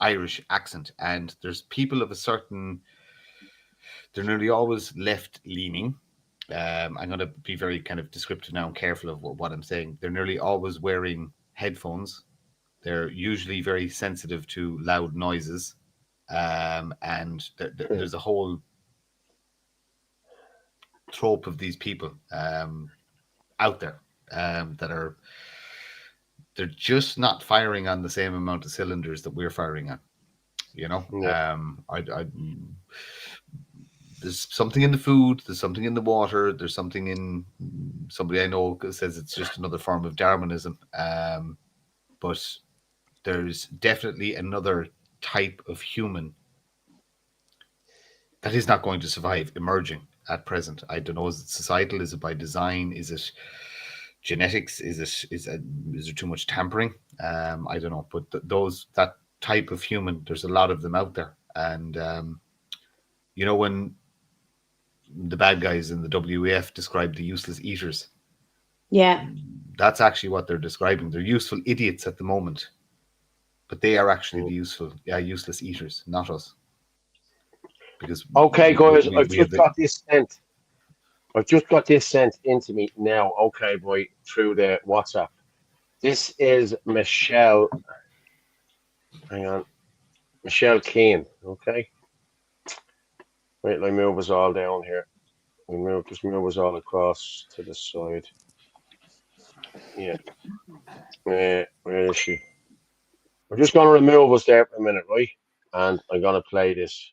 Irish accent, and there's people of a certain. They're nearly always left leaning. I'm going to be very kind of descriptive now and careful of what I'm saying. They're nearly always wearing headphones. They're usually very sensitive to loud noises. And there's a whole trope of these people out there that they're just not firing on the same amount of cylinders that we're firing on. You know, there's something in the food, there's something in the water, there's something in somebody I know says it's just another form of Darwinism. But there's definitely another type of human that is not going to survive emerging at present. I don't know, is it societal? Is it by design? Is it genetics? Is there too much tampering? I don't know, but that type of human, there's a lot of them out there. And you know, when the bad guys in the WEF describe the useless eaters, that's actually what they're describing. They're useful idiots at the moment, but they are actually the useless eaters, not us. Because okay, guys, I've just got this sent. I've just got this sent into me now. Okay, boy, through the WhatsApp. This is Michelle. Hang on, Michelle Keane. Okay. Wait, let me move us all down here. Just move us all across to the side. Yeah. Where is she? We're just going to remove us there for a minute, right? And I'm going to play this.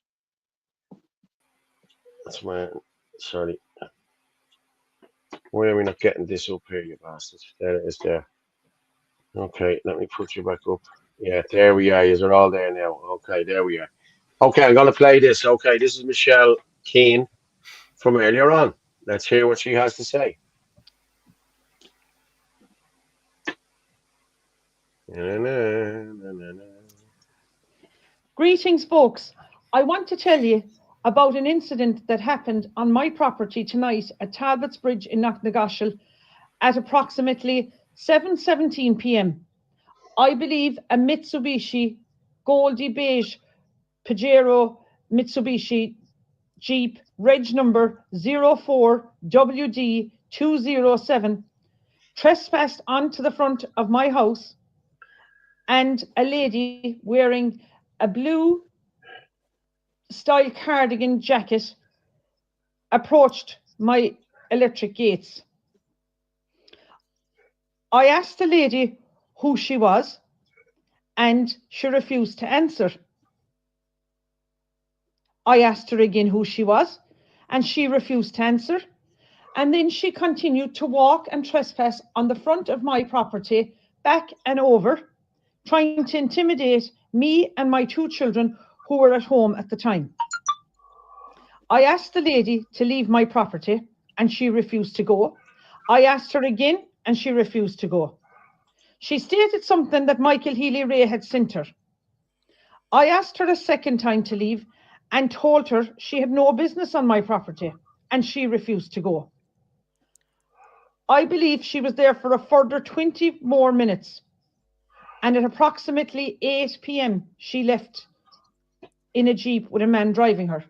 That's my. Sorry. Why are we not getting this up here, you bastards? There it is there. Okay, let me put you back up. Yeah, there we are. You're all there now. Okay, there we are. Okay, I'm going to play this. Okay, this is Michelle Keane from earlier on. Let's hear what she has to say. Greetings, folks. I want to tell you about an incident that happened on my property tonight at Talbot's Bridge in Knocknagoshel at approximately 7:17 p.m. I believe a Mitsubishi Goldie beige Pajero Mitsubishi Jeep reg number 04WD207 trespassed onto the front of my house, and a lady wearing a blue style cardigan jacket approached my electric gates. I asked the lady who she was, and she refused to answer. I asked her again who she was, and she refused to answer. And then she continued to walk and trespass on the front of my property, back and over, trying to intimidate me and my two children who were at home at the time. I asked the lady to leave my property, and she refused to go. I asked her again, and she refused to go. She stated something that Michael Healy-Rae had sent her. I asked her a second time to leave and told her she had no business on my property, and she refused to go. I believe she was there for a further 20 more minutes, and at approximately 8 p.m. she left in a Jeep with a man driving her.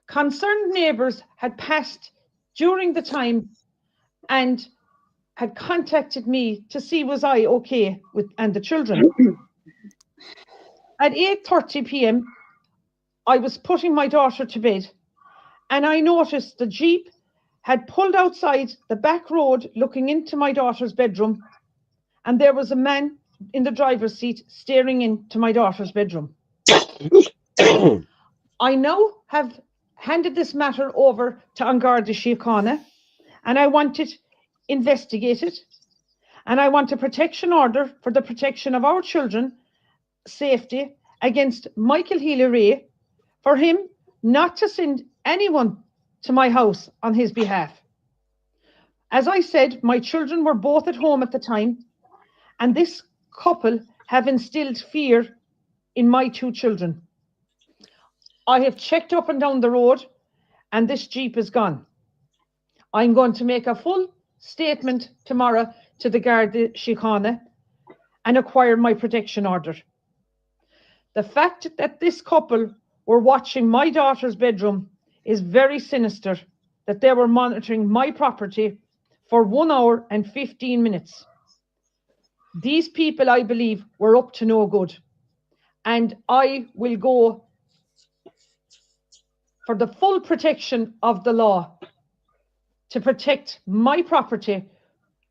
Concerned neighbours had passed during the time and had contacted me to see was I okay and the children. At 8:30 p.m. I was putting my daughter to bed, and I noticed the Jeep had pulled outside the back road looking into my daughter's bedroom, and there was a man in the driver's seat staring into my daughter's bedroom. I now have handed this matter over to An Garda Síochána, and I want it investigated, and I want a protection order for the protection of our children safety against Michael Healy-Rae, for him not to send anyone to my house on his behalf. As I said, my children were both at home at the time, and this couple have instilled fear in my two children. I have checked up and down the road, and this Jeep is gone. I'm going to make a full statement tomorrow to the Garda Síochána and acquire my protection order. The fact that this couple were watching my daughter's bedroom is very sinister, that they were monitoring my property for 1 hour and 15 minutes. These people, I believe, were up to no good. And I will go for the full protection of the law to protect my property,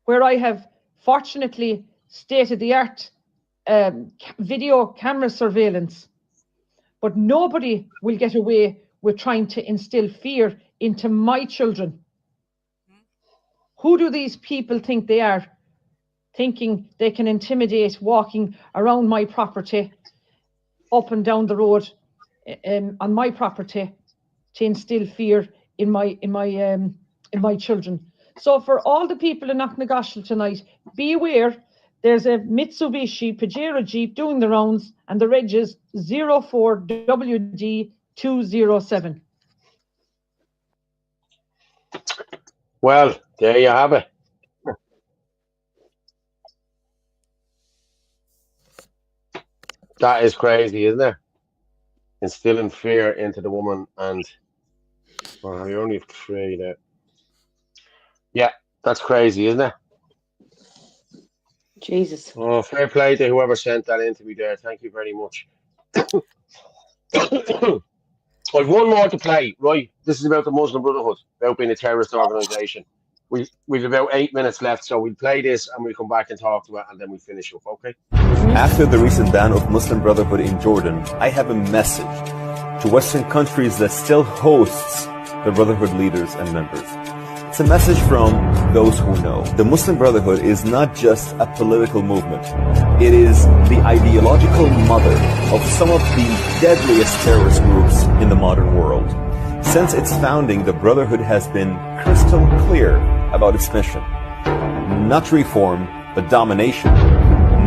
where I have, fortunately, state-of-the-art video camera surveillance. But nobody will get away with trying to instill fear into my children. Who do these people think they are, thinking they can intimidate walking around my property, up and down the road on my property, to instill fear in my children? So for all the people in Knocknagoshel tonight, be aware there's a Mitsubishi Pajero Jeep doing the rounds, and the reg is 04WD207. Well, there you have it. That is crazy, isn't it? Instilling fear into the woman, and well, you only have 3 there. Yeah, that's crazy, isn't it? Jesus. Oh, fair play to whoever sent that in to me there. Thank you very much. I've one more to play, right? This is about the Muslim Brotherhood, about being a terrorist organisation. We've about 8 minutes left, so we'll play this and we'll come back and talk to it, and then we finish up, okay? After the recent ban of Muslim Brotherhood in Jordan, I have a message to Western countries that still hosts the Brotherhood leaders and members. It's a message from those who know. The Muslim Brotherhood is not just a political movement. It is the ideological mother of some of the deadliest terrorist groups in the modern world. Since its founding, the Brotherhood has been crystal clear about its mission. Not reform, but domination.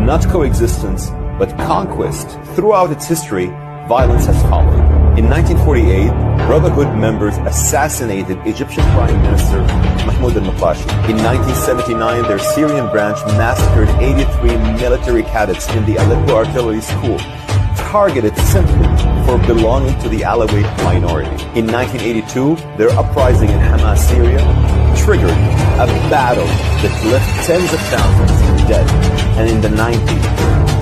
Not coexistence, but conquest. Throughout its history, violence has followed. In 1948, Brotherhood members assassinated Egyptian Prime Minister Mahmoud al-Maqashi. In 1979, their Syrian branch massacred 83 military cadets in the Aleppo Artillery School, targeted simply for belonging to the Alawite minority. In 1982, their uprising in Hamas, Syria, triggered a battle that left tens of thousands dead. And in the 90s,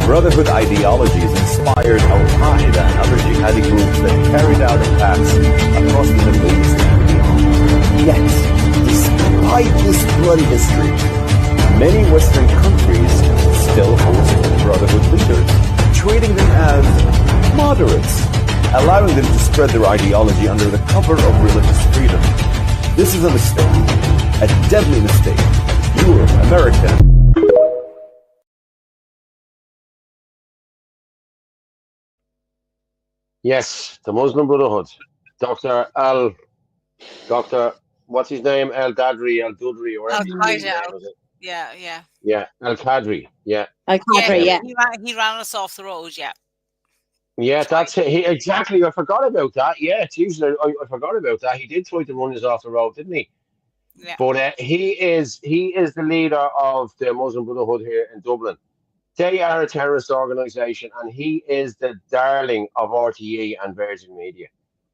Brotherhood ideologies inspired Al-Qaeda and other jihadi groups that carried out attacks across the Middle East and beyond. Yet, despite this bloody history, many Western countries still host Brotherhood leaders, treating them as moderates, allowing them to spread their ideology under the cover of religious freedom. This is a mistake, a deadly mistake. Europe, America. Yes, the Muslim Brotherhood. Dr. What's his name? Al-Dudri, or whatever his name is. Yeah. Yeah, Al-Qadri, yeah. Al-Qadri, yeah. He ran us off the road, yeah. Yeah, that's it. Exactly. I forgot about that. Yeah, Tuesday. I forgot about that. He did try to run us off the road, didn't he? Yeah. But he is the leader of the Muslim Brotherhood here in Dublin. They are a terrorist organisation, and he is the darling of RTE and Virgin Media.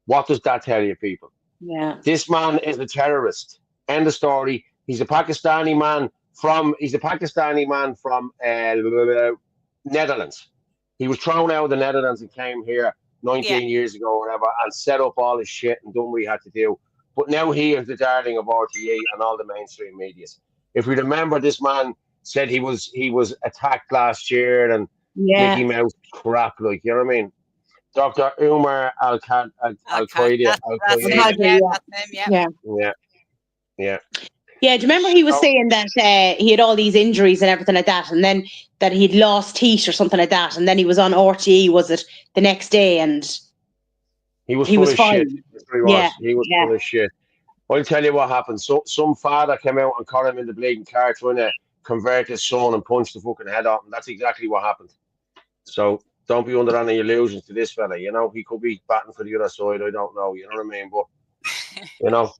What does that tell you, people? Yeah. This man is a terrorist. End of story. He's a Pakistani man from Netherlands. He was thrown out of the Netherlands and came here 19 years ago or whatever, and set up all his shit and done what he had to do. But now he is the darling of RTE and all the mainstream medias. If we remember, this man said he was attacked last year and Mickey Mouse crap, like, you know what I mean? Dr. Umar Al-Qaeda. Yeah. Yeah, do you remember he was saying that he had all these injuries and everything like that, and then that he'd lost teeth or something like that, and then he was on RTE, was it, the next day, and he was fine. Shit. He was full of shit. I'll tell you what happened. So some father came out and caught him in the bleeding car trying to convert his son and punched the fucking head off, and that's exactly what happened. So don't be under any illusions to this fella. You know, he could be batting for the other side. I don't know. You know what I mean? But you know,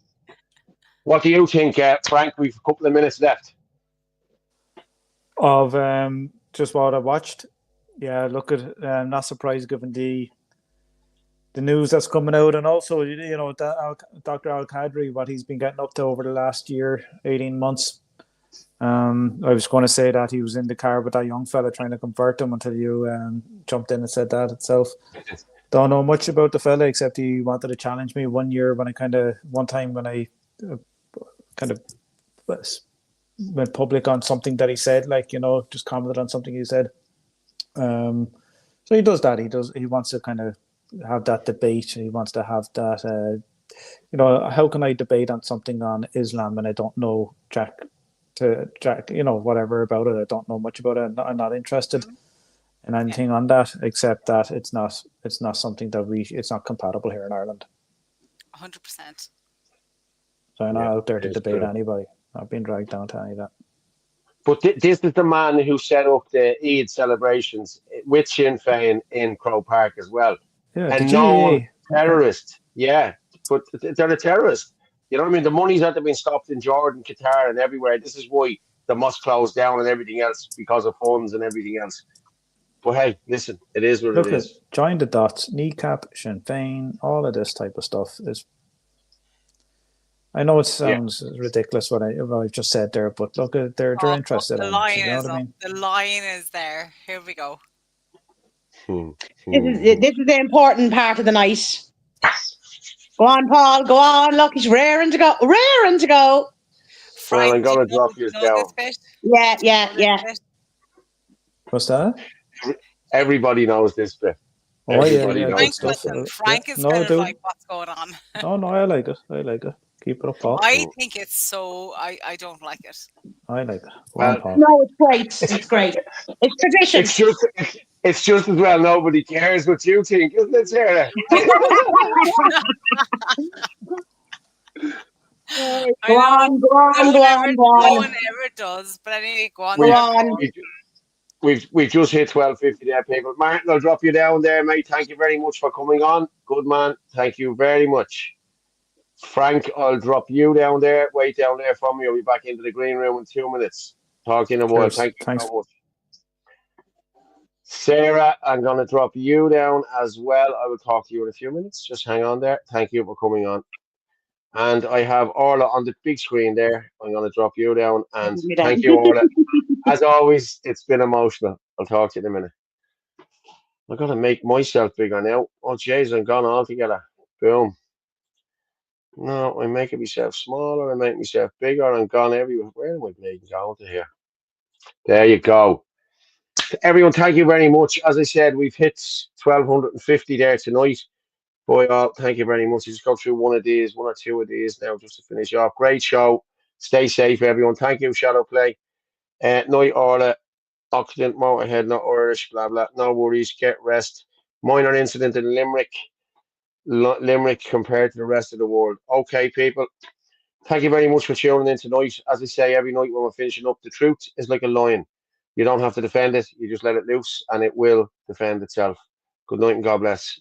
what do you think, Frank? We've a couple of minutes left. Of just what I watched, yeah. Look at not surprised given the news that's coming out, and also you know Dr. Al Qadri, what he's been getting up to over the last year, 18 months. I was going to say that he was in the car with that young fella trying to convert him until you jumped in and said that itself. Don't know much about the fella except he wanted to challenge me one time when I kind of went public on something that he said, like, you know, just commented on something he said. So he does that. He wants to kind of have that debate. He wants to have that, you know, how can I debate on something on Islam when I don't know Jack, you know, whatever about it. I don't know much about it. I'm not interested in anything on that, except that it's not something that it's not compatible here in Ireland. 100%. So I'm not out there to debate anybody. Not being dragged down to any of that. But this is the man who set up the Eid celebrations with Sinn Féin in Croke Park as well. Yeah, a known terrorist. Yeah, but they're a terrorist. You know what I mean? The money's that they've been stopped in Jordan, Qatar, and everywhere. This is why the mosque closed down and everything else, because of funds and everything else. But hey, listen, it is what it is. Join the dots, kneecap, Sinn Féin, all of this type of stuff is. I know it sounds ridiculous what I've just said there, but look, they're interested in it. You know what I mean? The line is there. Here we go. This is the important part of the night. Go on, Paul. Go on. Look, he's raring to go. Raring to go. Frank, well, I'm going to drop you down. Yeah. What's that? Everybody knows this bit. Oh, Everybody knows stuff. Frank is kind of like, what's going on? No, I like it. Keep it up, Paul. I think it's so. I don't like it. I like it. No, it's great. It's great. It's tradition. It's just as well nobody cares what you think, isn't it, Sarah? Go on. No one ever does, but anyway, go on. We've just hit 12:50 there, people. Martin, I'll drop you down there, mate. Thank you very much for coming on. Good man. Thank you very much. Frank, I'll drop you down there. Wait down there for me. I'll be back into the green room in 2 minutes. Talk in a while. Thank you so much. Sarah, I'm going to drop you down as well. I will talk to you in a few minutes. Just hang on there. Thank you for coming on. And I have Orla on the big screen there. I'm going to drop you down. And thank you, Orla. As always, it's been emotional. I'll talk to you in a minute. I've got to make myself bigger now. Oh, jeez, I'm gone altogether. Boom. No, I'm making myself smaller. I make myself bigger. I'm gone everywhere. Where am I going to here? There you go. Everyone, thank you very much. As I said, we've hit 1,250 there tonight. Boy, thank you very much. Just go through one or two of these now just to finish off. Great show. Stay safe, everyone. Thank you, Shadow Play. Night Orla, Occident, Motorhead, not Irish, blah, blah. No worries. Get rest. Minor incident in Limerick compared to the rest of the world. Okay, people. Thank you very much for tuning in tonight. As I say every night when we're finishing up, the truth is like a lion. You don't have to defend it. You just let it loose and it will defend itself. Good night and God bless.